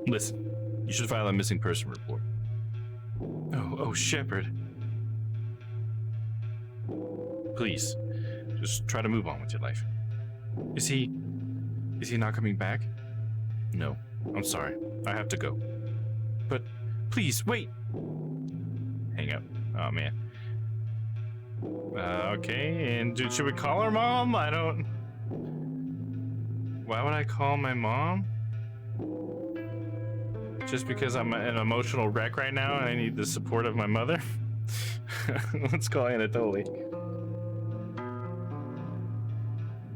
Listen, you should file a missing person report. Oh, Shepard. Please, just try to move on with your life. Is he not coming back? No, I'm sorry. I have to go. But please, wait. Hang up. Oh, man. Okay, and should we call her mom? I don't... Why would I call my mom? Just because I'm an emotional wreck right now and I need the support of my mother? Let's call Anatoly.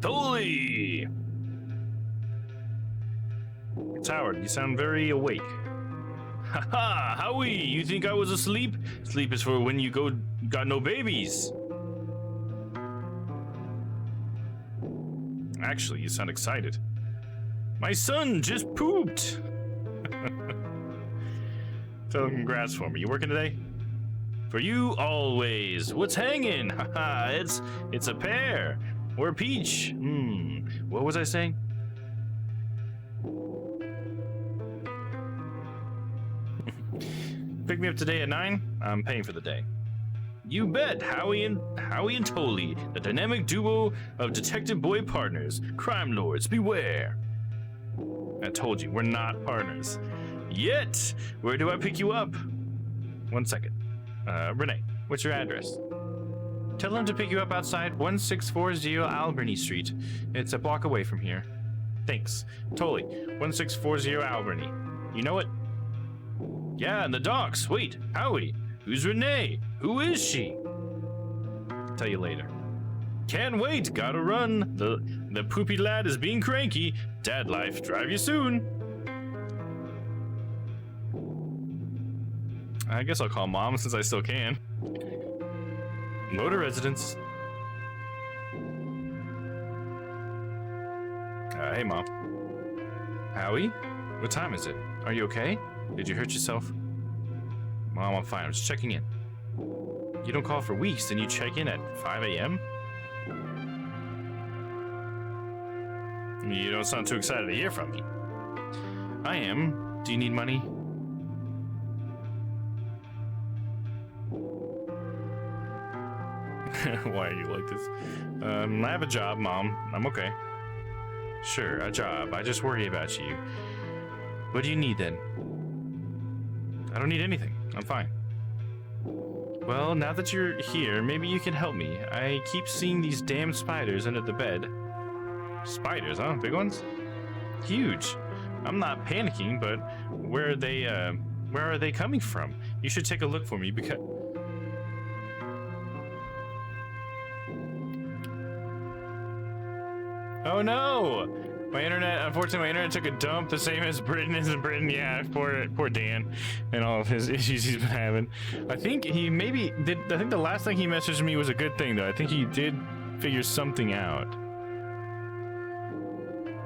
Toly! It's Howard. You sound very awake. Haha, Howie, you think I was asleep? Sleep is for when you got no babies. Actually, you sound excited. My son just pooped. Tell him congrats for me. You working today? For you always. What's hanging? Haha, it's a pear or a peach. What was I saying? Pick me up today at 9. I'm paying for the day. You bet. Howie and Toly, the dynamic duo of detective boy partners. Crime lords, beware. I told you, we're not partners. Yet. Where do I pick you up? 1 second. Renee, what's your address? Tell them to pick you up outside 1640 Albany Street. It's a block away from here. Thanks. Toly, 1640 Albany. You know it? Yeah, in the docks. Wait, Howie. Who's Renee? Who is she? I'll tell you later. Can't wait. Gotta run. The poopy lad is being cranky. Dad life. Drive you soon. I guess I'll call Mom since I still can. Loader residence. Hey, Mom. Howie? What time is it? Are you okay? Did you hurt yourself? Mom, I'm fine. I'm just checking in. You don't call for weeks, then you check in at 5 a.m.? You don't sound too excited to hear from me. I am. Do you need money? Why are you like this? I have a job, Mom. I'm okay. Sure, a job. I just worry about you. What do you need then? I don't need anything. I'm fine. Well, now that you're here, maybe you can help me. I keep seeing these damn spiders under the bed. Spiders, huh? Big ones? huge. I'm not panicking, but where are they coming from? You should take a look for me because... Oh no! Unfortunately, my internet took a dump, the same as Britain is in Britain. Yeah, poor Dan and all of his issues he's been having. I think he maybe did. I think the last thing he messaged me was a good thing, though. I think he did figure something out.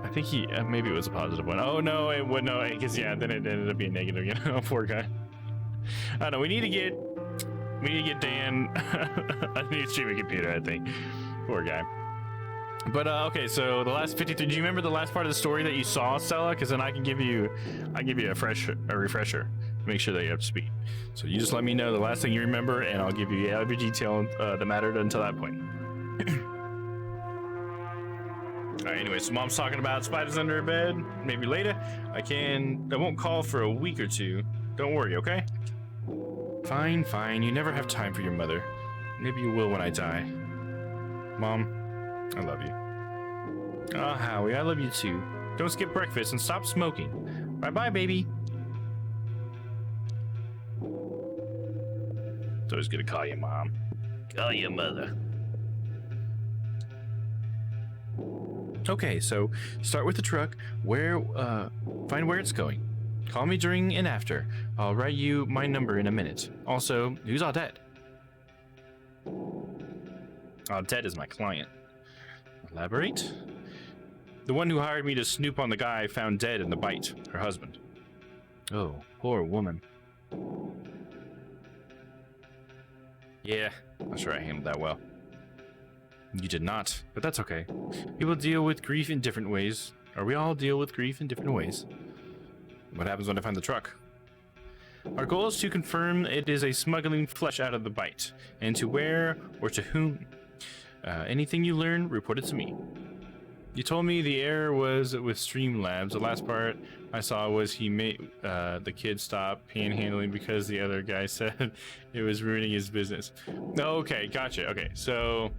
I think he maybe it was a positive one. Oh no, it would no, because yeah, then it ended up being negative again. Oh, poor guy. I don't know. We need to get Dan a new streaming computer. I think. Poor guy. But okay, so the last 53. Do you remember the last part of the story that you saw, Stella? Because then I give you a refresher to make sure that you're up to speed. So you just let me know the last thing you remember, and I'll give you every detail that mattered until that point. All right. Anyway, so Mom's talking about spiders under her bed. Maybe later. I won't call for a week or two. Don't worry, okay? Fine, fine. You never have time for your mother. Maybe you will when I die. Mom, I love you. Oh, Howie, I love you too. Don't skip breakfast and stop smoking. Bye-bye, baby. So I was gonna call you Mom. Call you Mother. Okay, so start with the truck. Find where it's going. Call me during and after. I'll write you my number in a minute. Also, who's Audette? Audette is my client. Elaborate? The one who hired me to snoop on the guy found dead in the bite, her husband. Oh, poor woman. Yeah, not sure I handled that well. You did not, but that's okay. People deal with grief in different ways, or we all deal with grief in different ways. What happens when I find the truck? Our goal is to confirm it is a smuggling flesh out of the bite, and to where or to whom. Anything you learn, report it to me. You told me the error was with Streamlabs. The last part I saw was he made the kid stop panhandling because the other guy said it was ruining his business. Okay, gotcha. Okay, so...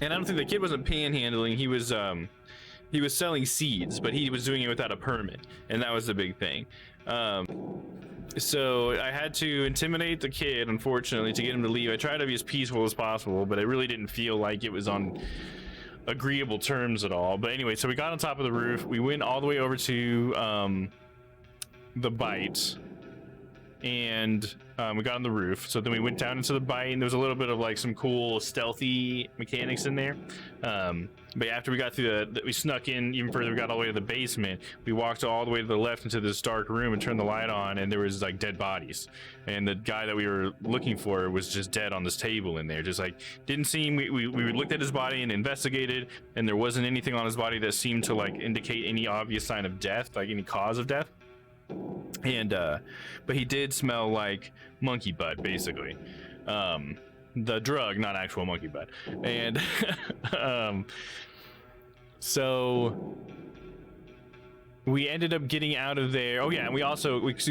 And I don't think the kid wasn't panhandling. He was selling seeds, but he was doing it without a permit, and that was the big thing. So I had to intimidate the kid, unfortunately, to get him to leave. I tried to be as peaceful as possible, but it really didn't feel like it was on agreeable terms at all. But anyway, so we got on top of the roof. We went all the way over to the bite, and we got on the roof. So then we went down into the bite, and there was a little bit of like some cool stealthy mechanics in there. But after we got through we snuck in even further, we got all the way to the basement. We walked all the way to the left into this dark room and turned the light on, and there was like dead bodies. And the guy that we were looking for was just dead on this table in there. Just like didn't seem. We looked at his body and investigated, and there wasn't anything on his body that seemed to like indicate any obvious sign of death, like any cause of death. And but he did smell like monkey butt, basically. The drug, not actual monkey butt. And so we ended up getting out of there. Oh yeah, and we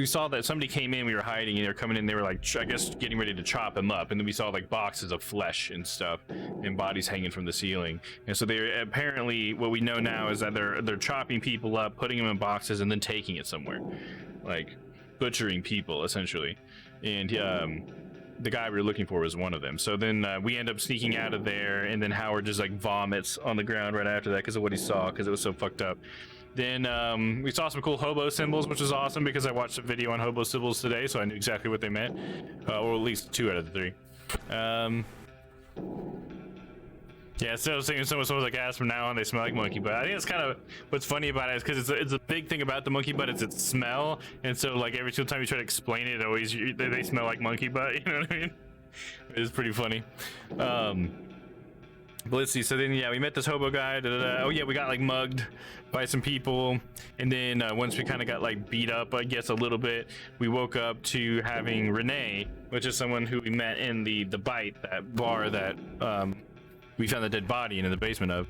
saw that somebody came in. We were hiding, and they were coming in. They were like, I guess, getting ready to chop him up. And then we saw like boxes of flesh and stuff, and bodies hanging from the ceiling. And so they apparently, what we know now is that they're chopping people up, putting them in boxes, and then taking it somewhere, like butchering people essentially. And the guy we were looking for was one of them. So then we end up sneaking out of there, and then Howard just like vomits on the ground right after that because of what he saw, because it was so fucked up. Then we saw some cool hobo symbols, which was awesome because I watched a video on hobo symbols today, so I knew exactly what they meant, or at least 2 out of the 3. Yeah, instead of saying someone's like ass from now on, they smell like monkey butt. I think that's kind of what's funny about it, is because it's a big thing about the monkey butt, is its smell, and so like every single time you try to explain it, always they smell like monkey butt. You know what I mean? It's pretty funny. But let's see. So then, yeah, we met this hobo guy. Oh yeah, we got like mugged by some people, and then once we kind of got like beat up, I guess a little bit, we woke up to having Renee, which is someone who we met in the bite, that bar that we found the dead body in the basement of.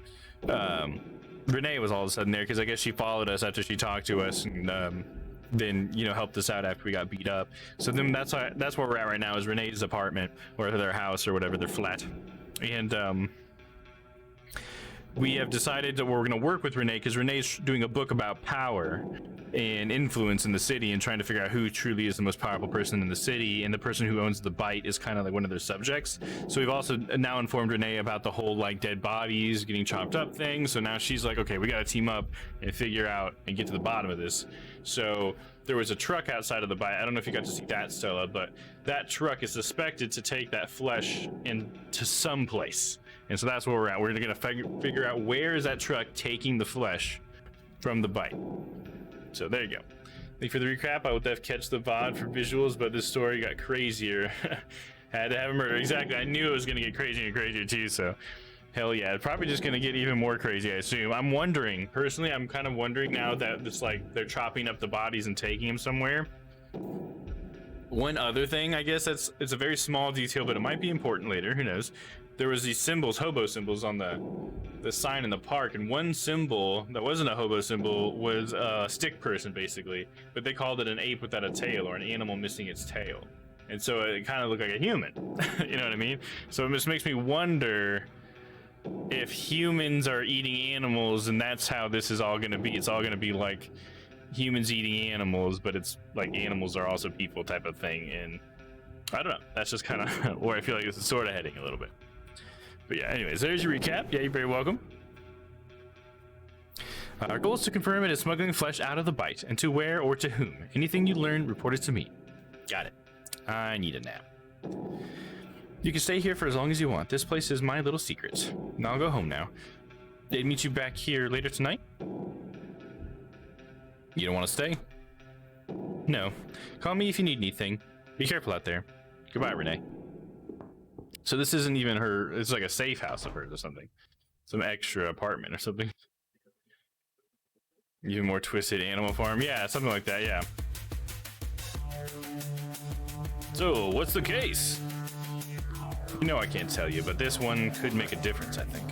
Renee was all of a sudden there because I guess she followed us after she talked to us, and then, you know, helped us out after we got beat up. So then that's where we're at right now, is Renee's apartment, or their house, or whatever, their flat. And we have decided that we're going to work with Renee because Renee's doing a book about power and influence in the city and trying to figure out who truly is the most powerful person in the city, and the person who owns the bite is kind of like one of their subjects. So we've also now informed Renee about the whole like dead bodies getting chopped up thing. So now she's like, okay, we got to team up and figure out and get to the bottom of this. So there was a truck outside of the bite. I don't know if you got to see that, Stella, but that truck is suspected to take that flesh into some place. And so that's where we're at. We're going to figure out where is that truck taking the flesh from the bite. So there you go. Thank you for the recap. I would have catch the VOD for visuals, but this story got crazier. Had to have a murder. Exactly. I knew it was going to get crazier and crazier too. So hell yeah, it's probably just going to get even more crazy, I assume. I'm wondering, personally, I'm kind of wondering now that it's like they're chopping up the bodies and taking them somewhere. One other thing, I guess it's a very small detail, but it might be important later. Who knows? There was these symbols, hobo symbols, on the sign in the park, and one symbol that wasn't a hobo symbol was a stick person, basically, but they called it an ape without a tail, or an animal missing its tail, and so it kind of looked like a human. You know what I mean? So it just makes me wonder if humans are eating animals, and that's how this is all going to be. It's all going to be like humans eating animals, but it's like animals are also people type of thing, and I don't know. That's just kind of where I feel like this is sort of heading a little bit. But yeah, anyways, there's your recap. Yeah, you're very welcome. Our goal is to confirm it is smuggling flesh out of the bite, and to where or to whom. Anything you learn, report it to me. Got it. I need a nap. You can stay here for as long as you want. This place is my little secret. Now I'll go home now. They'd meet you back here later tonight? You don't want to stay? No. Call me if you need anything. Be careful out there. Goodbye, Renee. So this isn't even her, it's like a safe house of hers or something. Some extra apartment or something. Even more twisted Animal Farm. Yeah, something like that, yeah. So, what's the case? You know I can't tell you, but this one could make a difference, I think.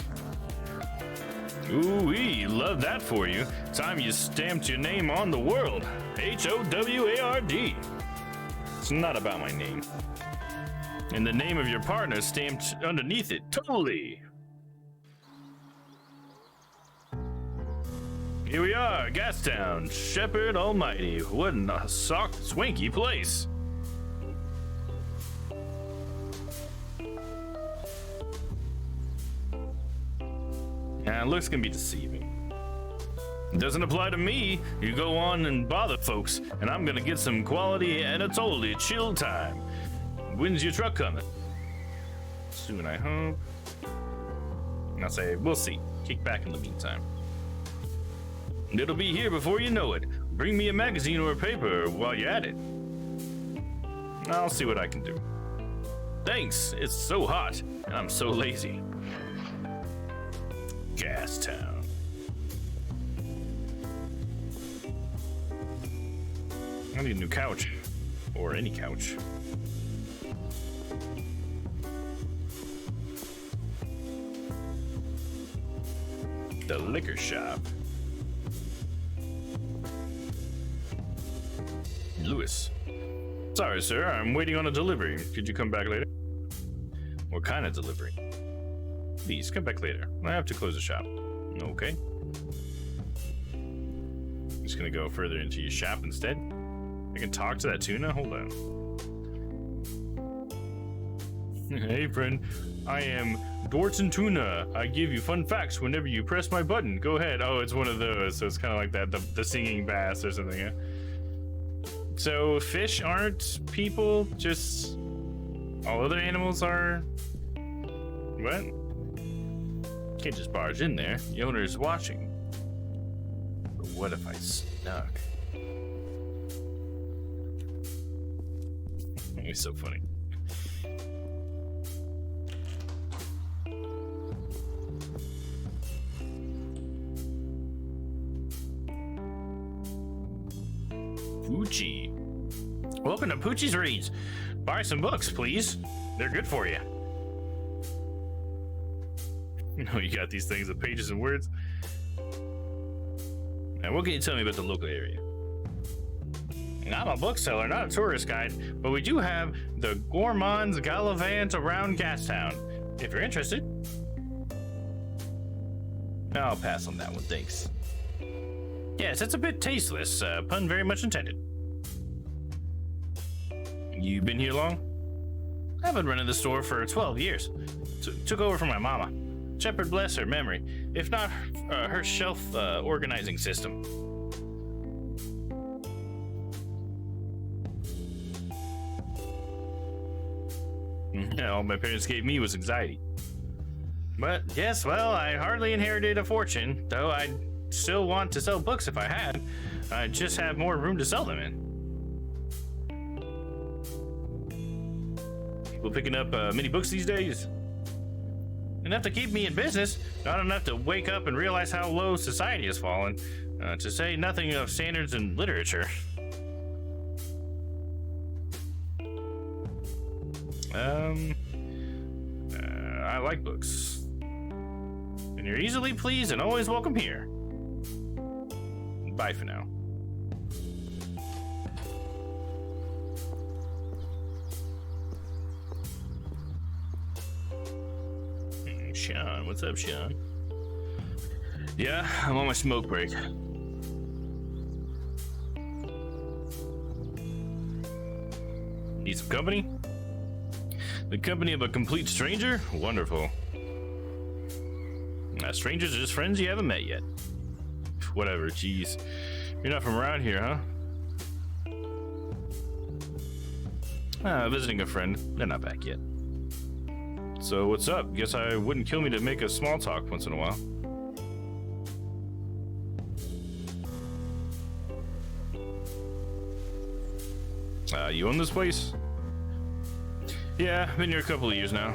Ooh-wee, love that for you. Time you stamped your name on the world. H-O-W-A-R-D. It's not about my name. And the name of your partner stamped underneath it, totally. Here we are, Gastown, Shepherd Almighty. What a swanky place. Yeah, looks can be deceiving. It doesn't apply to me. You go on and bother folks, and I'm gonna get some quality and a totally chill time. When's your truck coming? Soon, I hope. And I'll say, we'll see. Kick back in the meantime. It'll be here before you know it. Bring me a magazine or a paper while you're at it. I'll see what I can do. Thanks. It's so hot, and I'm so lazy. Gastown. I need a new couch. Or any couch. The liquor shop. Lewis. Sorry, sir, I'm waiting on a delivery. Could you come back later? What kind of delivery? Please, come back later. I have to close the shop. Okay. I'm just gonna go further into your shop instead. I can talk to that tuna? Hold on. Hey, friend. I am Dorton Tuna. I give you fun facts whenever you press my button. Go ahead. Oh, it's one of those. So it's kind of like that, the singing bass or something. Yeah? So fish aren't people, just all other animals are. What? Can't just barge in there. The owner's watching. But what if I snuck? It's so funny. Poochie. Welcome to Poochie's Reads. Buy some books, please. They're good for you. You know, you got these things of pages and words. Now, what can you tell me about the local area? I'm a bookseller, not a tourist guide, but we do have the Gourmands Gallivant around Gastown. If you're interested. I'll pass on that one, thanks. Yes, it's a bit tasteless. Pun very much intended. You been here long? I've been running the store for 12 years. Took over from my mama. Shepherd bless her memory, if not her shelf organizing system. All my parents gave me was anxiety. But yes, well, I hardly inherited a fortune, though I'd still want to sell books if I had. I just have more room to sell them in. People picking up many books these days? Enough to keep me in business, not enough to wake up and realize how low society has fallen, to say nothing of standards in literature. I like books. And you're easily pleased and always welcome here. Bye for now. Sean, what's up, Sean? Yeah, I'm on my smoke break. Need some company? The company of a complete stranger? Wonderful. Strangers are just friends you haven't met yet. Whatever, jeez. You're not from around here, huh? Visiting a friend. They're not back yet. So what's up? Guess I wouldn't kill me to make a small talk once in a while. You own this place? Yeah, been here a couple of years now.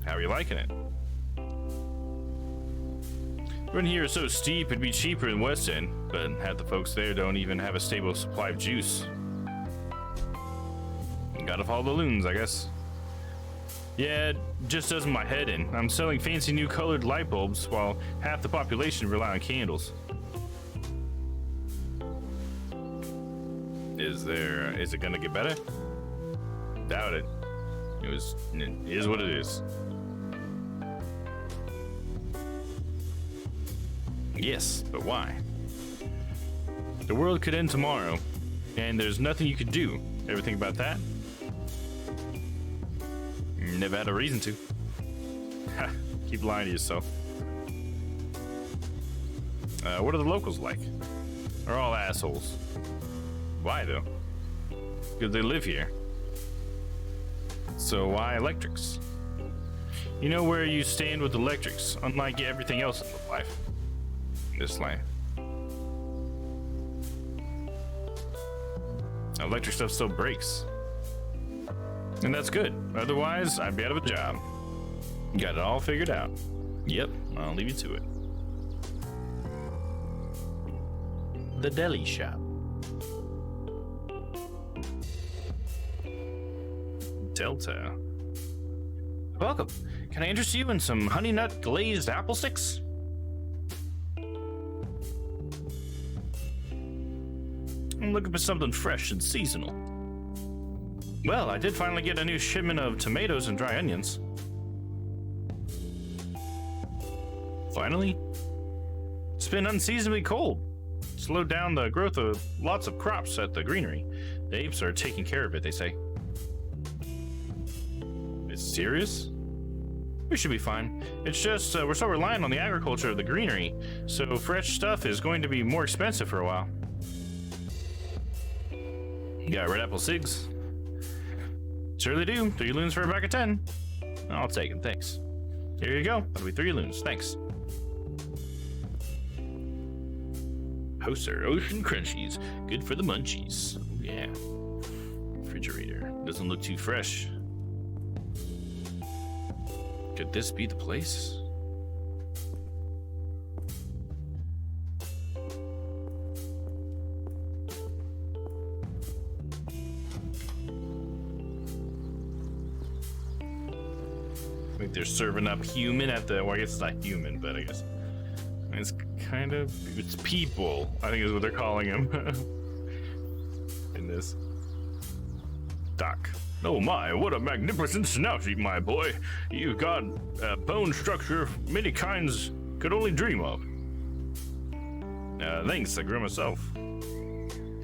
How are you liking it? Rent here is so steep it'd be cheaper in West End, but half the folks there don't even have a stable supply of juice. Gotta follow the loons, I guess. Yeah, it just does my head in. I'm selling fancy new colored light bulbs while half the population rely on candles. Is it gonna get better? Doubt it. It is what it is. Yes, but why? The world could end tomorrow, and there's nothing you could do. Ever think about that? Never had a reason to. Ha, keep lying to yourself. What are the locals like? They're all assholes. Why though? Because they live here. So why electrics? You know where you stand with electrics, unlike everything else in life. This life. Electric stuff still breaks. And that's good. Otherwise, I'd be out of a job. Got it all figured out. Yep, I'll leave you to it. The deli shop. Delta. Welcome. Can I interest you in some honey nut glazed apple sticks? I'm looking for something fresh and seasonal. Well, I did finally get a new shipment of tomatoes and dry onions. Finally? It's been unseasonably cold. Slowed down the growth of lots of crops at the greenery. The apes are taking care of it, they say. It's serious? We should be fine. It's just we're so reliant on the agriculture of the greenery, so fresh stuff is going to be more expensive for a while. You got red apple cigs? Surely do. 3 loons for a pack of 10. I'll take them, thanks. Here you go. That'll be 3 loons, thanks. Hoser Ocean Crunchies. Good for the munchies. Oh, yeah. Refrigerator. Doesn't look too fresh. Could this be the place? I think they're serving up human at the, well, I guess it's not human, but I guess it's kind of, it's people, I think is what they're calling him in this. Doc. Oh my, what a magnificent snout, my boy. You've got a bone structure many kinds could only dream of. Thanks, I grew myself.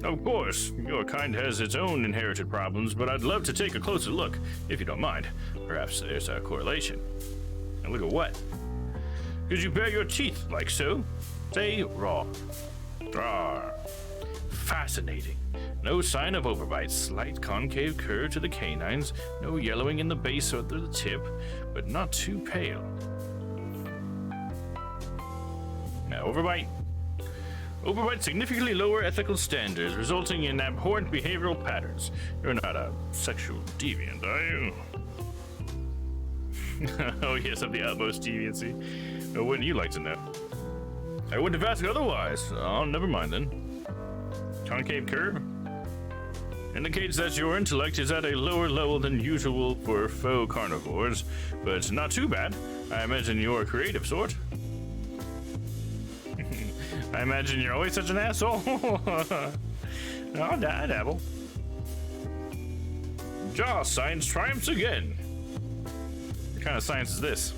Of course, your kind has its own inherited problems, but I'd love to take a closer look, if you don't mind. Perhaps there's a correlation. And look at what? Could you bare your teeth like so? Say raw. Rawr. Fascinating. No sign of overbite. Slight concave curve to the canines. No yellowing in the base or the tip, but not too pale. Now, overbite. Overbite significantly lower ethical standards, resulting in abhorrent behavioral patterns. You're not a sexual deviant, are you? Oh yes, of the utmost deviancy. Wouldn't you like to know? I wouldn't have asked otherwise. Oh, never mind then. Concave curve? Indicates that your intellect is at a lower level than usual for faux carnivores, but not too bad. I imagine you're a creative sort. I imagine you're always such an asshole. I dabble. Jaw science triumphs again. What kind of science is this?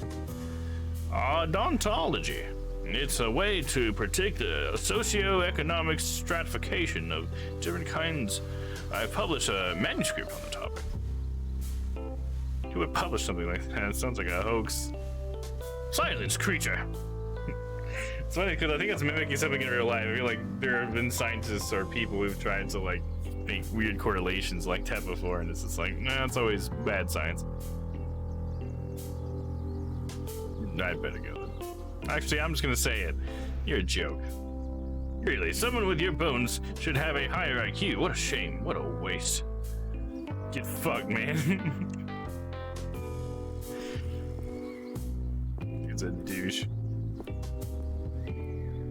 Odontology. It's a way to predict the socio-economic stratification of different kinds. I published a manuscript on the topic. Who would publish something like that? It sounds like a hoax. Silence, creature. It's funny because I think it's mimicking something in real life. I feel like there have been scientists or people who've tried to like make weird correlations like that before, and it's just like, nah, it's always bad science. I'd better go then. Actually, I'm just gonna say it. You're a joke. Really, someone with your bones should have a higher IQ. What a shame. What a waste. Get fucked, man. It's a douche.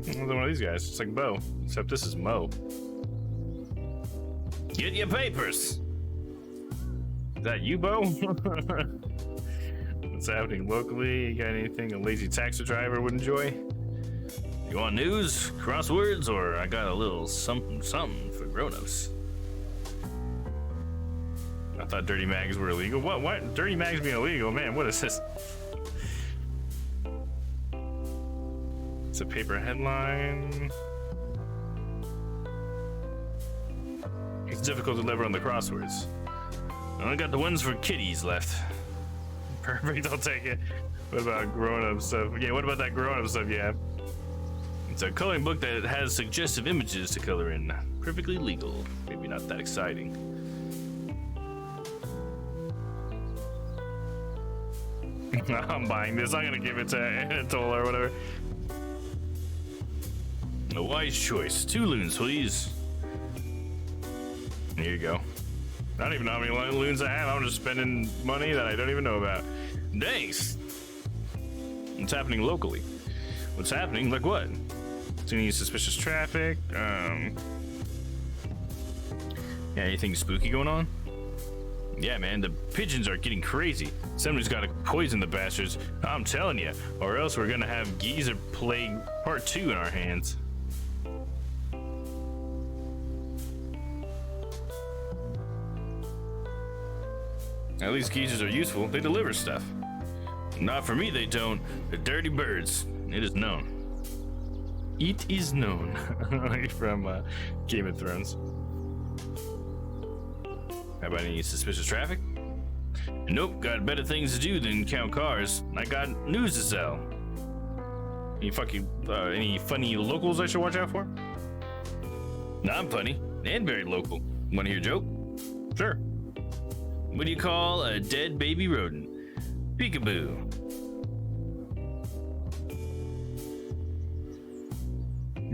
Another one of these guys, just like Bo, except this is Mo. Get your papers. Is that you, Bo? What's happening locally? You got anything a lazy taxi driver would enjoy? You want news, crosswords, or I got a little something for grown-ups? I thought dirty mags were illegal. What? Dirty mags being illegal? Man, what is this? It's a paper headline. It's difficult to deliver on the crosswords. I only got the ones for kiddies left. Perfect, I'll take it. What about grown-up stuff? Yeah, what about that grown-up stuff you have? It's a coloring book that has suggestive images to color in. Perfectly legal. Maybe not that exciting. I'm buying this. I'm gonna give it to Anatole or whatever. A wise choice. 2 loons, please. Here you go. I don't even know how many loons I have. I'm just spending money that I don't even know about. Thanks. What's happening locally? What's happening? Like what? Any suspicious traffic? Yeah, anything spooky going on? Yeah, man, the pigeons are getting crazy. Somebody's got to poison the bastards. I'm telling you, or else we're gonna have Geezer Plague Part 2 in our hands. At least geezers are useful. They deliver stuff. Not for me, they don't. They're dirty birds. It is known. It is known. From Game of Thrones. How about any suspicious traffic? Nope, got better things to do than count cars. I got news to sell. Any funny locals I should watch out for? No, I'm funny and very local. Wanna hear a joke? Sure. What do you call a dead baby rodent? Peekaboo.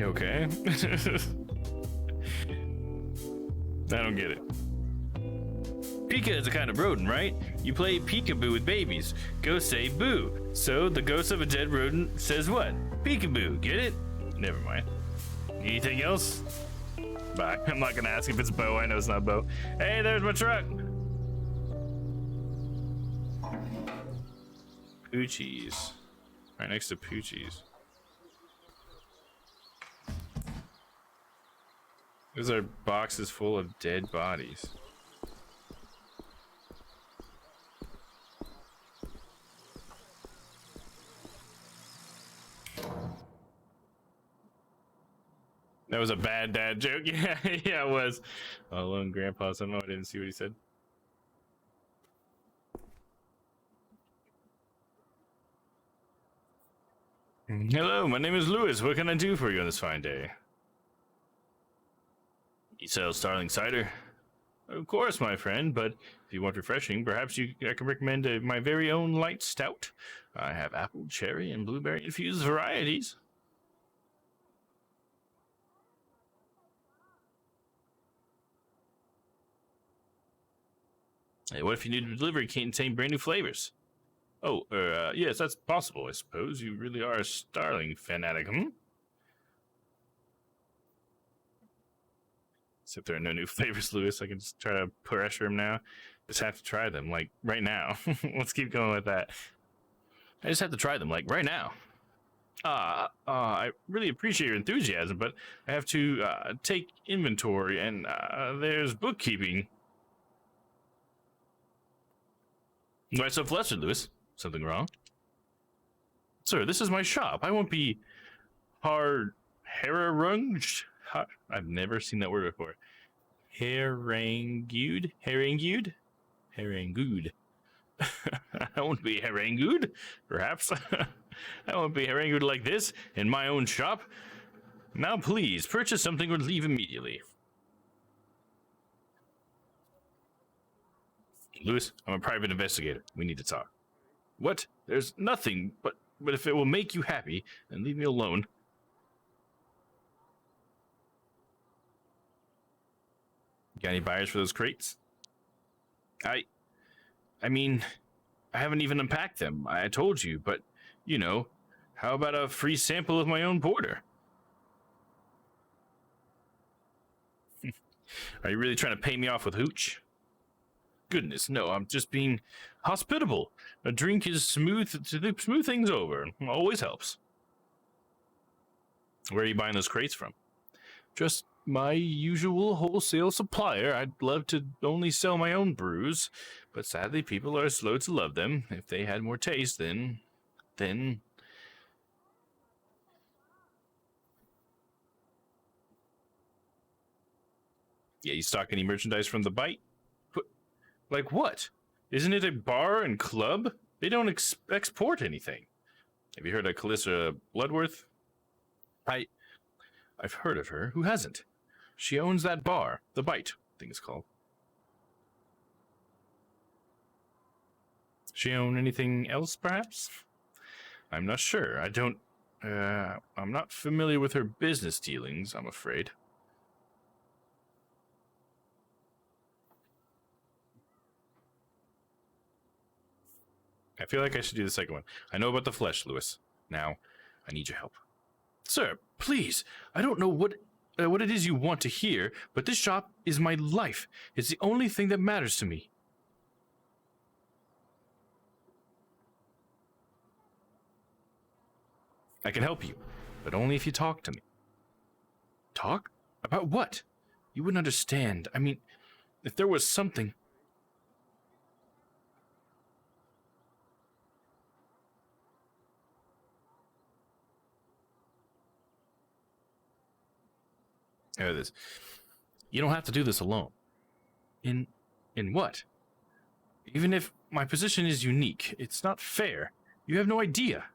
Okay. I don't get it. Pika is a kind of rodent, right? You play peekaboo with babies. Ghosts say boo. So the ghost of a dead rodent says what? Peekaboo. Get it? Never mind. Anything else? Bye. I'm not gonna ask if it's Bo. I know it's not Bo. Hey, there's my truck. Poochies. Right next to Poochies. Those are boxes full of dead bodies. was a bad dad joke. Yeah, yeah, it was. All alone, Grandpa. Somehow I didn't see what he said. Hello, my name is Lewis. What can I do for you on this fine day? You sell Starling cider? Of course, my friend, but if you want refreshing, perhaps I can recommend my very own light stout. I have apple, cherry, and blueberry infused varieties. Hey, what if you need a delivery contain brand new flavors? Oh, yes, that's possible, I suppose. You really are a Starling fanatic, hmm? Except there are no new flavors, Lewis. I can just try to pressure him now. Just have to try them, like, right now. Let's keep going with that. I just have to try them, like, right now. I really appreciate your enthusiasm, but I have to, take inventory, and, there's bookkeeping. Why so flustered, Lewis? Something wrong? Sir, this is my shop. I won't be harangued. I've never seen that word before. Harangued? Harangued? Harangued. I won't be harangued, perhaps. I won't be harangued like this in my own shop. Now, please, purchase something or leave immediately. Lewis, I'm a private investigator. We need to talk. What? There's nothing, but if it will make you happy, then leave me alone. Got any buyers for those crates? I mean, I haven't even unpacked them. I told you, but, you know, how about a free sample of my own porter? Are you really trying to pay me off with hooch? Goodness, no, I'm just being hospitable. A drink is smooth to smooth things over. Always helps. Where are you buying those crates from? Just my usual wholesale supplier. I'd love to only sell my own brews, but sadly people are slow to love them. If they had more taste, then... Yeah, you stock any merchandise from the Bite? Like what? Isn't it a bar and club? They don't export anything. Have you heard of Calissa Bloodworth? I've heard of her. Who hasn't? She owns that bar. The Bite, I think it's called. She own anything else, perhaps? I'm not sure. I'm not familiar with her business dealings, I'm afraid. I feel like I should do the second one. I know about the flesh, Lewis. Now, I need your help. Sir, please. I don't know what it is you want to hear, but this shop is my life. It's the only thing that matters to me. I can help you, but only if you talk to me. Talk? About what? You wouldn't understand. I mean, if there was something... This. You don't have to do this alone. In what? Even if my position is unique, it's not fair. You have no idea.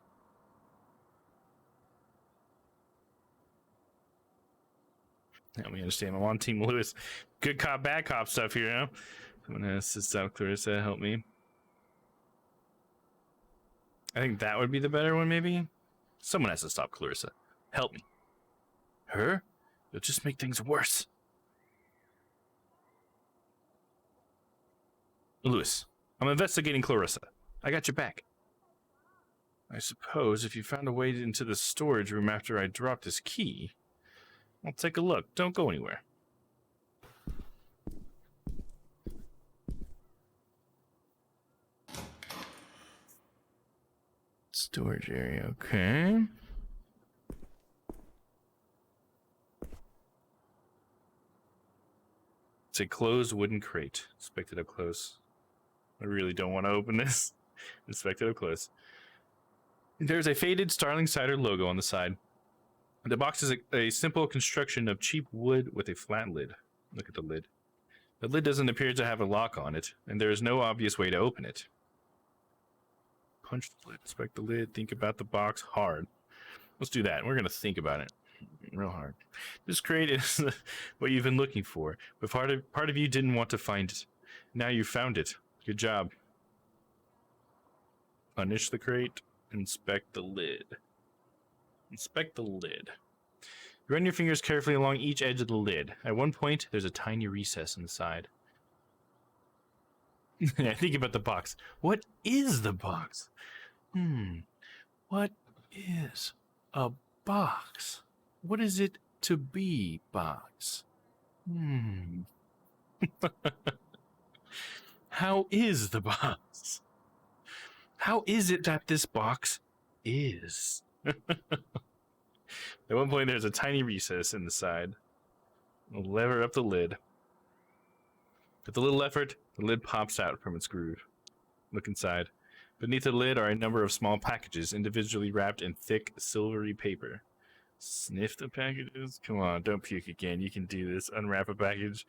Help me understand. I'm on Team Lewis. Good cop, bad cop stuff here, huh? I'm gonna assist out Clarissa. Help me. I think that would be the better one, maybe? Someone has to stop Clarissa. Help me. Her? You'll just make things worse. Lewis, I'm investigating Clarissa. I got your back. I suppose if you found a way into the storage room after I dropped his key, I'll take a look. Don't go anywhere. Storage area, okay. It's a closed wooden crate. Inspect it up close. I really don't want to open this. Inspect it up close. There's a faded Starling Cider logo on the side. The box is a simple construction of cheap wood with a flat lid. Look at the lid. The lid doesn't appear to have a lock on it, and there is no obvious way to open it. Punch the lid, inspect the lid, think about the box hard. Let's do that. We're going to think about it real hard. This crate is what you've been looking for, but part of you didn't want to find it. Now you found it. Good job. Punish the crate, inspect the lid. Inspect the lid. Run your fingers carefully along each edge of the lid. At one point, there's a tiny recess in the side. Think about the box. What is the box? What is a box? What is it to be, box? How is the box? How is it that this box is? At one point, there's a tiny recess in the side. I'll lever up the lid. With a little effort, the lid pops out from its groove. Look inside. Beneath the lid are a number of small packages, individually wrapped in thick, silvery paper. Sniff the packages? Come on, don't puke again. You can do this. Unwrap a package.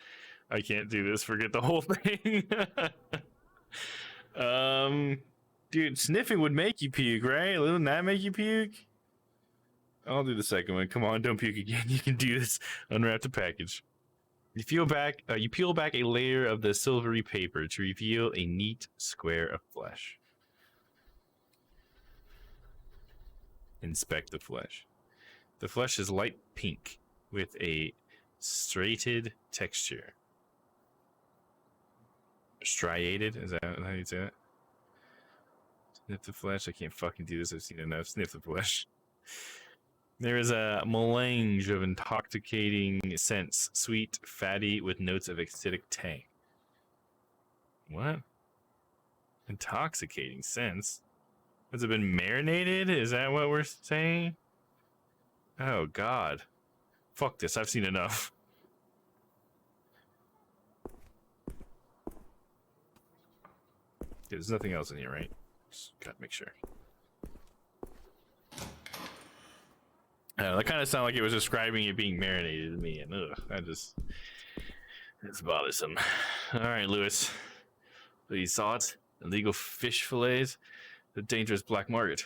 I can't do this. Forget the whole thing. Dude, sniffing would make you puke, right? Wouldn't that make you puke? I'll do the second one. Come on, don't puke again. You can do this. Unwrap the package. You peel back a layer of the silvery paper to reveal a neat square of flesh. Inspect the flesh. The flesh is light pink with a striated texture. Striated? Is that how you say it? Sniff the flesh. I can't fucking do this. I've seen enough. Sniff the flesh. There is a melange of intoxicating scents, sweet, fatty, with notes of acidic tang. What? Intoxicating scents? Has it been marinated? Is that what we're saying? Oh, God. Fuck this. I've seen enough. There's nothing else in here, right? Just gotta make sure. That kind of sounded like it was describing it being marinated to me, and that's bothersome. All right, Lewis. So you saw it? Illegal fish fillets? The dangerous black market.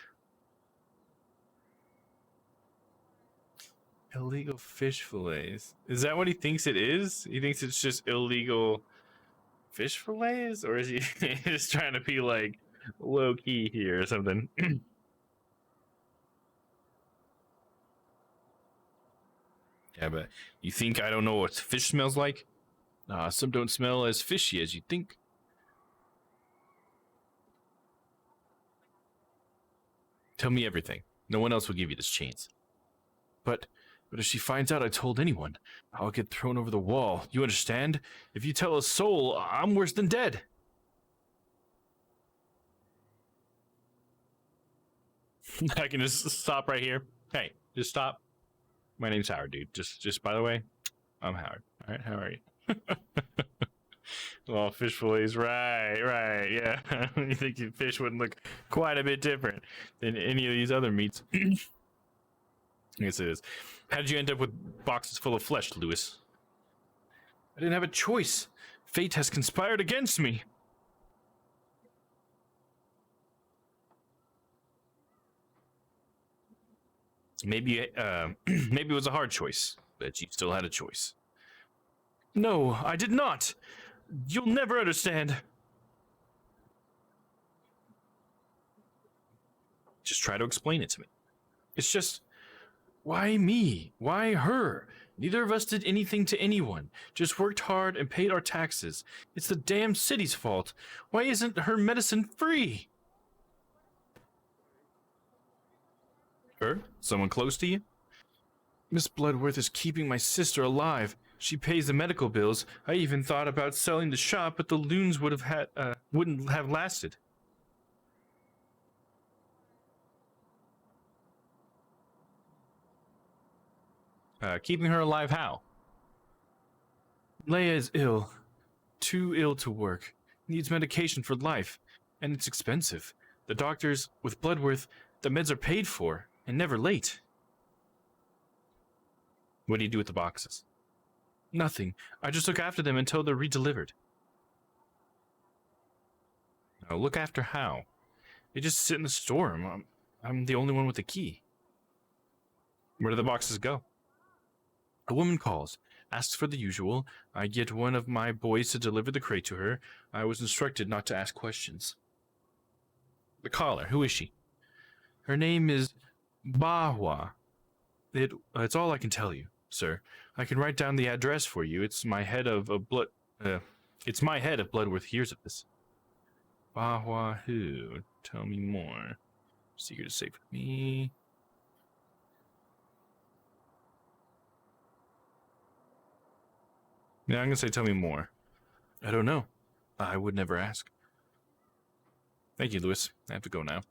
Illegal fish fillets. Is that what he thinks it is? He thinks it's just illegal fish fillets? Or is he just trying to be like low key here or something? Yeah, but you think I don't know what fish smells like? Some don't smell as fishy as you think. Tell me everything. No one else will give you this chance. But if she finds out I told anyone, I'll get thrown over the wall. You understand? If you tell a soul, I'm worse than dead. I can just stop right here. Hey, just stop. My name's Howard, dude. Just by the way, I'm Howard. All right, how are you? Well, fish fillets, right, yeah. You think your fish wouldn't look quite a bit different than any of these other meats? Yes, it is. How did you end up with boxes full of flesh, Lewis? I didn't have a choice. Fate has conspired against me. Maybe it was a hard choice, but you still had a choice. No, I did not. You'll never understand. Just try to explain it to me. It's just, why me? Why her? Neither of us did anything to anyone. Just worked hard and paid our taxes. It's the damn city's fault. Why isn't her medicine free? Her? Someone close to you? Miss Bloodworth is keeping my sister alive. She pays the medical bills. I even thought about selling the shop, but the loons wouldn't have lasted. Keeping her alive how? Leia is ill. Too ill to work. Needs medication for life. And it's expensive. The doctors, with Bloodworth, the meds are paid for, and never late. What do you do with the boxes? Nothing. I just look after them until they're redelivered. Now, look after how? They just sit in the store. I'm the only one with the key. Where do the boxes go? A woman calls, asks for the usual. I get one of my boys to deliver the crate to her. I was instructed not to ask questions. The caller, who is she? Her name is Bahwa. It's all I can tell you, sir. I can write down the address for you. It's my head of Bloodworth hears of this. Bahwa who? Tell me more. Secret is safe with me. Yeah, I'm gonna say tell me more. I don't know. I would never ask. Thank you, Lewis. I have to go now.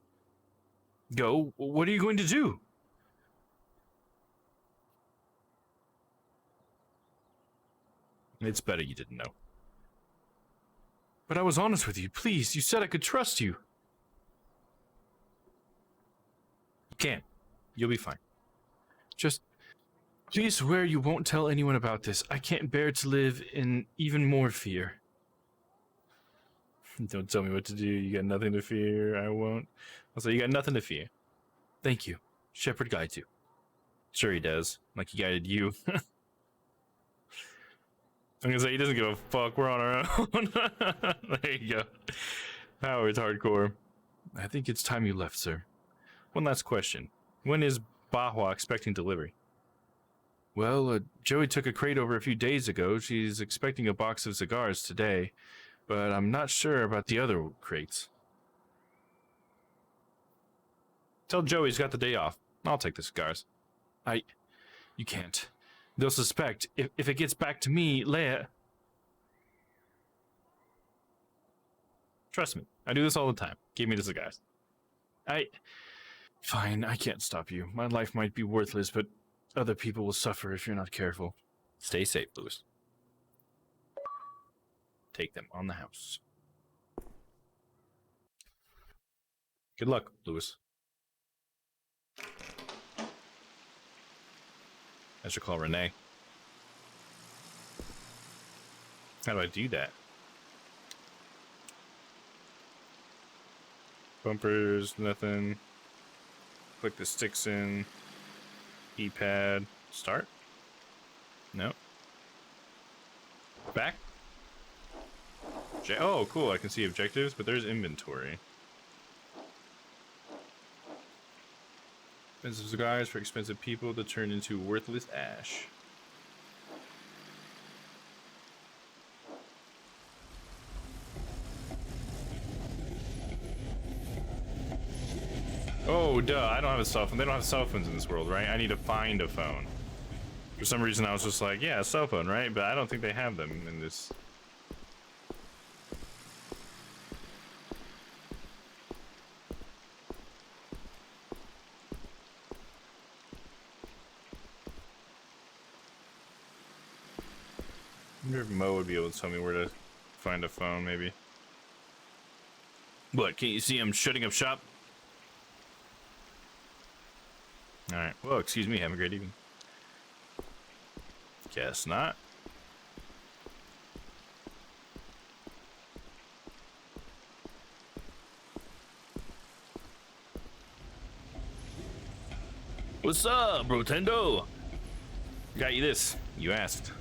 Go? What are you going to do? It's better you didn't know. But I was honest with you. Please, you said I could trust you. You can't. You'll be fine. Just please swear you won't tell anyone about this. I can't bear to live in even more fear. Don't tell me what to do. You got nothing to fear. I won't. Also, you got nothing to fear. Thank you. Shepard guides you. Sure he does. Like he guided you. I'm gonna say he doesn't give a fuck. We're on our own. There you go. Howard's hardcore. I think it's time you left, sir. One last question. When is Bahwa expecting delivery? Well, Joey took a crate over a few days ago. She's expecting a box of cigars today, but I'm not sure about the other crates. Tell Joey he's got the day off. I'll take the cigars. You can't. They'll suspect. If it gets back to me, Leia... Trust me, I do this all the time. Give me the cigars. Fine, I can't stop you. My life might be worthless, but other people will suffer if you're not careful. Stay safe, Lewis. Take them on the house. Good luck, Lewis. I should call Renee. How do I do that? Bumpers, nothing. Click the sticks in. E-pad. Start? No. Back? Oh, cool. I can see objectives, but there's inventory. Expensive cigars for expensive people to turn into worthless ash. Oh, duh, I don't have a cell phone. They don't have cell phones in this world, right? I need to find a phone. For some reason, I was just like, yeah, a cell phone, right? But I don't think they have them in this. I wonder if Mo would be able to tell me where to find a phone, maybe. What, can't you see I'm shutting up shop? Alright, well, excuse me, have a great evening. Guess not. What's up, Brotendo? Got you this. You asked.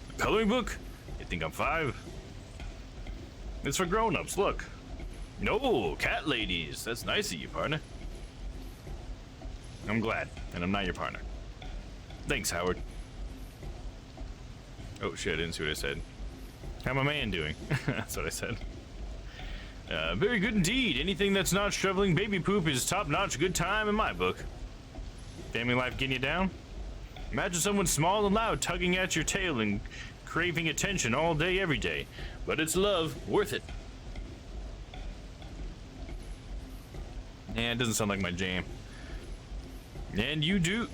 A coloring book? You think I'm 5? It's for grown-ups, look. No, cat ladies. That's nice of you, partner. I'm glad, and I'm not your partner. Thanks, Howard. Oh shit, I didn't see what I said. How my man doing? That's what I said. Very good indeed. Anything that's not shoveling baby poop is top-notch good time in my book. Family life getting you down? Imagine someone small and loud tugging at your tail and craving attention all day, every day. But it's love, worth it. Yeah, it doesn't sound like my jam. And you do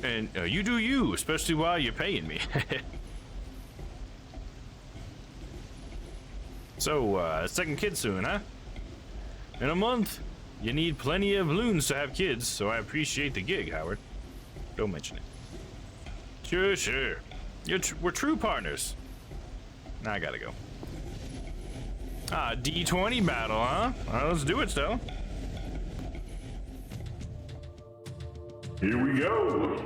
you, especially while you're paying me. So, second kid soon, huh? In a month. You need plenty of loons to have kids, so I appreciate the gig, Howard. Don't mention it. Sure. We're true partners. Now I gotta go. D20 battle, huh? Let's do it, still. Here we go.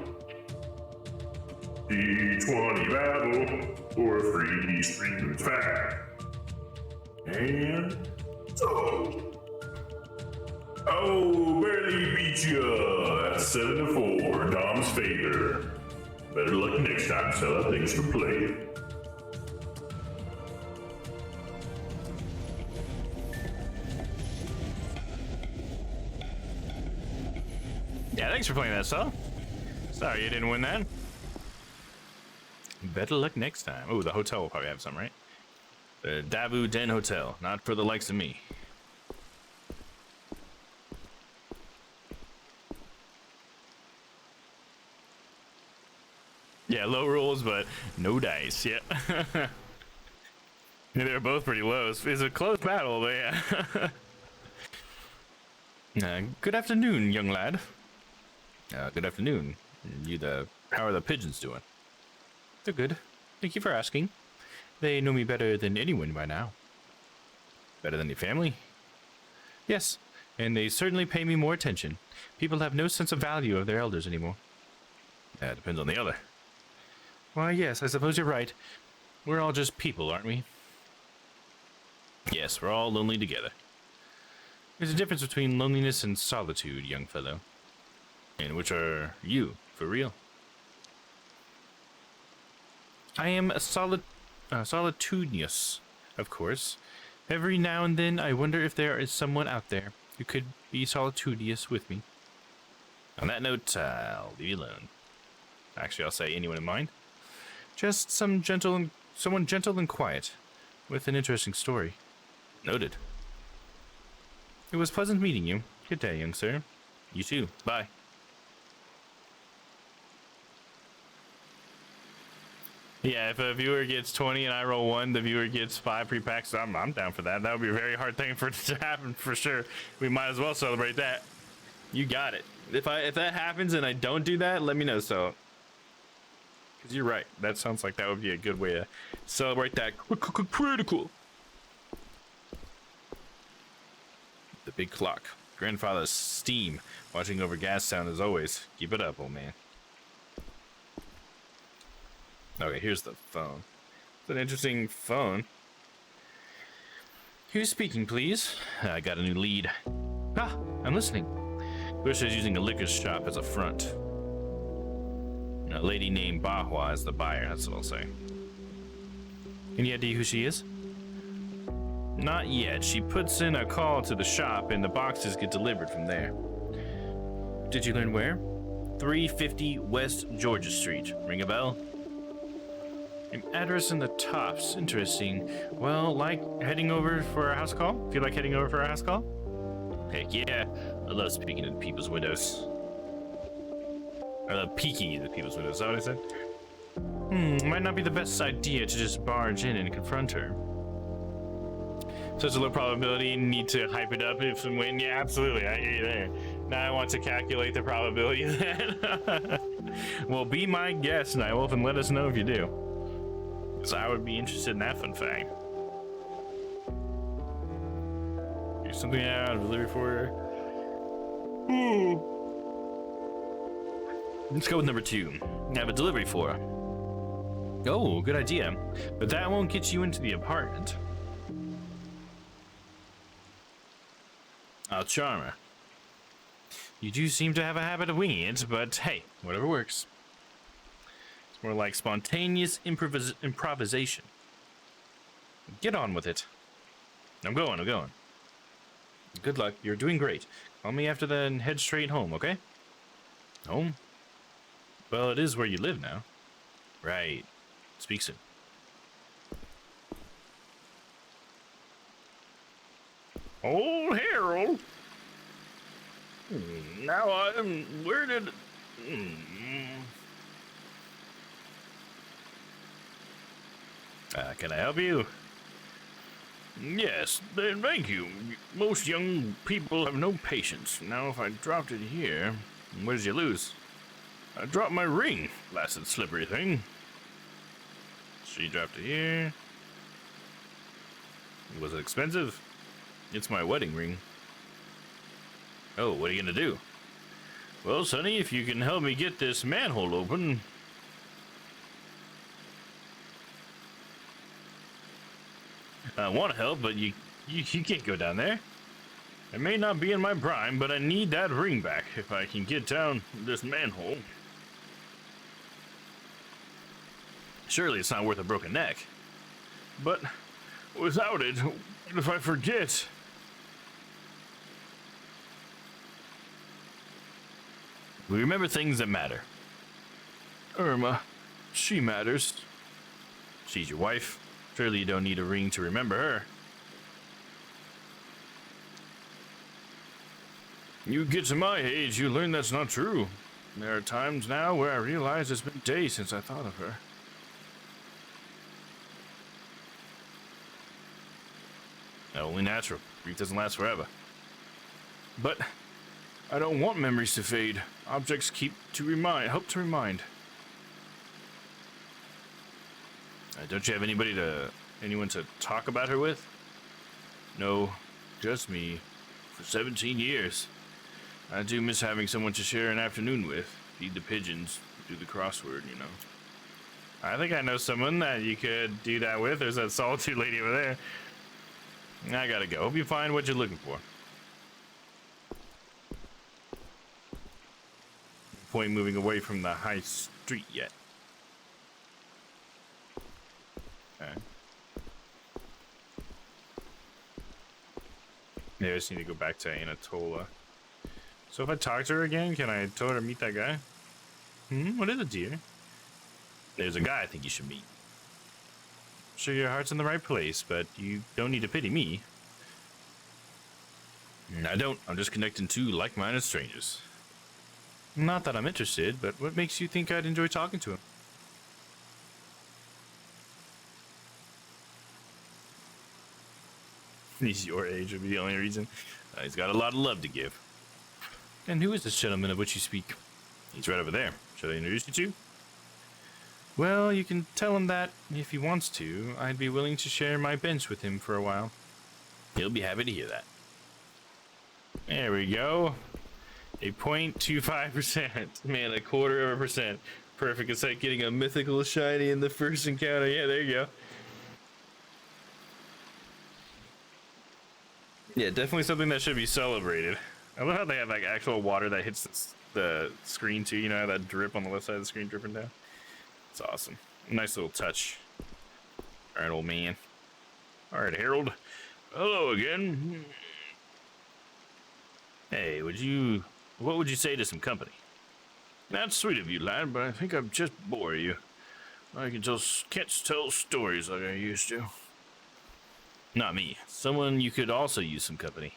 D20 battle for a 3D streaming fact. And barely beat ya. That's 7-4, Dom's favor. Better luck next time, fella. Thanks for playing. Yeah, thanks for playing that, Sal. Sorry you didn't win that. Better luck next time. Oh, the hotel will probably have some, right? The Davu Den Hotel, not for the likes of me. Yeah, low rolls, but no dice. Yeah. Yeah, they're both pretty low. It's a close battle, but yeah. Good afternoon, young lad. Good afternoon. How are the pigeons doing? They're good. Thank you for asking. They know me better than anyone by now. Better than your family? Yes, and they certainly pay me more attention. People have no sense of value of their elders anymore. That depends on the elder. Why, yes, I suppose you're right. We're all just people, aren't we? Yes, we're all lonely together. There's a difference between loneliness and solitude, young fellow. And which are you, for real? I am a solitudinous, of course. Every now and then I wonder if there is someone out there who could be solitudinous with me. On that note, I'll leave you alone. Actually, I'll say anyone in mind. Just someone gentle and quiet, with an interesting story. Noted. It was pleasant meeting you. Good day, young sir. You too. Bye. Yeah, if a viewer gets 20 and I roll 1, the viewer gets 5 pre-packs. I'm down for that. That would be a very hard thing for it to happen for sure. We might as well celebrate that. You got it. If that happens and I don't do that, let me know. So, because you're right. That sounds like that would be a good way to celebrate that. Critical. The big clock. Grandfather's steam. Watching over Gas Sound as always. Keep it up, old man. Okay, here's the phone. It's an interesting phone. Who's speaking, please? I got a new lead. Ah, I'm listening. Bush is using a liquor shop as a front. A lady named Bahua is the buyer, that's what I'll say. Any idea who she is? Not yet. She puts in a call to the shop and the boxes get delivered from there. Did you learn where? 350 West Georgia Street. Ring a bell? An address in the tops. Interesting. Well, like heading over for a house call? Feel like heading over for a house call? Heck yeah. I love speaking in people's windows. I love peeking into people's windows. Is that what I said? Might not be the best idea to just barge in and confront her. Such a low probability, need to hype it up if and when. Yeah, absolutely. I hear you there. Now I want to calculate the probability of that. Well, be my guest, Nightwolf, and let us know if you do. Because I would be interested in that fun fact. Here's something out of delivery for her. Let's go with number 2. I have a delivery for her. Oh, good idea. But that won't get you into the apartment. I'll charm her. You do seem to have a habit of winging it, but hey, whatever works. It's more like spontaneous improvisation. Get on with it. I'm going. Good luck. You're doing great. Call me after that and head straight home, okay? Home? Well, it is where you live now. Right. Speak soon. Old Harold. Now where did... can I help you? Yes, thank you. Most young people have no patience. Now if I dropped it here, what did you lose? I dropped my ring. blasted slippery thing. She dropped it here. Was it expensive? It's my wedding ring. Oh, what are you gonna do? Well, Sonny, if you can help me get this manhole open. I want to help, but you can't go down there. I may not be in my prime, but I need that ring back if I can get down this manhole. Surely it's not worth a broken neck. But without it, what if I forget? We remember things that matter. Irma, she matters. She's your wife. Surely you don't need a ring to remember her. You get to my age, you learn that's not true. There are times now where I realize it's been days since I thought of her. Only natural. Grief doesn't last forever. But I don't want memories to fade. Objects help to remind. Don't you have anyone to talk about her with? No, just me. For 17 years. I do miss having someone to share an afternoon with. Feed the pigeons, do the crossword, you know. I think I know someone that you could do that with. There's that solitude lady over there. I gotta go. Hope you find what you're looking for. Point moving away from the high street yet. Okay. Maybe I just need to go back to Anatola. So if I talk to her again, can I tell her to meet that guy? What is it, dear? There's a guy I think you should meet. Sure, your heart's in the right place, but you don't need to pity me. I don't. I'm just connecting two like-minded strangers. Not that I'm interested, but what makes you think I'd enjoy talking to him? He's your age would be the only reason. He's got a lot of love to give. And who is this gentleman of which you speak? He's right over there. Should I introduce you to? Well, you can tell him that, if he wants to, I'd be willing to share my bench with him for a while. He'll be happy to hear that. There we go. A 0.25%. Man, 0.25%. Perfect. It's like getting a mythical shiny in the first encounter. Yeah, there you go. Yeah, definitely something that should be celebrated. I love how they have like actual water that hits the screen too. You know, that drip on the left side of the screen dripping down. It's awesome. Nice little touch. All right, old man. All right, Harold. Hello again. Hey, what would you say to some company? That's sweet of you, lad, but I think I'm just bore you. I can't tell stories like I used to. Not me. Someone you could also use some company.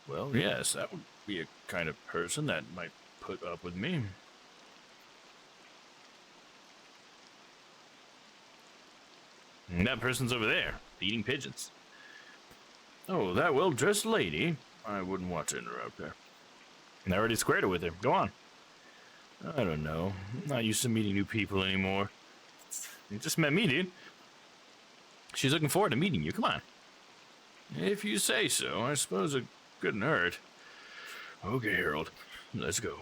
Well, yes, that would be a kind of person that might put up with me. And that person's over there, feeding pigeons. Oh, that well-dressed lady. I wouldn't want to interrupt her. And I already squared it with her. Go on. I don't know. I'm not used to meeting new people anymore. You just met me, dude. She's looking forward to meeting you. Come on. If you say so, I suppose it couldn't hurt. Okay, Harold. Let's go.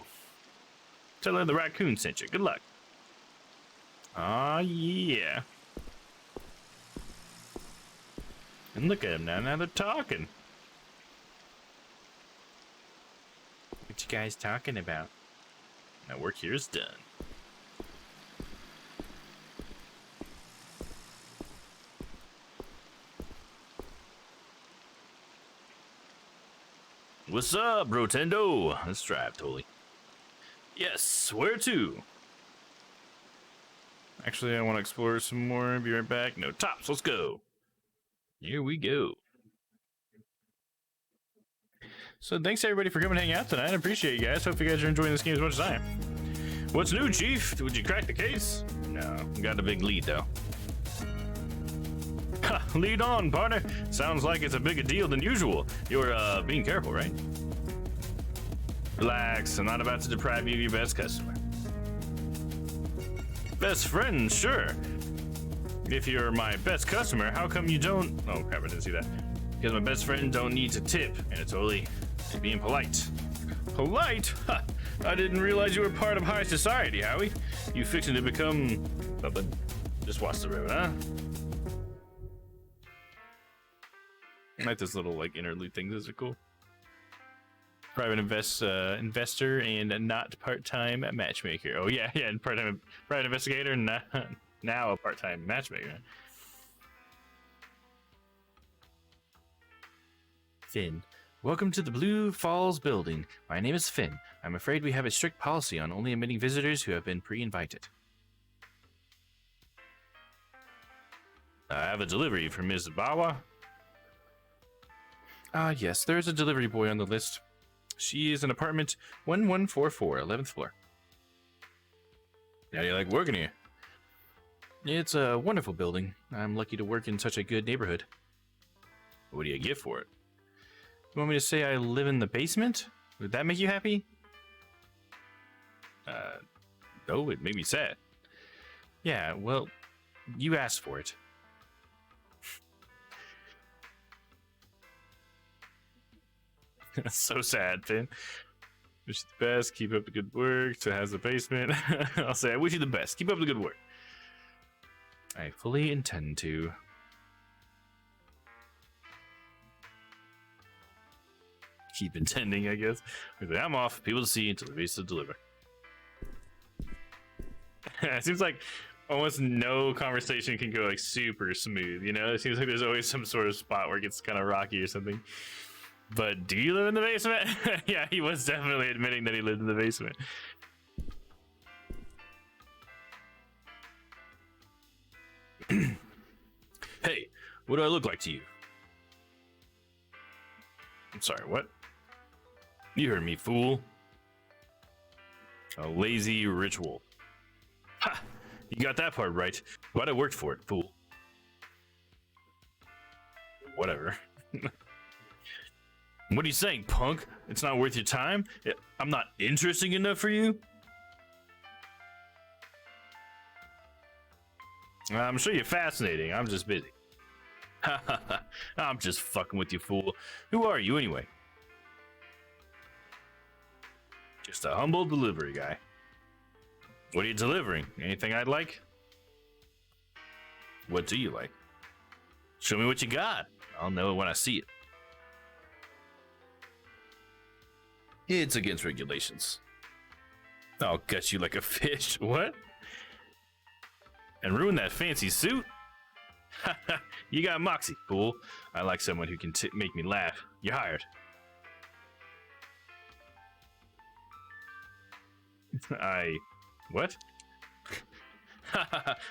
Tell her the raccoon sent you. Good luck. Yeah. And look at them now. Now they're talking. What you guys talking about? My work here is done. What's up, Rotendo? Let's drive, Tolly. Yes, where to? Actually, I want to explore some more. Be right back. No tops. Let's go. Here we go. So thanks everybody for coming and hang out tonight. I appreciate you guys. Hope you guys are enjoying this game as much as I am. What's new, Chief? Would you crack the case? No, got a big lead though. Ha, lead on, partner. Sounds like it's a bigger deal than usual. You're being careful, right? Relax, I'm not about to deprive you of your best customer. Best friend, sure. If you're my best customer, how come you don't... Oh, crap, I didn't see that. Because my best friend don't need to tip, and it's only being polite. Polite? Ha! I didn't realize you were part of high society, Howie. You fixing to become... something. Just watch the river, huh? I like this little, like, interlude things. Those are cool. Private investor and not part-time matchmaker. Oh, yeah, and part-time private investigator, now a part-time matchmaker. Finn. Welcome to the Blue Falls building. My name is Finn. I'm afraid we have a strict policy on only admitting visitors who have been pre-invited. I have a delivery for Ms. Bawa. Yes, there is a delivery boy on the list. She is in apartment 1144, 11th floor. How do you like working here? It's a wonderful building. I'm lucky to work in such a good neighborhood. What do you get for it? You want me to say I live in the basement? Would that make you happy? No, it made me sad. Yeah, well, you asked for it. So sad, Finn. Wish you the best. Keep up the good work. So has the basement. I'll say I wish you the best. Keep up the good work. I fully intend to. Keep intending, I guess. I'm off. People to see until the base to deliver. It seems like almost no conversation can go like super smooth, you know? It seems like there's always some sort of spot where it gets kind of rocky or something. But do you live in the basement? Yeah, he was definitely admitting that he lived in the basement. Hey, what do I look like to you? I'm sorry, what? You heard me, fool. A lazy ritual. Ha! You got that part right. Glad I worked for it, fool. Whatever. What are you saying, punk? It's not worth your time? I'm not interesting enough for you? I'm sure you're fascinating. I'm just busy. I'm just fucking with you, fool. Who are you, anyway? Just a humble delivery guy. What are you delivering? Anything I'd like? What do you like? Show me what you got. I'll know it when I see it. It's against regulations. I'll gut you like a fish. What? And ruin that fancy suit? You got moxie, fool. I like someone who can make me laugh. You're hired. What?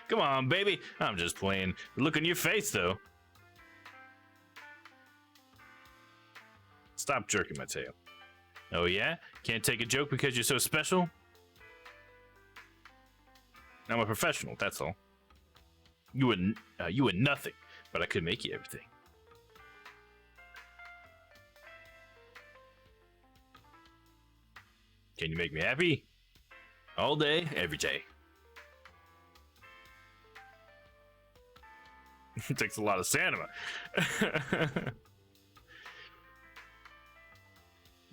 Come on, baby. I'm just playing. Look on your face, though. Stop jerking my tail. Oh, yeah? Can't take a joke because you're so special? I'm a professional, that's all. You were nothing, but I could make you everything. Can you make me happy? All day, every day. It takes a lot of stamina.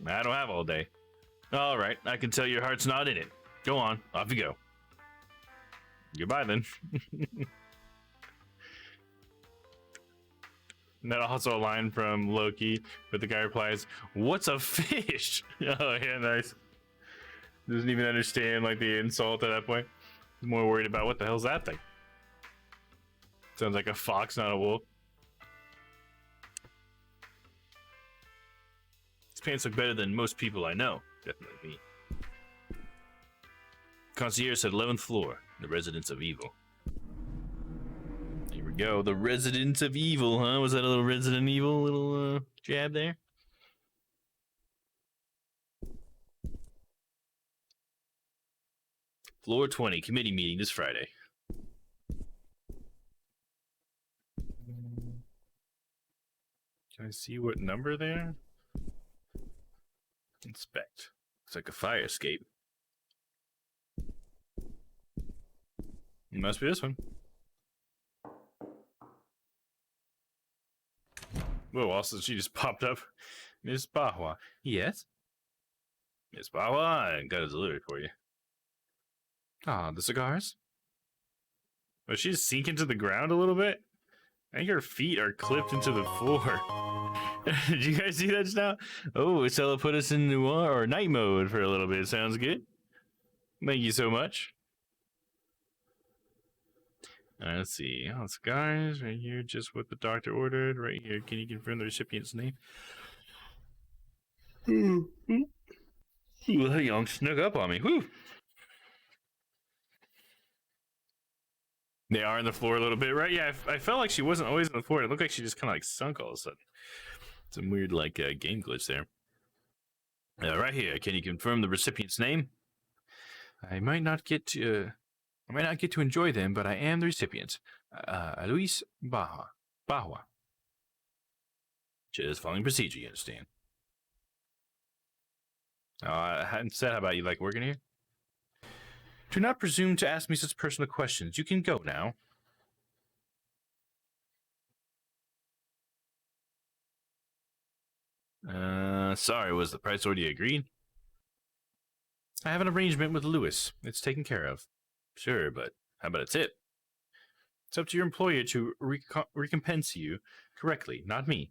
I don't have all day. All right, I can tell your heart's not in it. Go on, off you go. Goodbye, then. And then also a line from Loki, but the guy replies, "What's a fish?" Oh, yeah, nice. Doesn't even understand like the insult at that point. He's more worried about what the hell's that thing. Sounds like a fox, not a wolf. These pants look better than most people I know. Definitely me. Concierge said 11th floor, the residence of evil. Here we go, the residence of evil, huh? Was that a little Resident Evil little jab there? Floor 20, committee meeting this Friday. Can I see what number there? Inspect. Looks like a fire escape. Must be this one. Whoa, also she just popped up. Miss Bahwa. Yes? Miss Bahwa, I got a delivery for you. Ah, the cigars? Was she just sinking to the ground a little bit? I think her feet are clipped into the floor. Did you guys see that just now? Oh, Stella put us in noir or night mode for a little bit. Sounds good. Thank you so much. Let's see. Oh, cigars right here, just what the doctor ordered. Right here. Can you confirm the recipient's name? Ooh, that young snuck up on me. Whew. They are on the floor a little bit, right? Yeah, I felt like she wasn't always on the floor. It looked like she just kind of like sunk all of a sudden. Some weird like game glitch there. Right here. Can you confirm the recipient's name? I might not get to enjoy them, but I am the recipient. Luis Bahwa. Just following procedure, you understand? I hadn't said how about you like working here? Do not presume to ask me such personal questions. You can go now. Sorry, was the price already agreed? I have an arrangement with Lewis. It's taken care of. Sure, but how about a tip? It's up to your employer to recompense you correctly, not me.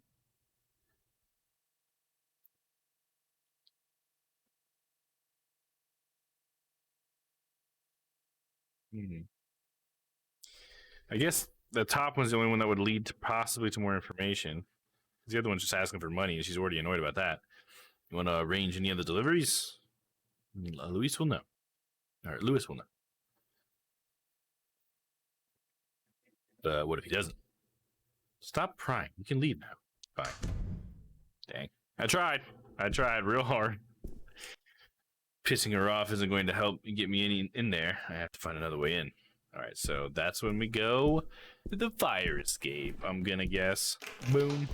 I guess the top one's the only one that would lead to possibly to more information. The other one's just asking for money, and she's already annoyed about that. You want to arrange any other deliveries? Luis will know. Or Lewis will know. What if he doesn't? Stop prying. You can leave now. Bye. Dang. I tried real hard. Pissing her off isn't going to help get me any in there. I have to find another way in. Alright, so that's when we go to the fire escape, I'm gonna guess. Boom.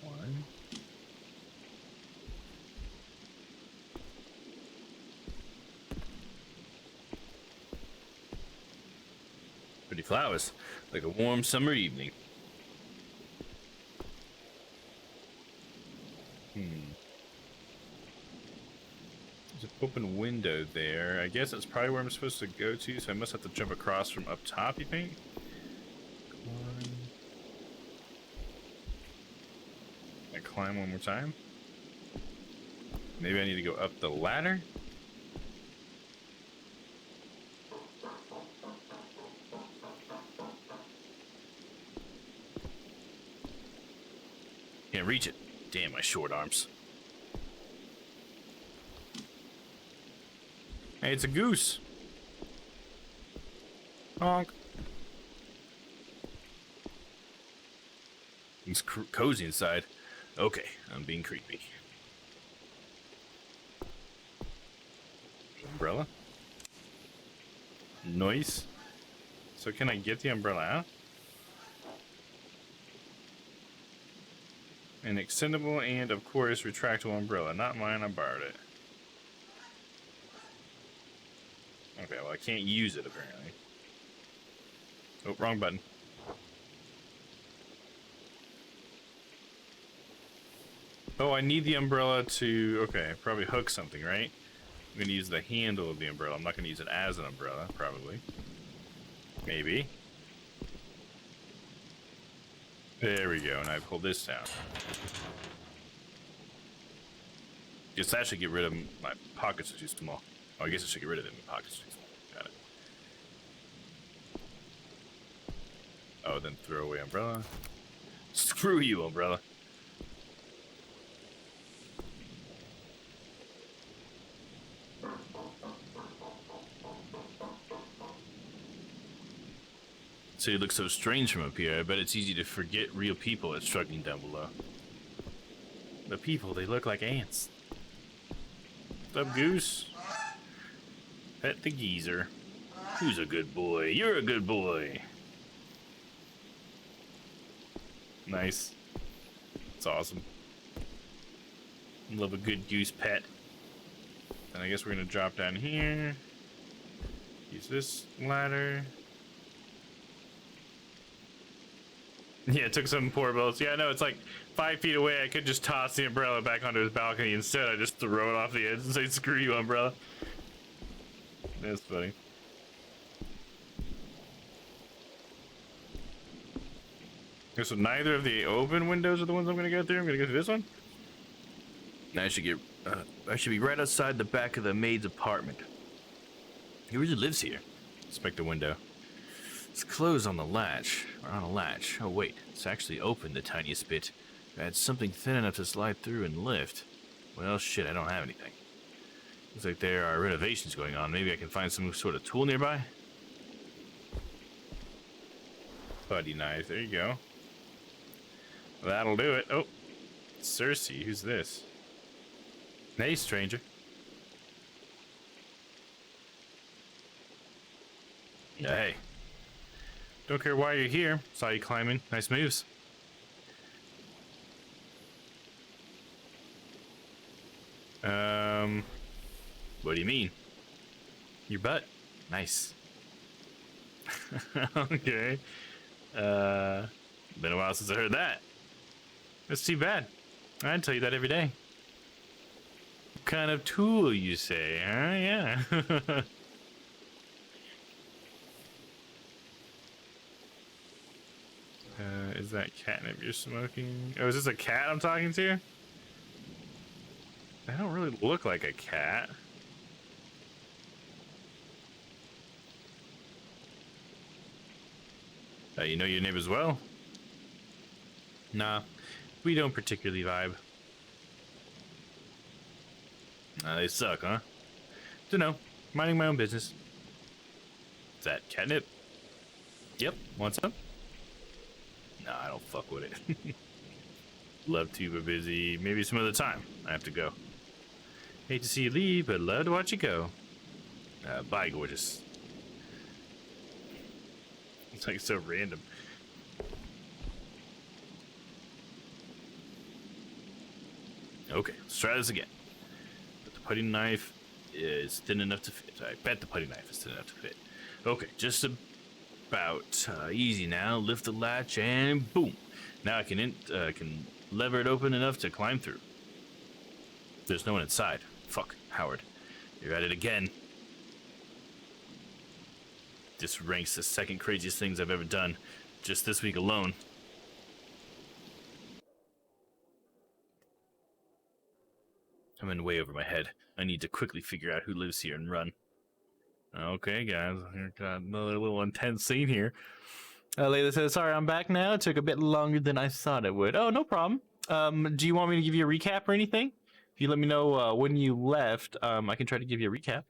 One. Pretty flowers, like a warm summer evening. There's an open window there. I guess that's probably where I'm supposed to go to, so I must have to jump across from up top, you think? I climb one more time. Maybe I need to go up the ladder? Can't reach it. Damn, my short arms. Hey, it's a goose. Honk. It's cozy inside. Okay, I'm being creepy. Umbrella? Nice. So can I get the umbrella out? An extendable and, of course, retractable umbrella. Not mine, I borrowed it. Okay, well, I can't use it, apparently. Oh, wrong button. Oh, I need the umbrella to... Okay, probably hook something, right? I'm going to use the handle of the umbrella. I'm not going to use it as an umbrella, probably. Maybe. There we go, and I pull this down. Guess that should get rid of my pockets are too small. Oh, I guess I should get rid of them. My pockets are too small. Got it. Oh, then throw away umbrella. Screw you, umbrella. So you look so strange from up here. I bet it's easy to forget real people that's struggling down below. The people, they look like ants. What's up, Goose? Pet the geezer. Who's a good boy? You're a good boy. Nice. It's awesome. Love a good goose pet. And I guess we're gonna drop down here. Use this ladder. Yeah, it took some poor bullets. Yeah, no, it's like 5 feet away. I could just toss the umbrella back onto his balcony. Instead, I just throw it off the edge and say, screw you, umbrella. That's funny. Okay, so neither of the open windows are the ones I'm gonna go through. I'm gonna go through this one. I should be right outside the back of the maid's apartment. Who really lives here? Inspect the window. It's closed on the latch, or on a latch. Oh wait, it's actually open the tiniest bit. If I had something thin enough to slide through and lift. Well, shit, I don't have anything. Looks like there are renovations going on. Maybe I can find some sort of tool nearby. Putty knife, there you go. That'll do it. Oh, Cersei, who's this? Hey, stranger. Yeah, hey. Don't care why you're here. Saw you climbing. Nice moves. What do you mean? Your butt. Nice. Okay. Been a while since I heard that. That's too bad. I'd tell you that every day. What kind of tool, you say, huh? Yeah. Is that catnip you're smoking? Oh, is this a cat I'm talking to? They don't really look like a cat. You know your neighbors well? Nah, we don't particularly vibe. They suck, huh? Dunno, minding my own business. Is that catnip? Yep, want some? Nah, I don't fuck with it. Love to, but busy. Maybe some other time. I have to go. Hate to see you leave, but love to watch you go. Bye, gorgeous. It's like so random. Okay, let's try this again. But the putty knife is thin enough to fit. I bet the putty knife is thin enough to fit. Okay, just about easy now. Lift the latch and boom. Now I can lever it open enough to climb through. There's no one inside. Fuck, Howard. You're at it again. This ranks the second craziest things I've ever done, just this week alone. I'm in way over my head. I need to quickly figure out who lives here and run. Okay, guys, here got another little intense scene here. Layla says, sorry, I'm back now. It took a bit longer than I thought it would. Oh, no problem. Do you want me to give you a recap or anything? If you let me know when you left, I can try to give you a recap,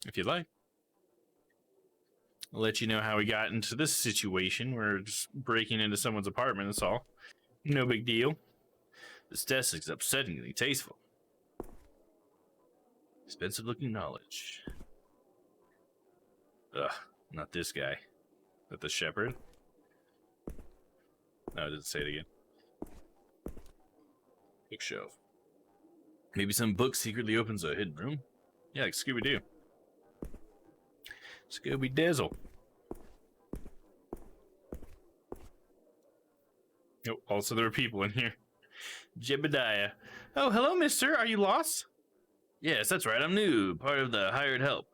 if you'd like. I'll let you know how we got into this situation. We're just breaking into someone's apartment, that's all. No big deal. This desk is upsettingly tasteful. Expensive looking knowledge. Ugh, not this guy. Is that the shepherd? No, it didn't say it again. Bookshelf. Maybe some book secretly opens a hidden room? Yeah, like Scooby-Doo. Scooby-Dizzle. Oh, also there are people in here. Jebediah. Oh, hello, mister. Are you lost? Yes, that's right. I'm new. Part of the hired help.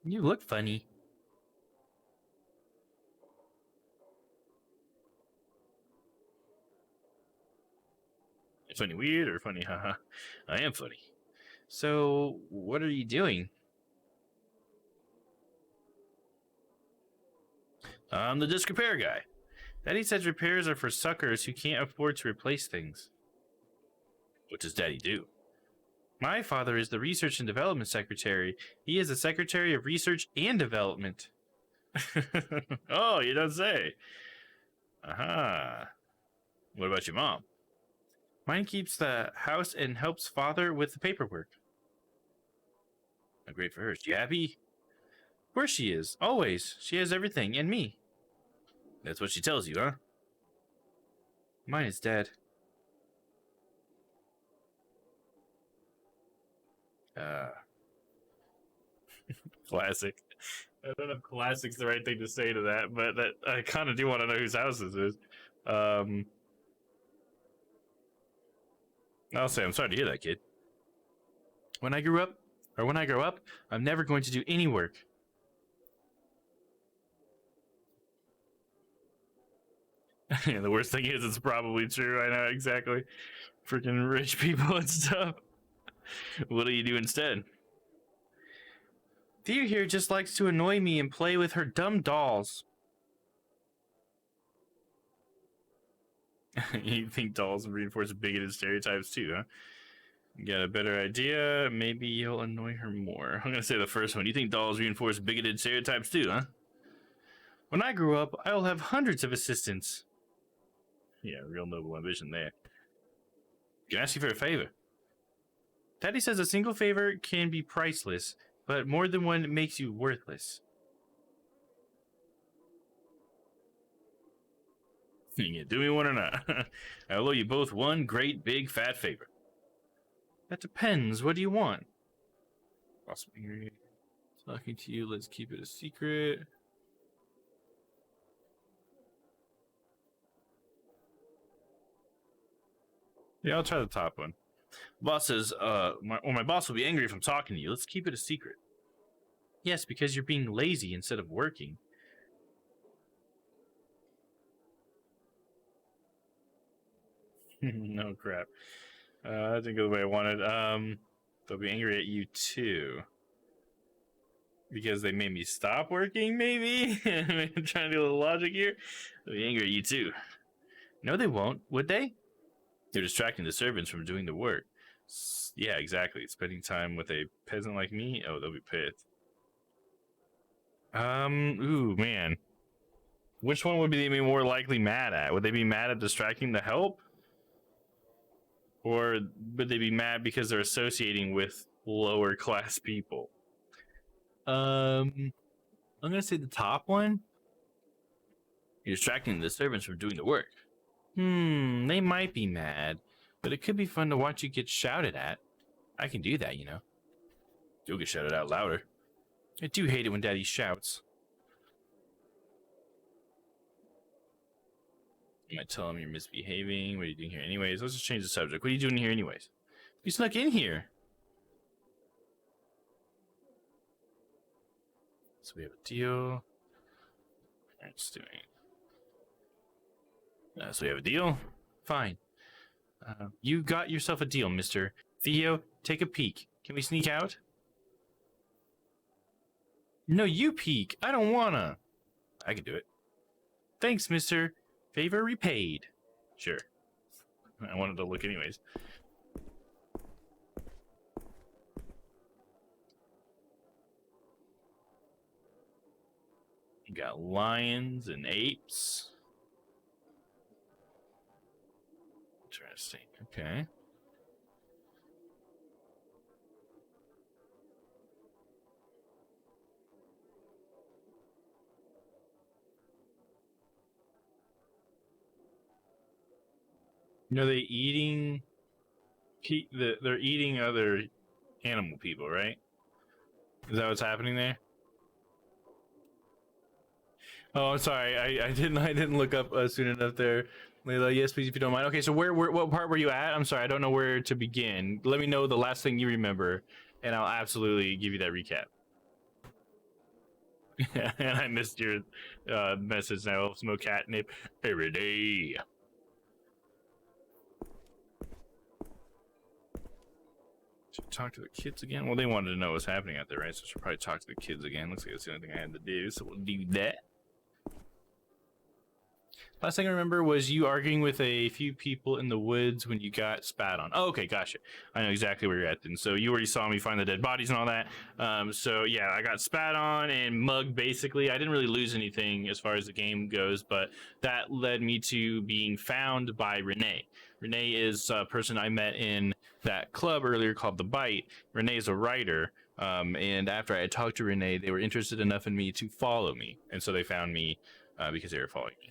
You look funny. Funny weird or funny haha? I am funny. So, what are you doing? I'm the disc repair guy. Daddy says repairs are for suckers who can't afford to replace things. What does Daddy do? My father is the Research and Development Secretary. He is the Secretary of Research and Development. Oh, you don't say. Aha. What about your mom? Mine keeps the house and helps father with the paperwork. Not great for her. Is she happy? Of course she is. Always. She has everything, and me. That's what she tells you, huh? Mine is dead. Classic. I don't know if classic's the right thing to say to that, but that I kind of do want to know whose house this is. I'll say I'm sorry to hear that, kid. When I grow up, I'm never going to do any work. Yeah, the worst thing is it's probably true. I know exactly. Freaking rich people and stuff. What do you do instead? Thea here just likes to annoy me and play with her dumb dolls. You think dolls reinforce bigoted stereotypes too, huh? You got a better idea? Maybe you'll annoy her more. I'm gonna say the first one. You think dolls reinforce bigoted stereotypes too, huh? When I grow up, I will have hundreds of assistants. Yeah, real noble ambition there. Can I ask you for a favor? Daddy says a single favor can be priceless, but more than one makes you worthless. You gonna do me one or not? I owe you both one great big fat favor. That depends. What do you want? Possibly talking to you. Let's keep it a secret. Yeah, I'll try the top one. Boss says, my boss will be angry if I'm talking to you. Let's keep it a secret. Yes, because you're being lazy instead of working. No crap. I didn't go the way I wanted. They'll be angry at you too. Because they made me stop working, maybe? I'm trying to do a little logic here. They'll be angry at you too. No, they won't, would they? They're distracting the servants from doing the work. Yeah, exactly. Spending time with a peasant like me? Oh, they'll be pissed. Ooh, man. Which one would they be more likely mad at? Would they be mad at distracting the help? Or would they be mad because they're associating with lower class people? I'm gonna say the top one. You're distracting the servants from doing the work. They might be mad, but it could be fun to watch you get shouted at. I can do that, you know. You'll get shouted out louder. I do hate it when Daddy shouts. You might tell him you're misbehaving. What are you doing here anyways? Let's just change the subject. What are you doing here anyways? You snuck in here. So we have a deal. Let's do it. So we have a deal? Fine. You got yourself a deal, mister. Theo, take a peek. Can we sneak out? No, you peek. I don't wanna. I can do it. Thanks, mister. Favor repaid. Sure. I wanted to look anyways. You got lions and apes. Interesting. Okay. You know, they're eating other animal people, right? Is that what's happening there? Oh, I'm sorry. I didn't look up soon enough there. Layla, yes, please, if you don't mind. Okay, so what part were you at? I'm sorry, I don't know where to begin. Let me know the last thing you remember, and I'll absolutely give you that recap. And I missed your message now. I'll smoke catnip every day. Should talk to the kids again? Well, they wanted to know what's happening out there, right? So I should probably talk to the kids again. Looks like that's the only thing I had to do, so we'll do that. Last thing I remember was you arguing with a few people in the woods when you got spat on. Oh, okay, gotcha. I know exactly where you're at then. So you already saw me find the dead bodies and all that. So yeah, I got spat on and mugged basically. I didn't really lose anything as far as the game goes, but that led me to being found by Renee. Renee is a person I met in that club earlier called The Bite. Renee is a writer. And after I had talked to Renee, they were interested enough in me to follow me. And so they found me because they were following me.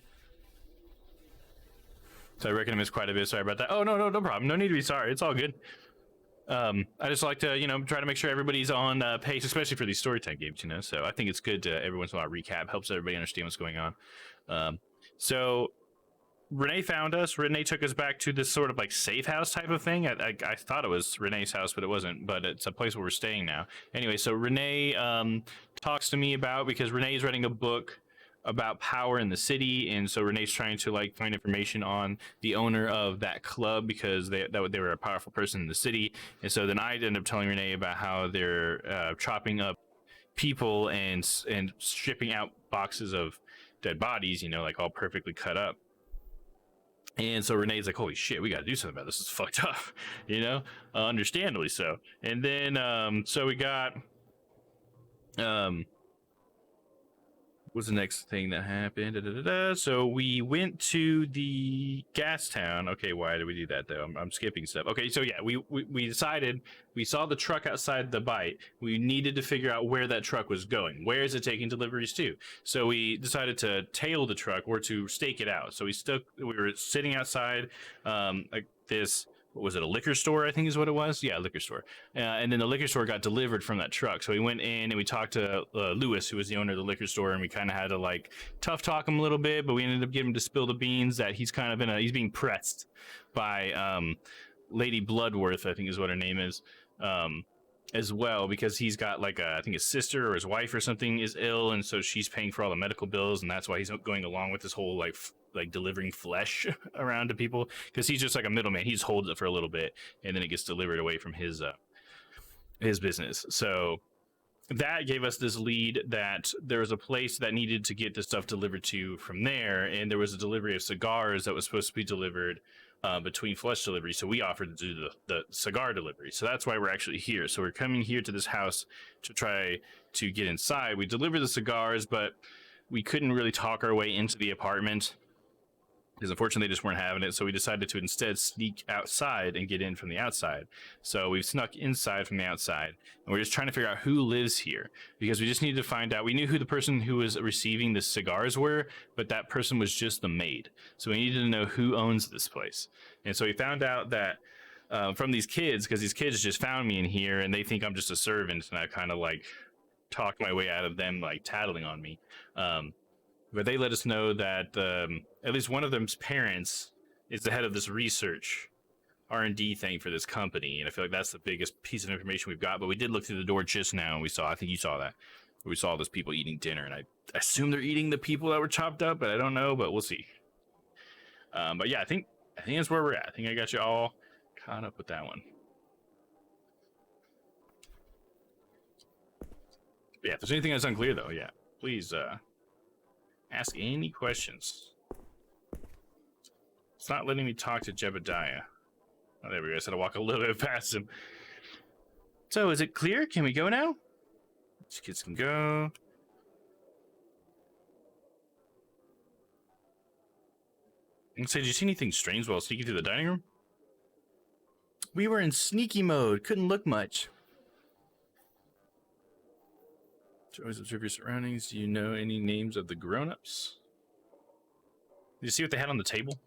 So I reckon I missed quite a bit. Sorry about that. Oh, no problem. No need to be sorry. It's all good. I just like to, try to make sure everybody's on pace, especially for these story time games, So I think it's good to every once in a while recap, helps everybody understand what's going on. So Renee found us. Renee took us back to this sort of like safe house type of thing. I thought it was Renee's house, but it wasn't. But it's a place where we're staying now. Anyway, so Renee talks to me about, because Renee's writing a book about power in the city, and so Renee's trying to like find information on the owner of that club, because they were a powerful person in the city. And so then I end up telling Renee about how they're chopping up people and shipping out boxes of dead bodies, like all perfectly cut up. And so Renee's like, holy shit, we gotta do something about this. It's fucked up, understandably so. And then so we got what's the next thing that happened? So we went to the gas town. Okay, why did we do that though? I'm skipping stuff. Okay, so yeah, we decided, we saw the truck outside the bite. We needed to figure out where that truck was going. Where is it taking deliveries to? So we decided to tail the truck, or to stake it out. So we were sitting outside like this. What was it, a liquor store, I think is what it was? Yeah, a liquor store. And then the liquor store got delivered from that truck. So we went in and we talked to Lewis, who was the owner of the liquor store, and we kind of had to like tough talk him a little bit, but we ended up getting him to spill the beans that he's kind of he's being pressed by Lady Bloodworth, I think is what her name is, as well, because he's got like I think his sister or his wife or something is ill, and so she's paying for all the medical bills, and that's why he's going along with this whole like delivering flesh around to people, because he's just like a middleman. He just holds it for a little bit, and then it gets delivered away from his business. So that gave us this lead that there was a place that needed to get the stuff delivered to from there, and there was a delivery of cigars that was supposed to be delivered between flesh deliveries. So we offered to do the cigar delivery. So that's why we're actually here. So we're coming here to this house to try to get inside. We delivered the cigars, but we couldn't really talk our way into the apartment, because unfortunately they just weren't having it. So we decided to instead sneak outside and get in from the outside. So we've snuck inside from the outside, and we're just trying to figure out who lives here, because we just needed to find out. We knew who the person who was receiving the cigars were, but that person was just the maid. So we needed to know who owns this place. And so we found out that from these kids, because these kids just found me in here and they think I'm just a servant, and I kind of like talked my way out of them like tattling on me. But they let us know that at least one of them's parents is the head of this research R&D thing for this company, and I feel like that's the biggest piece of information we've got. But we did look through the door just now, and we saw, I think you saw that, we saw those people eating dinner, and I assume they're eating the people that were chopped up, but I don't know, but we'll see. But yeah, I think that's where we're at. I think I got you all caught up with that one. But yeah, if there's anything that's unclear though, yeah, please ask any questions. It's not letting me talk to Jebediah. Oh, there we go. I just had to walk a little bit past him. So, is it clear? Can we go now? These kids can go. And say, did you see anything strange while sneaking through the dining room? We were in sneaky mode. Couldn't look much. To always observe your surroundings. Do you know any names of the grown-ups? Did you see what they had on the table?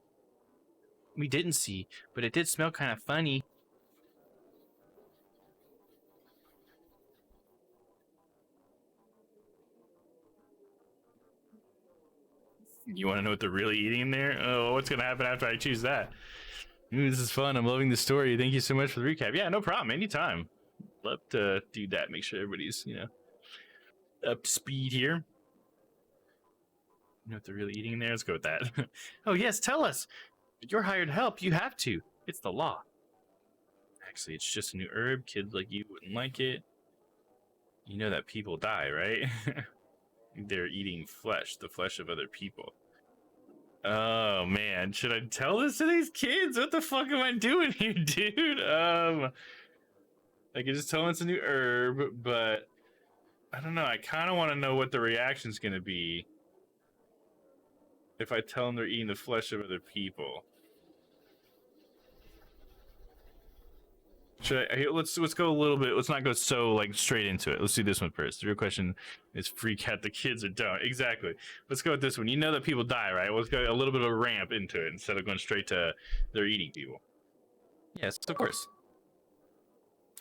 We didn't see, but it did smell kind of funny. You want to know what they're really eating in there? Oh, what's going to happen after I choose that? Ooh, this is fun. I'm loving the story. Thank you so much for the recap. Yeah, no problem. Anytime. Love to do that. Make sure everybody's, up to speed here. You know what they're really eating in there? Let's go with that. Oh, yes, tell us. You're hired help. You have to. It's the law. Actually, it's just a new herb. Kids like you wouldn't like it. You know that people die, right? They're eating flesh, the flesh of other people. Oh, man. Should I tell this to these kids? What the fuck am I doing here, dude? I can just tell them it's a new herb, but I don't know. I kind of want to know what the reaction's going to be if I tell them they're eating the flesh of other people. Should I? Let's go a little bit. Let's not go so like straight into it. Let's do this one first. The real question is: freak out the kids or don't? Exactly. Let's go with this one. You know that people die, right? Let's go a little bit of a ramp into it instead of going straight to they're eating people. Yes, of course.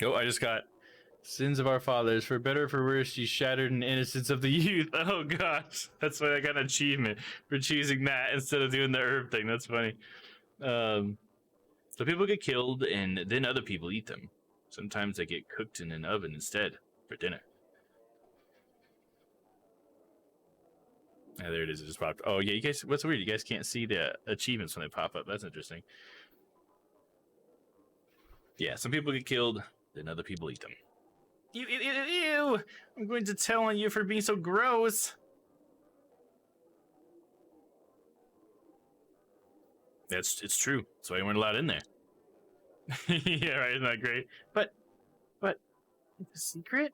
Oh, I just got sins of our fathers, for better or for worse, you shattered an innocence of the youth. Oh gosh, that's why I got an achievement for choosing that instead of doing the herb thing. That's funny. So people get killed and then other people eat them. Sometimes they get cooked in an oven instead for dinner. Yeah, there it is. It just popped. Oh yeah, you guys. What's weird? You guys can't see the achievements when they pop up. That's interesting. Yeah, some people get killed, then other people eat them. Ew! I'm going to tell on you for being so gross. It's true. That's why you weren't allowed in there. Yeah, right. Isn't that great? But it's a secret.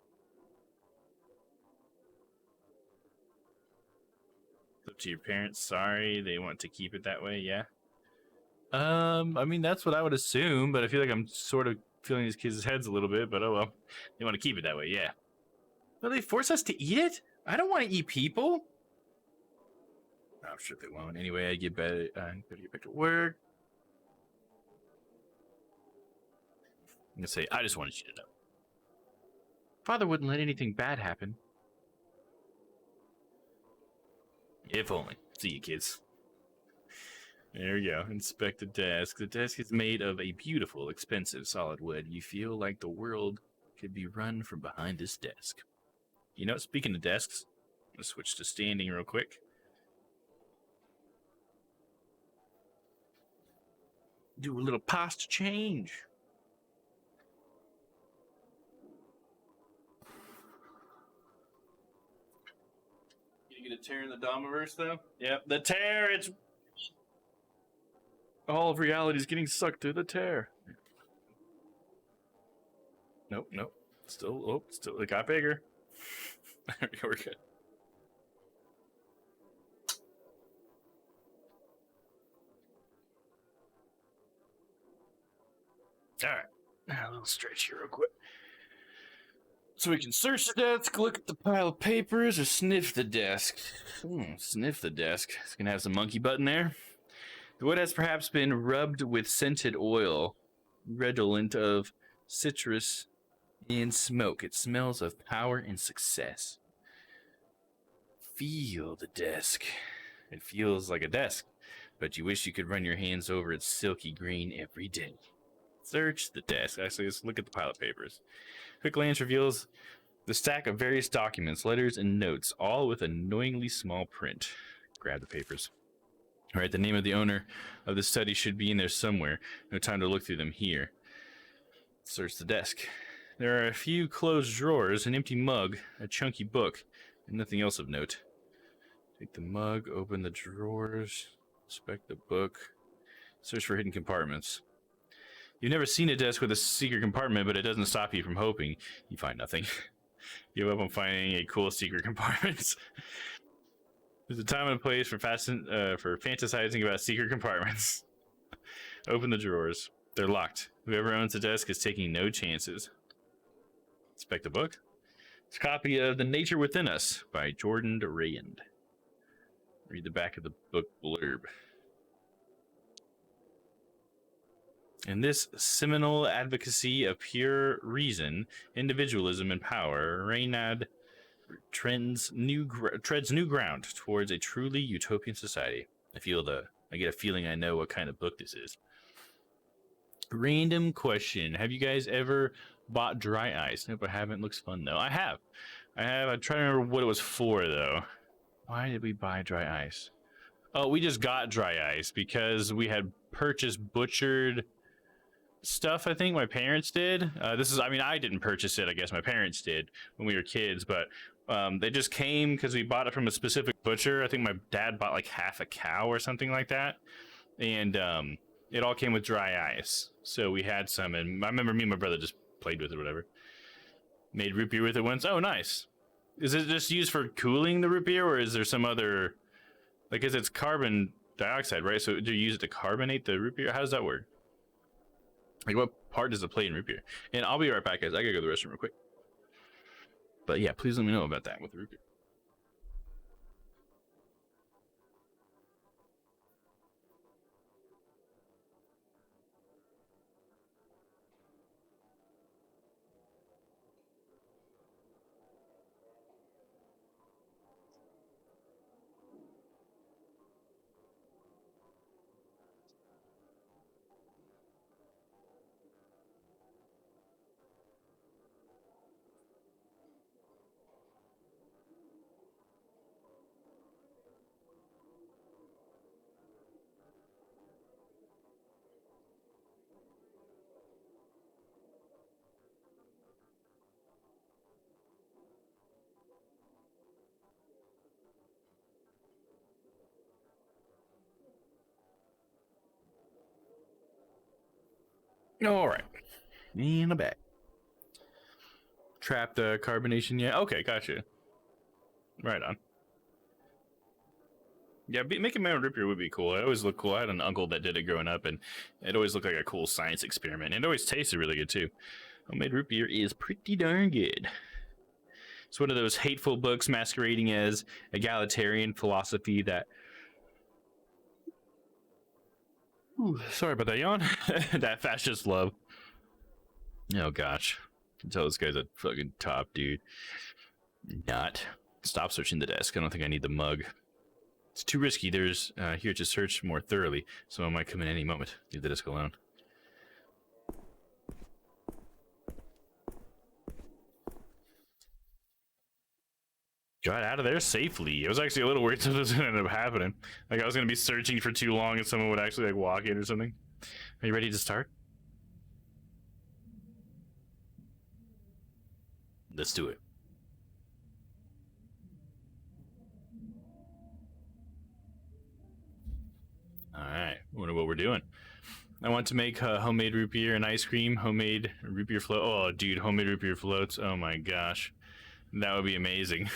It's up to your parents. Sorry, they want to keep it that way. Yeah. I mean that's what I would assume, but I feel like I'm sort of feeling these kids' heads a little bit. But oh well, they want to keep it that way. Yeah. Will they force us to eat it? I don't want to eat people. I'm sure they won't. Anyway, I get better. Gotta get back to work. I'm gonna say, I just wanted you to know. Father wouldn't let anything bad happen. If only. See you, kids. There we go. Inspect the desk. The desk is made of a beautiful, expensive solid wood. You feel like the world could be run from behind this desk. You know, speaking of desks, let's switch to standing real quick. Do a little posture change. You get a tear in the Dahmerverse, though? Yep, the tear! It's... All of reality is getting sucked through the tear. Nope. Still, it got bigger. There we go, we're good. Alright, now a little stretch here real quick. So we can search the desk, look at the pile of papers, or sniff the desk. Sniff the desk. It's gonna have some monkey butt in there. The wood has perhaps been rubbed with scented oil, redolent of citrus and smoke. It smells of power and success. Feel the desk. It feels like a desk, but you wish you could run your hands over its silky green every day. Search the desk. Actually, let's look at the pile of papers. Quick glance reveals the stack of various documents, letters, and notes, all with annoyingly small print. Grab the papers. All right, the name of the owner of the study should be in there somewhere. No time to look through them here. Search the desk. There are a few closed drawers, an empty mug, a chunky book, and nothing else of note. Take the mug, open the drawers, inspect the book, search for hidden compartments. You've never seen a desk with a secret compartment, but it doesn't stop you from hoping. You find nothing. Give up on finding a cool secret compartment. There's a time and a place for fantasizing about secret compartments. Open the drawers. They're locked. Whoever owns the desk is taking no chances. Inspect the book. It's a copy of The Nature Within Us by Jordan Durand. Read the back of the book blurb. In this seminal advocacy of pure reason, individualism, and power, Reynad treads new ground towards a truly utopian society. I get a feeling I know what kind of book this is. Random question. Have you guys ever bought dry ice? Nope, I haven't. Looks fun though. I have. I'm trying to remember what it was for though. Why did we buy dry ice? Oh, we just got dry ice because we had purchased butchered stuff. I think my parents did. I didn't purchase it. I guess my parents did when we were kids, but they just came because we bought it from a specific butcher. I think my dad bought like half a cow or something like that, and it all came with dry ice. So we had some, and I remember me and my brother just played with it or whatever. Made root beer with it once. Oh, nice. Is it just used for cooling the root beer, or is there some other, like, because it's carbon dioxide, right? So do you use it to carbonate the root beer? How does that work? Like, what part does it play in root beer? And I'll be right back, guys. I gotta go to the restroom real quick. But yeah, please let me know about that with the root beer. All right. In the back. Trapped carbonation, yeah. Okay, gotcha. Right on. Yeah, making my own root beer would be cool. It always looked cool. I had an uncle that did it growing up, and it always looked like a cool science experiment. And it always tasted really good, too. Homemade root beer is pretty darn good. It's one of those hateful books masquerading as egalitarian philosophy that... Ooh, sorry about that, yawn. That fascist love. Oh, gosh. I can tell this guy's a fucking top dude. Not. Stop searching the desk. I don't think I need the mug. It's too risky. There's here to search more thoroughly. Someone might come in any moment. Leave the desk alone. Got out of there safely. I was actually a little worried that was going to end up happening. Like I was going to be searching for too long and someone would actually like walk in or something. Are you ready to start? Let's do it. Alright, wonder what we're doing. I want to make homemade root beer and ice cream, homemade root beer float. Oh, dude, homemade root beer floats. Oh my gosh. That would be amazing.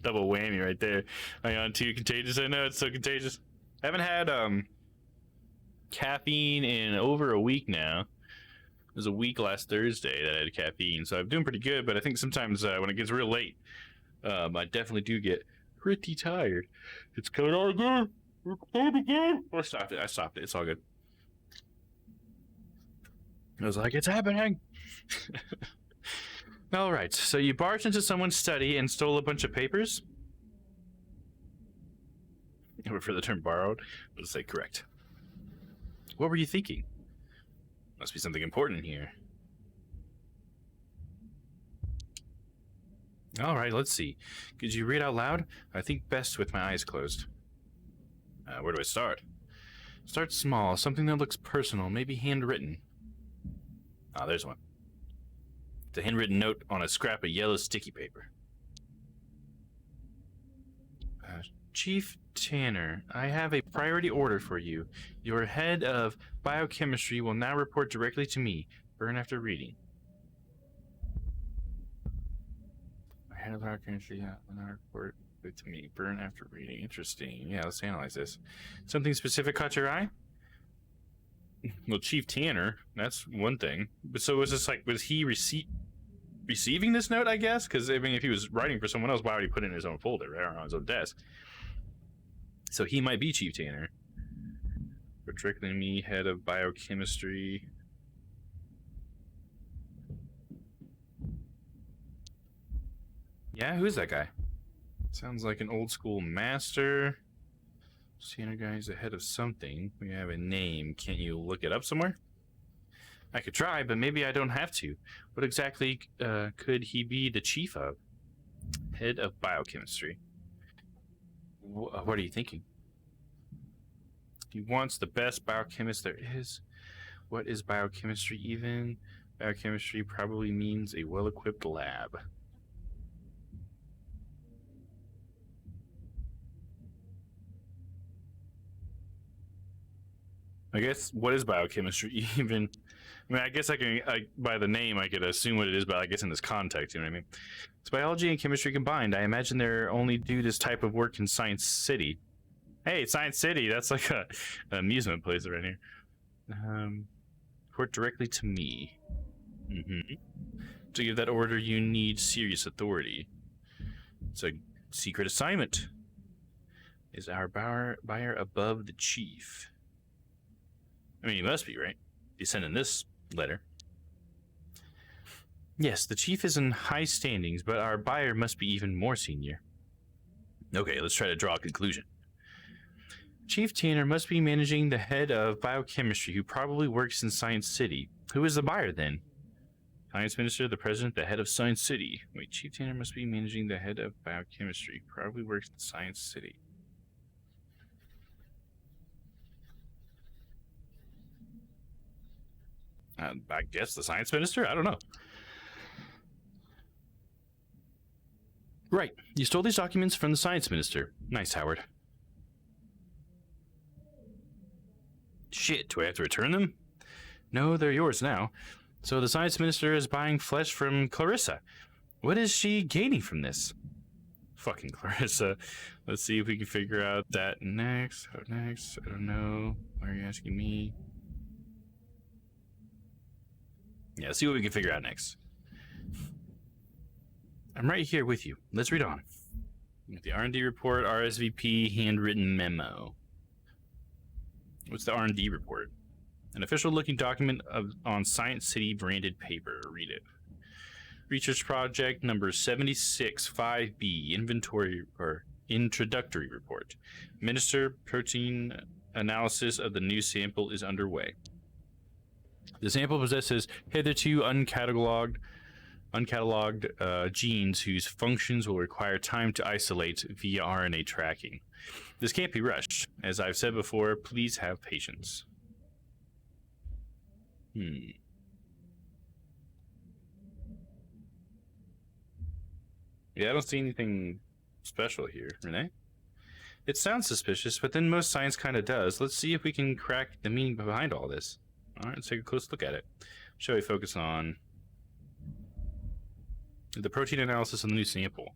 Double whammy right there. Am I on too contagious? I know, it's so contagious. I haven't had caffeine in over a week now. It was a week last Thursday that I had caffeine, so I'm doing pretty good, but I think sometimes when it gets real late, I definitely do get pretty tired. It's coming on again. I stopped it. It's all good. I was like, it's happening. All right. So you barged into someone's study and stole a bunch of papers. I prefer the term borrowed. Let's say correct. What were you thinking? Must be something important here. All right. Let's see. Could you read out loud? I think best with my eyes closed. Where do I start? Start small, something that looks personal, maybe handwritten. Ah, there's one. It's a handwritten note on a scrap of yellow sticky paper. Chief Tanner, I have a priority order for you. Your head of biochemistry will now report directly to me. Burn after reading. My head of biochemistry will now report to me. Burn after reading. Interesting. Yeah, let's analyze this. Something specific caught your eye? Well, Chief Tanner, that's one thing. But so was this like, was he receiving this note, I guess? Because, I mean, if he was writing for someone else, why would he put it in his own folder, right? Or on his own desk? So he might be Chief Tanner. Particularly me, head of biochemistry. Yeah, who's that guy? Sounds like an old school master. Tanner guy's the head of something. We have a name. Can't you look it up somewhere? I could try, but maybe I don't have to. What exactly could he be the chief of? Head of biochemistry. What are you thinking? He wants the best biochemist there is. What is biochemistry even? Biochemistry probably means a well-equipped lab. I guess, what is biochemistry even? I mean, I guess by the name, I could assume what it is, but I guess in this context, you know what I mean? It's biology and chemistry combined. I imagine they only do this type of work in Science City. Hey, Science City, that's like an amusement place right here. Report directly to me. To give that order, you need serious authority. It's a secret assignment. Is our buyer above the chief? I mean, he must be, right? He's sending this letter. Yes, the chief is in high standings, but our buyer must be even more senior. Okay, let's try to draw a conclusion. Chief Tanner must be managing the head of biochemistry, who probably works in Science City. Who is the buyer, then? Science Minister, the President, the head of Science City. Wait, Chief Tanner must be managing the head of biochemistry, probably works in Science City. I guess the Science Minister? I don't know. Right. You stole these documents from the Science Minister. Nice, Howard. Shit, do I have to return them? No, they're yours now. So the science minister is buying flesh from Clarissa. What is she gaining from this? Fucking Clarissa. Let's see if we can figure out that next. How next? I don't know. Why are you asking me? Yeah, let's see what we can figure out next. I'm right here with you. Let's read on. The R&D report, RSVP, handwritten memo. What's the R&D report? An official-looking document on Science City branded paper. Read it. Research project number 76-5B, inventory or introductory report. Minister protein analysis of the new sample is underway. The sample possesses hitherto uncatalogued genes whose functions will require time to isolate via RNA tracking. This can't be rushed. As I've said before, please have patience. Yeah, I don't see anything special here, Renee. It sounds suspicious, but then most science kind of does. Let's see if we can crack the meaning behind all this. All right, let's take a close look at it. Shall we focus on the protein analysis of the new sample?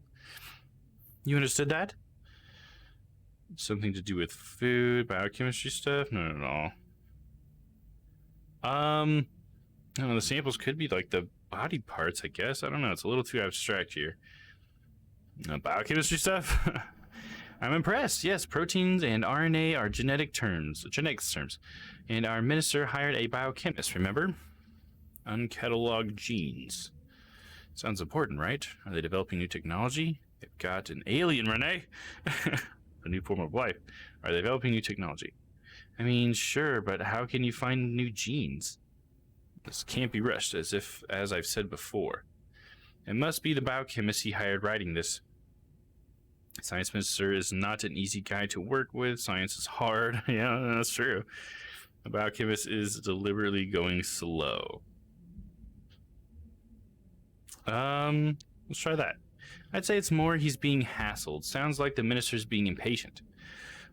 You understood that? Something to do with food, biochemistry stuff? No, not at all. I don't know, the samples could be like the body parts, I guess. I don't know. It's a little too abstract here. Biochemistry stuff? I'm impressed. Yes, proteins and RNA are genetics terms. And our minister hired a biochemist, remember? Uncatalogued genes. Sounds important, right? Are they developing new technology? They've got an alien, Renee. A new form of life. Are they developing new technology? I mean, sure, but how can you find new genes? This can't be rushed, as I've said before. It must be the biochemist he hired writing this. Science minister is not an easy guy to work with. Science is hard. Yeah, that's true. The biochemist is deliberately going slow. Let's try that. I'd say it's more he's being hassled. Sounds like the minister's being impatient.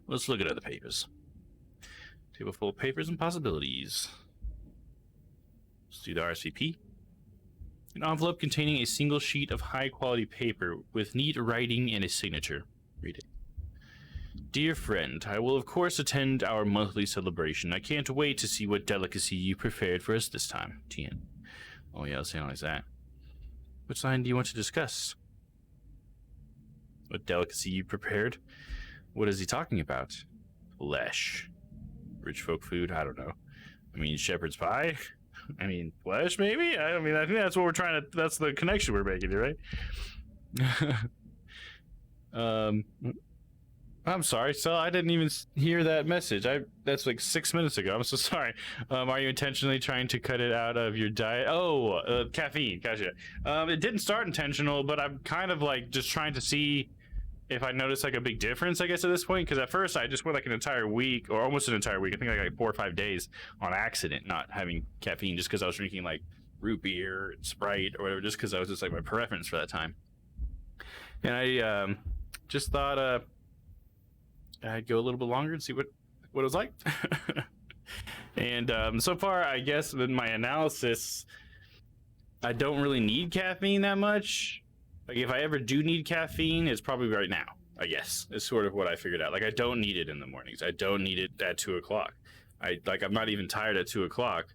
Let's look at other papers. Table full of papers and possibilities. Let's do the RSVP. An envelope containing a single sheet of high-quality paper with neat writing and a signature. Read it. Dear friend, I will of course attend our monthly celebration. I can't wait to see what delicacy you prepared for us this time. Tien. Oh yeah, I'll say like that. Which line do you want to discuss? What delicacy you prepared? What is he talking about? Flesh. Rich folk food? I don't know. I mean, shepherd's pie? I mean, flesh, maybe? I mean, I think that's what we're trying to... That's the connection we're making here, right? I'm sorry, so I didn't even hear that message. That's like 6 minutes ago. I'm so sorry. Are you intentionally trying to cut it out of your diet? Oh, caffeine. Gotcha. It didn't start intentional, but I'm kind of like just trying to see if I noticed like a big difference, I guess, at this point. Because at first I just went like an entire week, or almost an entire week. I think like 4 or 5 days on accident, not having caffeine, just because I was drinking like root beer, and Sprite, or whatever, just because I was just like my preference for that time. And I just thought I'd go a little bit longer and see what it was like. And so far, I guess in my analysis, I don't really need caffeine that much. Like if I ever do need caffeine, it's probably right now, I guess. It's sort of what I figured out. Like I don't need it in the mornings. I don't need it at 2 o'clock. I'm not even tired at 2 o'clock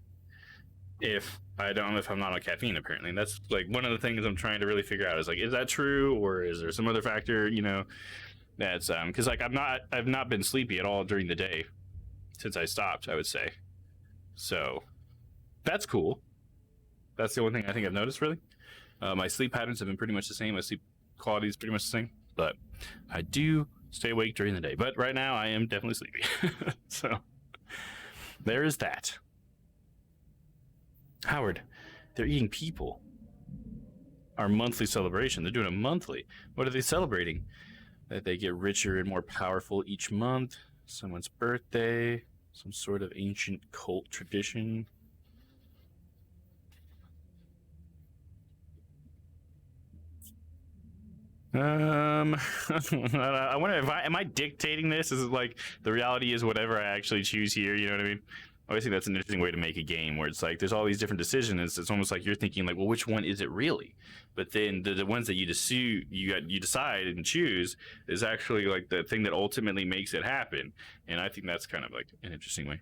if I'm not on caffeine, apparently. And that's like one of the things I'm trying to really figure out is like, is that true, or is there some other factor, you know? That's because like I've not been sleepy at all during the day since I stopped, I would say. So that's cool. That's the only thing I think I've noticed, really. My sleep patterns have been pretty much the same. My sleep quality is pretty much the same, but I do stay awake during the day. But right now I am definitely sleepy. So there is that. Howard, they're eating people. Our monthly celebration. They're doing it monthly. What are they celebrating? That they get richer and more powerful each month, someone's birthday, some sort of ancient cult tradition. I wonder if am I dictating this? Is it like the reality is whatever I actually choose here? You know what I mean? I think that's an interesting way to make a game where it's like there's all these different decisions. It's almost like you're thinking like, well, which one is it really? But then the ones that you decide and choose is actually like the thing that ultimately makes it happen. And I think that's kind of like an interesting way.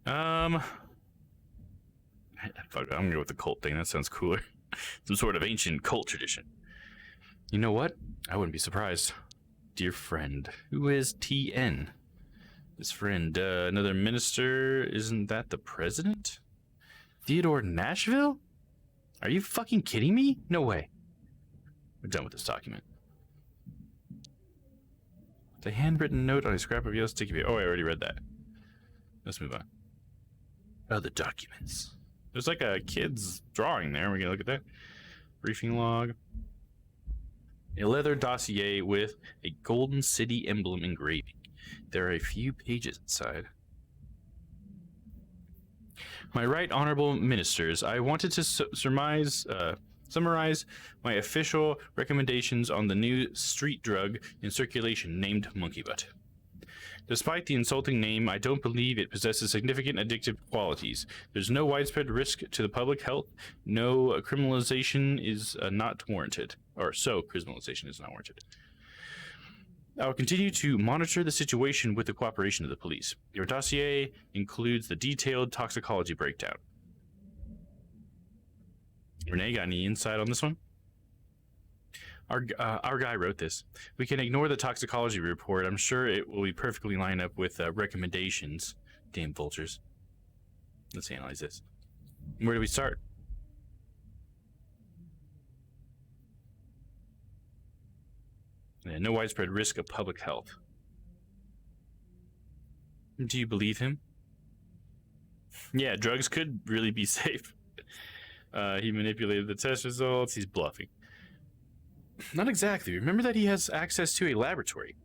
Fuck, I'm gonna go with the cult thing. That sounds cooler. Some sort of ancient cult tradition. You know what? I wouldn't be surprised. Dear friend, who is TN? This friend, another minister. Isn't that the president? Theodore Nashville? Are you fucking kidding me? No way. We're done with this document. The handwritten note on a scrap of yellow sticky paper. Oh, I already read that. Let's move on. Other documents. There's like a kid's drawing there. We're gonna look at that. Briefing log. A leather dossier with a Golden City emblem engraving. There are a few pages inside. My right honorable ministers, I wanted to summarize my official recommendations on the new street drug in circulation named Monkey Butt. Despite the insulting name, I don't believe it possesses significant addictive qualities. There's no widespread risk to the public health. No criminalization is not warranted. Or so criminalization is not warranted. I will continue to monitor the situation with the cooperation of the police. Your dossier includes the detailed toxicology breakdown. Renee, got any insight on this one? Our guy wrote this. We can ignore the toxicology report. I'm sure it will be perfectly lined up with recommendations. Damn vultures. Let's analyze this. Where do we start? Yeah, no widespread risk of public health. Do you believe him? Yeah, drugs could really be safe. He manipulated the test results. He's bluffing. Not exactly. Remember that he has access to a laboratory.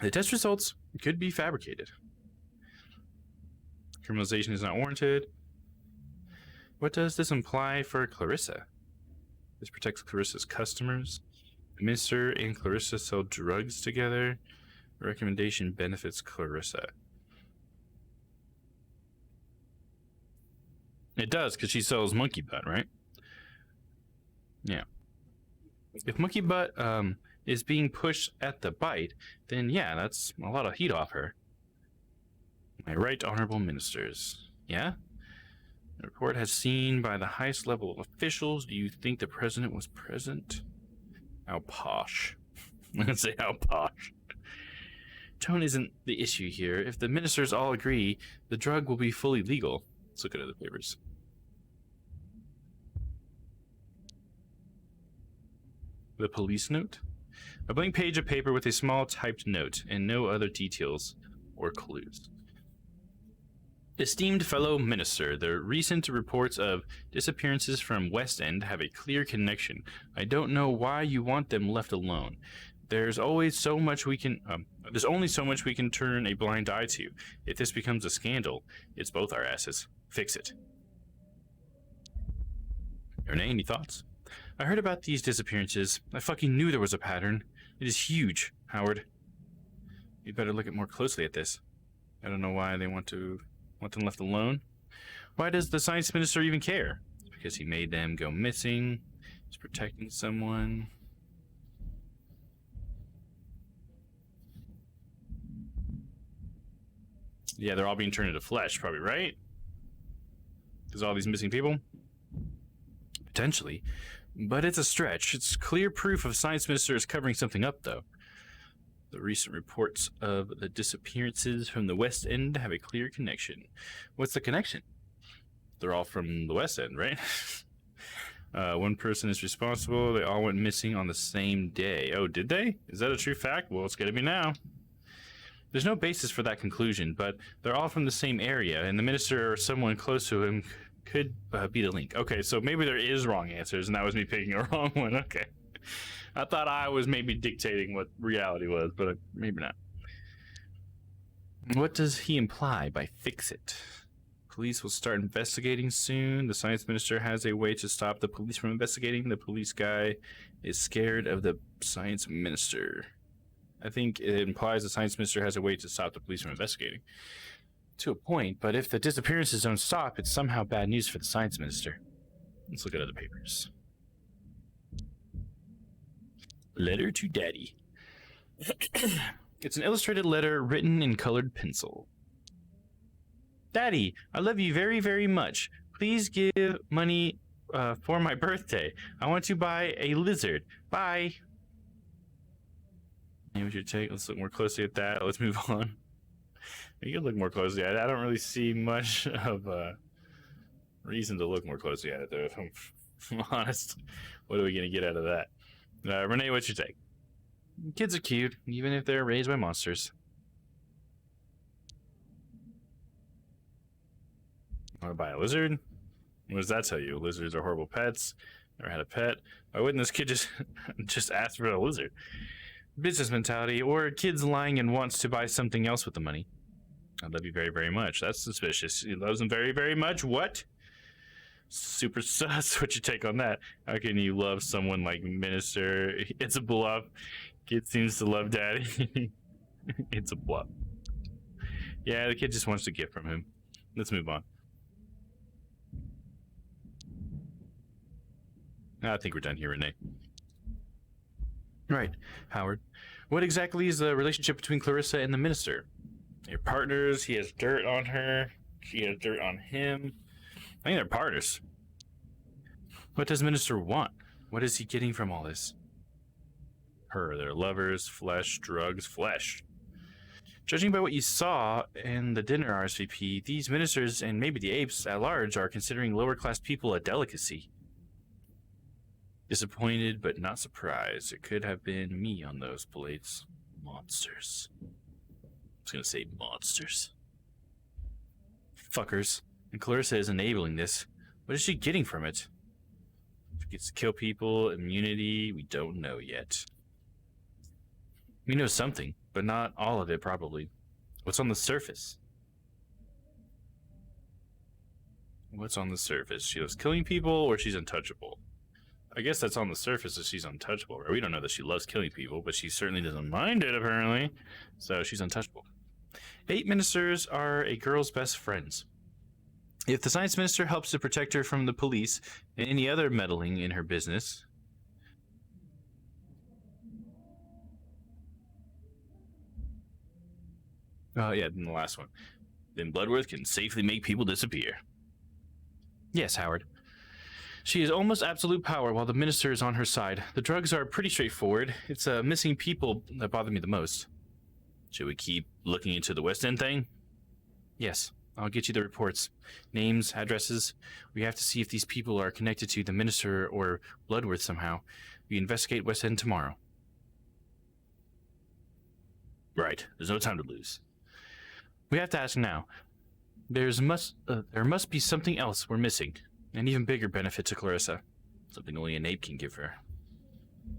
The test results could be fabricated. Criminalization is not warranted. What does this imply for Clarissa? This protects Clarissa's customers. The minister and Clarissa sell drugs together. The recommendation benefits Clarissa. It does, because she sells Monkey Butt, right? Yeah. If Monkey Butt is being pushed at the bite, then yeah, that's a lot of heat off her. My right honorable ministers. Yeah? The report has seen by the highest level of officials. Do you think the president was present? How posh. I'm gonna say how posh. Tone isn't the issue here. If the ministers all agree, the drug will be fully legal. Let's look at other papers. The police note. A blank page of paper with a small typed note and no other details or clues. Esteemed fellow minister, the recent reports of disappearances from West End have a clear connection. I don't know why you want them left alone. There's always so much we can there's only so much we can turn a blind eye to. If this becomes a scandal, it's both our asses. Fix it. Renee, any thoughts? I heard about these disappearances. I fucking knew there was a pattern. It is huge, Howard. You better look at more closely at this. I don't know why they want them left alone. Why does the science minister even care? It's because he made them go missing. He's protecting someone. Yeah, they're all being turned into flesh, probably, right? There's all these missing people? Potentially. But it's a stretch. It's clear proof of science minister is covering something up, though. The recent reports of the disappearances from the West End have a clear connection. What's the connection? They're all from the West End, right? One person is responsible. They all went missing on the same day. Oh, did they? Is that a true fact? Well, it's gonna be now. There's no basis for that conclusion, but they're all from the same area, and the minister or someone close to him could be the link. Okay, so maybe there is wrong answers, and that was me picking a wrong one. Okay. I thought I was maybe dictating what reality was, but maybe not. What does he imply by fix it? Police will start investigating soon. The science minister has a way to stop the police from investigating. The police guy is scared of the science minister. I think it implies the science minister has a way to stop the police from investigating. To a point, but if the disappearances don't stop, it's somehow bad news for the science minister. Let's look at other papers. Letter to Daddy. It's an illustrated letter written in colored pencil. Daddy, I love you very, very much. Please give money for my birthday. I want to buy a lizard. Bye. Name your take. Let's look more closely at that. Let's move on. You can look more closely at it. I don't really see much of a reason to look more closely at it, though, if I'm honest. What are we going to get out of that? Renee, what's your take? Kids are cute, even if they're raised by monsters. Want to buy a lizard? What does that tell you? Lizards are horrible pets. Never had a pet. Why wouldn't this kid just ask for a lizard? Business mentality, or kids lying and wants to buy something else with the money. I love you very, very much. That's suspicious. He loves him very, very much. What? Super sus. What's your take on that? How can you love someone like Minister? It's a bluff. Kid seems to love Daddy. It's a bluff. Yeah, the kid just wants a gift from him. Let's move on. I think we're done here, Renee. Right, Howard. What exactly is the relationship between Clarissa and the minister? They're partners. He has dirt on her. She has dirt on him. I think they're partners. What does minister want? What is he getting from all this? Her, they're lovers, flesh, drugs, flesh. Judging by what you saw in the dinner RSVP, these ministers and maybe the apes at large are considering lower class people a delicacy. Disappointed but not surprised. It could have been me on those plates. Monsters. I was gonna say monsters. Fuckers. And Clarissa is enabling this. What is she getting from it? She gets to kill people, immunity, we don't know yet. We know something, but not all of it probably. What's on the surface? What's on the surface? She loves killing people or she's untouchable? I guess that's on the surface that she's untouchable, right? We don't know that she loves killing people, but she certainly doesn't mind it, apparently. So she's untouchable. 8 ministers are a girl's best friends. If the science minister helps to protect her from the police and any other meddling in her business... Oh, yeah, then the last one. Then Bloodworth can safely make people disappear. Yes, Howard. She has almost absolute power while the minister is on her side. The drugs are pretty straightforward. It's missing people that bother me the most. Should we keep looking into the West End thing? Yes, I'll get you the reports. Names, addresses. We have to see if these people are connected to the minister or Bloodworth somehow. We investigate West End tomorrow. Right, there's no time to lose. We have to ask now. There must be something else we're missing. An even bigger benefit to Clarissa. Something only an ape can give her.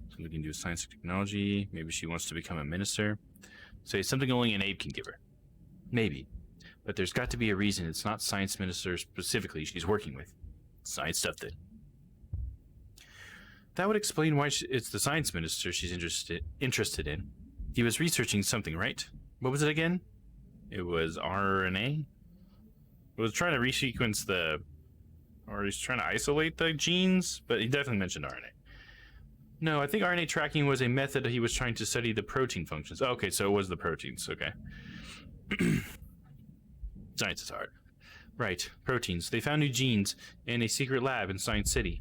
Something we can do with science and technology. Maybe she wants to become a minister. Say something only an ape can give her. Maybe. But there's got to be a reason it's not science minister specifically she's working with. Science stuff then. That would explain why it's the science minister she's interested in. He was researching something, right? What was it again? It was RNA? It was trying to resequence the... Or he's trying to isolate the genes, but he definitely mentioned RNA. No, I think RNA tracking was a method he was trying to study the protein functions. Oh, okay, so it was the proteins, okay. Science is hard. Right, proteins. They found new genes in a secret lab in Science City.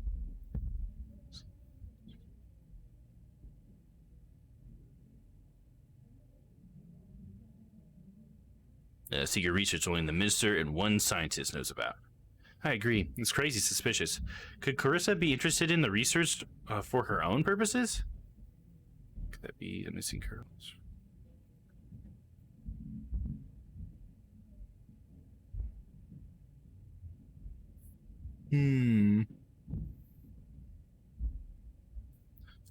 Secret research only the minister and one scientist knows about. I agree. It's crazy suspicious. Could Clarissa be interested in the research for her own purposes? Could that be the missing girls?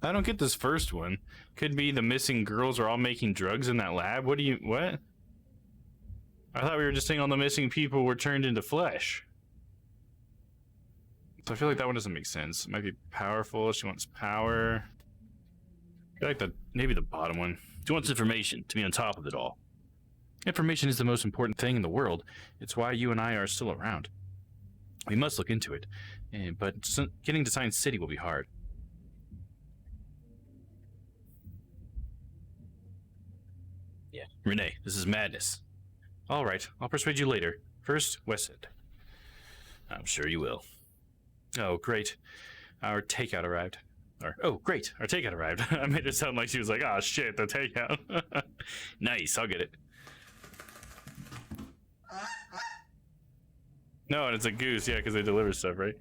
I don't get this first one. Could be the missing girls are all making drugs in that lab? What? I thought we were just saying all the missing people were turned into flesh. So I feel like that one doesn't make sense. It might be powerful. She wants power. I like maybe the bottom one. He wants information to be on top of it all. Information is the most important thing in the world. It's why you and I are still around. We must look into it, but getting to Science City will be hard. Yeah, Renee, this is madness. All right, I'll persuade you later. First, West End. I'm sure you will. Oh, great. Our takeout arrived. Oh, great. Our takeout arrived. I made it sound like she was like, oh, shit, the takeout. Nice, I'll get it. No, and it's a goose, yeah, because they deliver stuff, right?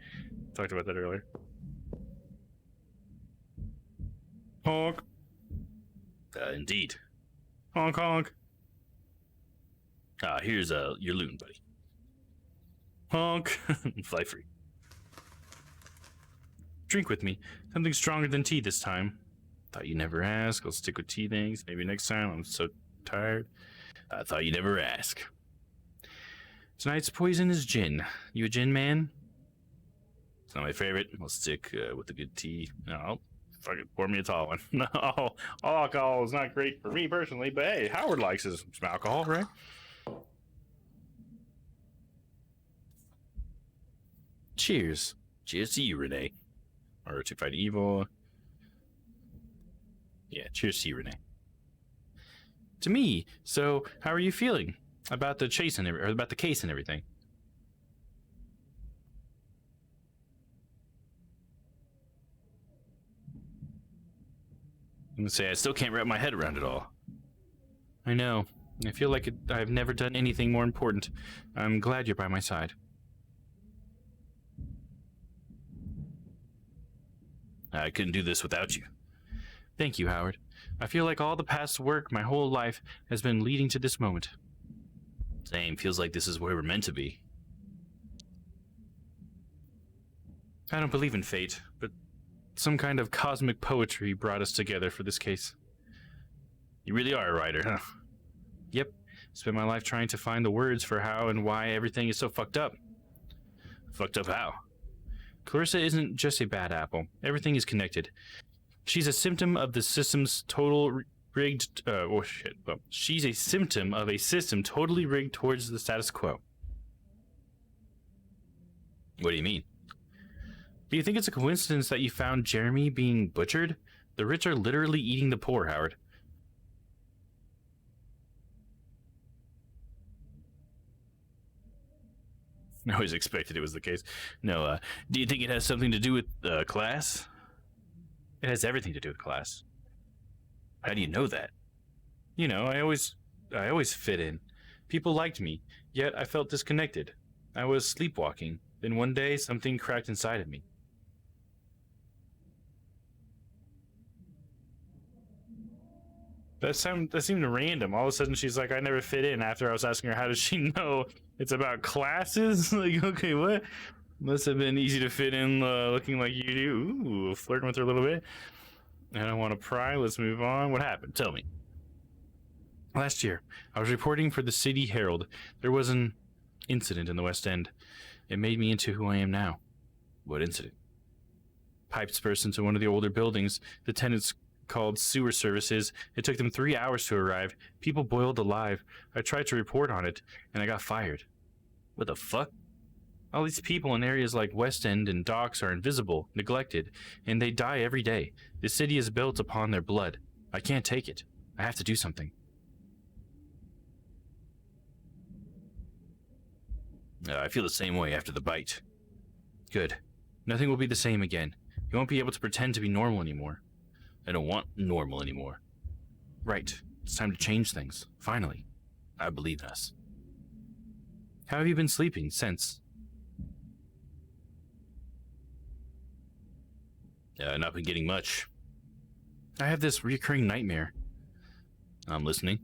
Talked about that earlier. Honk. Indeed. Honk, honk. Here's your loon, buddy. Honk. Fly free. Drink with me. Something stronger than tea this time. Thought you never ask. I'll stick with tea things. Maybe next time. I'm so tired. I thought you never ask. Tonight's poison is gin. You a gin man? It's not my favorite. I'll stick with the good tea. No, fucking pour me a tall one. No, all alcohol is not great for me personally, but hey, Howard likes some alcohol, right? Cheers. Cheers to you, Renee. Or to fight evil. Yeah, cheers to you, Renee. To me. So, how are you feeling about the chase and about the case and everything? I'm gonna say I still can't wrap my head around it all. I know. I feel like I've never done anything more important. I'm glad you're by my side. I couldn't do this without you. Thank you, Howard. I feel like all the past work, my whole life, has been leading to this moment. Same. Feels like this is where we're meant to be. I don't believe in fate, but some kind of cosmic poetry brought us together for this case. You really are a writer, huh? Yep. Spent my life trying to find the words for how and why everything is so fucked up. Fucked up how? Clarissa isn't just a bad apple. Everything is connected. She's a symptom of the system's total rigged... Well, she's a symptom of a system totally rigged towards the status quo. What do you mean? Do you think it's a coincidence that you found Jeremy being butchered? The rich are literally eating the poor, Howard. I always expected it was the case. No, do you think it has something to do with class? It has everything to do with class. How do you know that? You know, I always fit in. People liked me, yet I felt disconnected. I was sleepwalking. Then one day, something cracked inside of me. That seemed random. All of a sudden, she's like, I never fit in. After I was asking her, how does she know it's about classes? Like, okay, what? Must have been easy to fit in looking like you do. Ooh, flirting with her a little bit. I don't want to pry. Let's move on. What happened? Tell me. Last year, I was reporting for the City Herald. There was an incident in the West End. It made me into who I am now. What incident? Pipes burst into one of the older buildings. The tenants called sewer services. It took them 3 hours to arrive. People boiled alive. I tried to report on it, and I got fired. What the fuck? All these people in areas like West End and Docks are invisible, neglected, and they die every day. The city is built upon their blood. I can't take it. I have to do something. I feel the same way after the bite. Good. Nothing will be the same again. You won't be able to pretend to be normal anymore. I don't want normal anymore. Right. It's time to change things. Finally. I believe in us. How have you been sleeping since? Not been getting much. I have this recurring nightmare. I'm listening.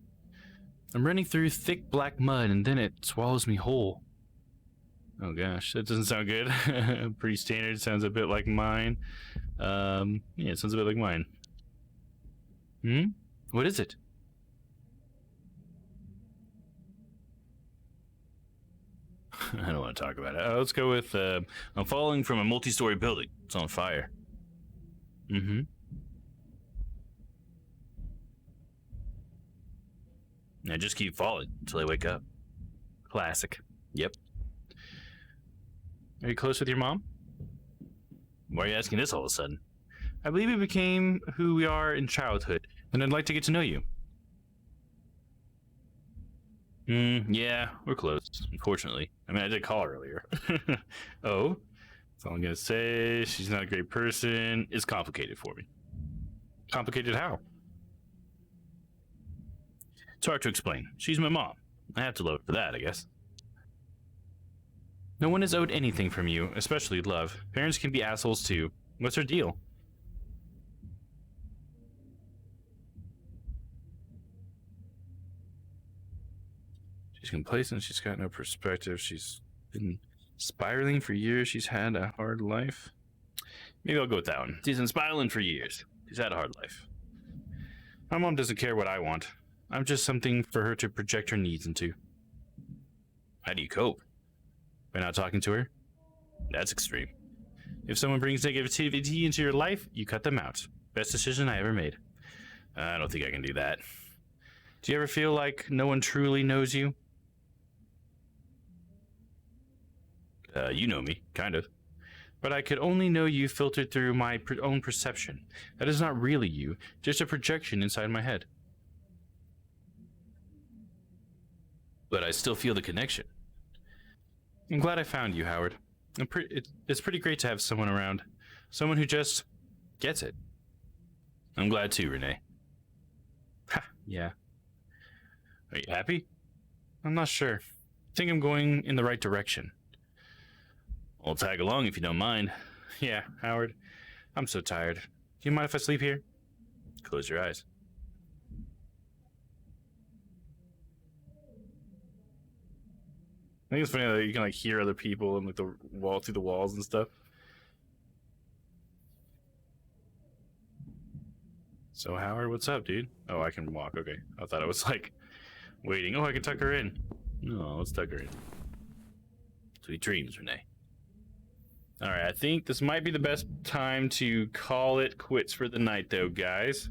I'm running through thick black mud and then it swallows me whole. Oh gosh, that doesn't sound good. Pretty standard. Sounds a bit like mine. Yeah, it sounds a bit like mine. What is it? I don't want to talk about it. Let's go with, I'm falling from a multi-story building. It's on fire. And I just keep falling until I wake up. Classic. Yep. Are you close with your mom? Why are you asking this all of a sudden? I believe we became who we are in childhood, and I'd like to get to know you. Yeah, we're close, unfortunately. I mean, I did call her earlier. Oh, that's all I'm gonna say. She's not a great person. It's complicated for me. Complicated how? It's hard to explain. She's my mom. I have to love her for that, I guess. No one is owed anything from you, especially love. Parents can be assholes too. What's her deal? She's complacent. She's got no perspective. She's been spiraling for years. She's had a hard life. Maybe I'll go with that one. She's been spiraling for years. She's had a hard life. My mom doesn't care what I want. I'm just something for her to project her needs into. How do you cope? By not talking to her? That's extreme. If someone brings negativity into your life, you cut them out. Best decision I ever made. I don't think I can do that. Do you ever feel like no one truly knows you? You know me, kind of. But I could only know you filtered through my own perception. That is not really you, just a projection inside my head. But I still feel the connection. I'm glad I found you, Howard. It's pretty great to have someone around. Someone who just gets it. I'm glad too, Renee. Ha, yeah. Are you happy? I'm not sure. I think I'm going in the right direction. I'll tag along if you don't mind. Yeah, Howard. I'm so tired. Do you mind if I sleep here? Close your eyes. I think it's funny that you can like hear other people and like the wall through the walls and stuff. So Howard, what's up, dude? Oh, I can walk. Okay, I thought I was like waiting. Oh, I can tuck her in. No, let's tuck her in. Sweet dreams, Renee. All right, I think this might be the best time to call it quits for the night, though, guys.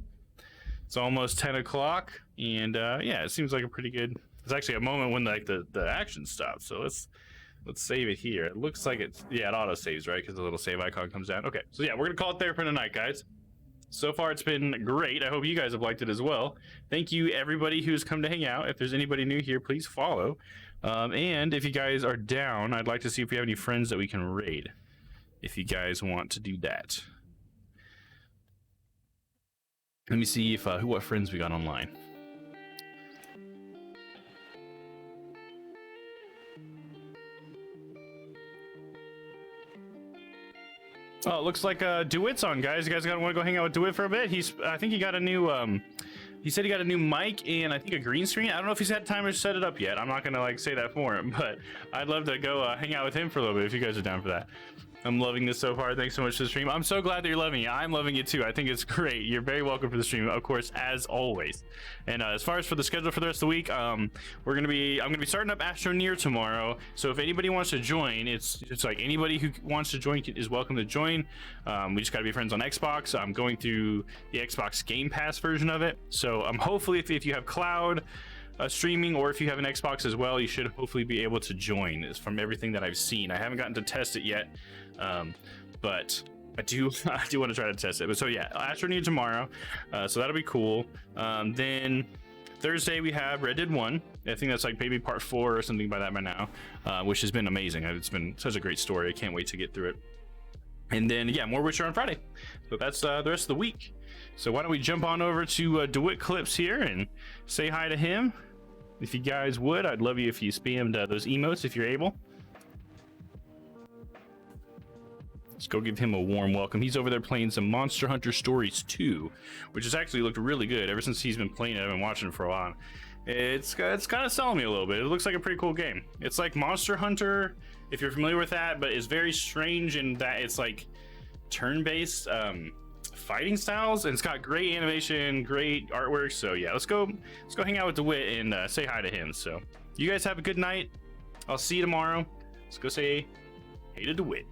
It's almost 10 o'clock, and yeah, it seems like a pretty good. It's actually a moment when like the action stops. So let's save it here. It looks like it's it auto saves, right? Because the little save icon comes down. Okay, so yeah, we're gonna call it there for tonight, guys. So far, it's been great. I hope you guys have liked it as well. Thank you, everybody who's come to hang out. If there's anybody new here, please follow. And if you guys are down, I'd like to see if we have any friends that we can raid. If you guys want to do that. Let me see if what friends we got online. Oh, it looks like DeWitt's on, guys. You guys want to go hang out with DeWitt for a bit? I think he got a new he said he got a new mic and I think a green screen. I don't know if he's had time to set it up yet. I'm not gonna like say that for him, but I'd love to go hang out with him for a little bit if you guys are down for that. I'm loving this so far. Thanks so much for the stream. I'm so glad that you're loving it. I'm loving it too. I think it's great. You're very welcome for the stream, of course, as always. And as far as for the schedule for the rest of the week, I'm gonna be starting up Astroneer tomorrow. So if anybody wants to join, it's like anybody who wants to join is welcome to join. We just gotta be friends on Xbox. I'm going through the Xbox Game Pass version of it. So hopefully if you have cloud streaming, or if you have an Xbox as well, you should hopefully be able to join. It's from everything that I've seen. I haven't gotten to test it yet, but I do want to try to test it. But so yeah, Astroneer tomorrow, so that'll be cool. Then Thursday we have Red Dead 1. I think that's like maybe part 4 or something by now, which has been amazing. It's been such a great story. I can't wait to get through it. And then yeah, more Witcher on Friday. So that's the rest of the week. So why don't we jump on over to DeWitt Clips here and say hi to him. If you guys would, I'd love you if you spammed those emotes if you're able. Let's go give him a warm welcome. He's over there playing some Monster Hunter Stories 2, which has actually looked really good. Ever since he's been playing it, I've been watching it for a while. It's kind of selling me a little bit. It looks like a pretty cool game. It's like Monster Hunter, if you're familiar with that, but it's very strange in that it's like turn-based fighting styles, and it's got great animation, great artwork. So yeah, let's go hang out with DeWitt and say hi to him. So you guys have a good night. I'll see you tomorrow. Let's go say hey to DeWitt.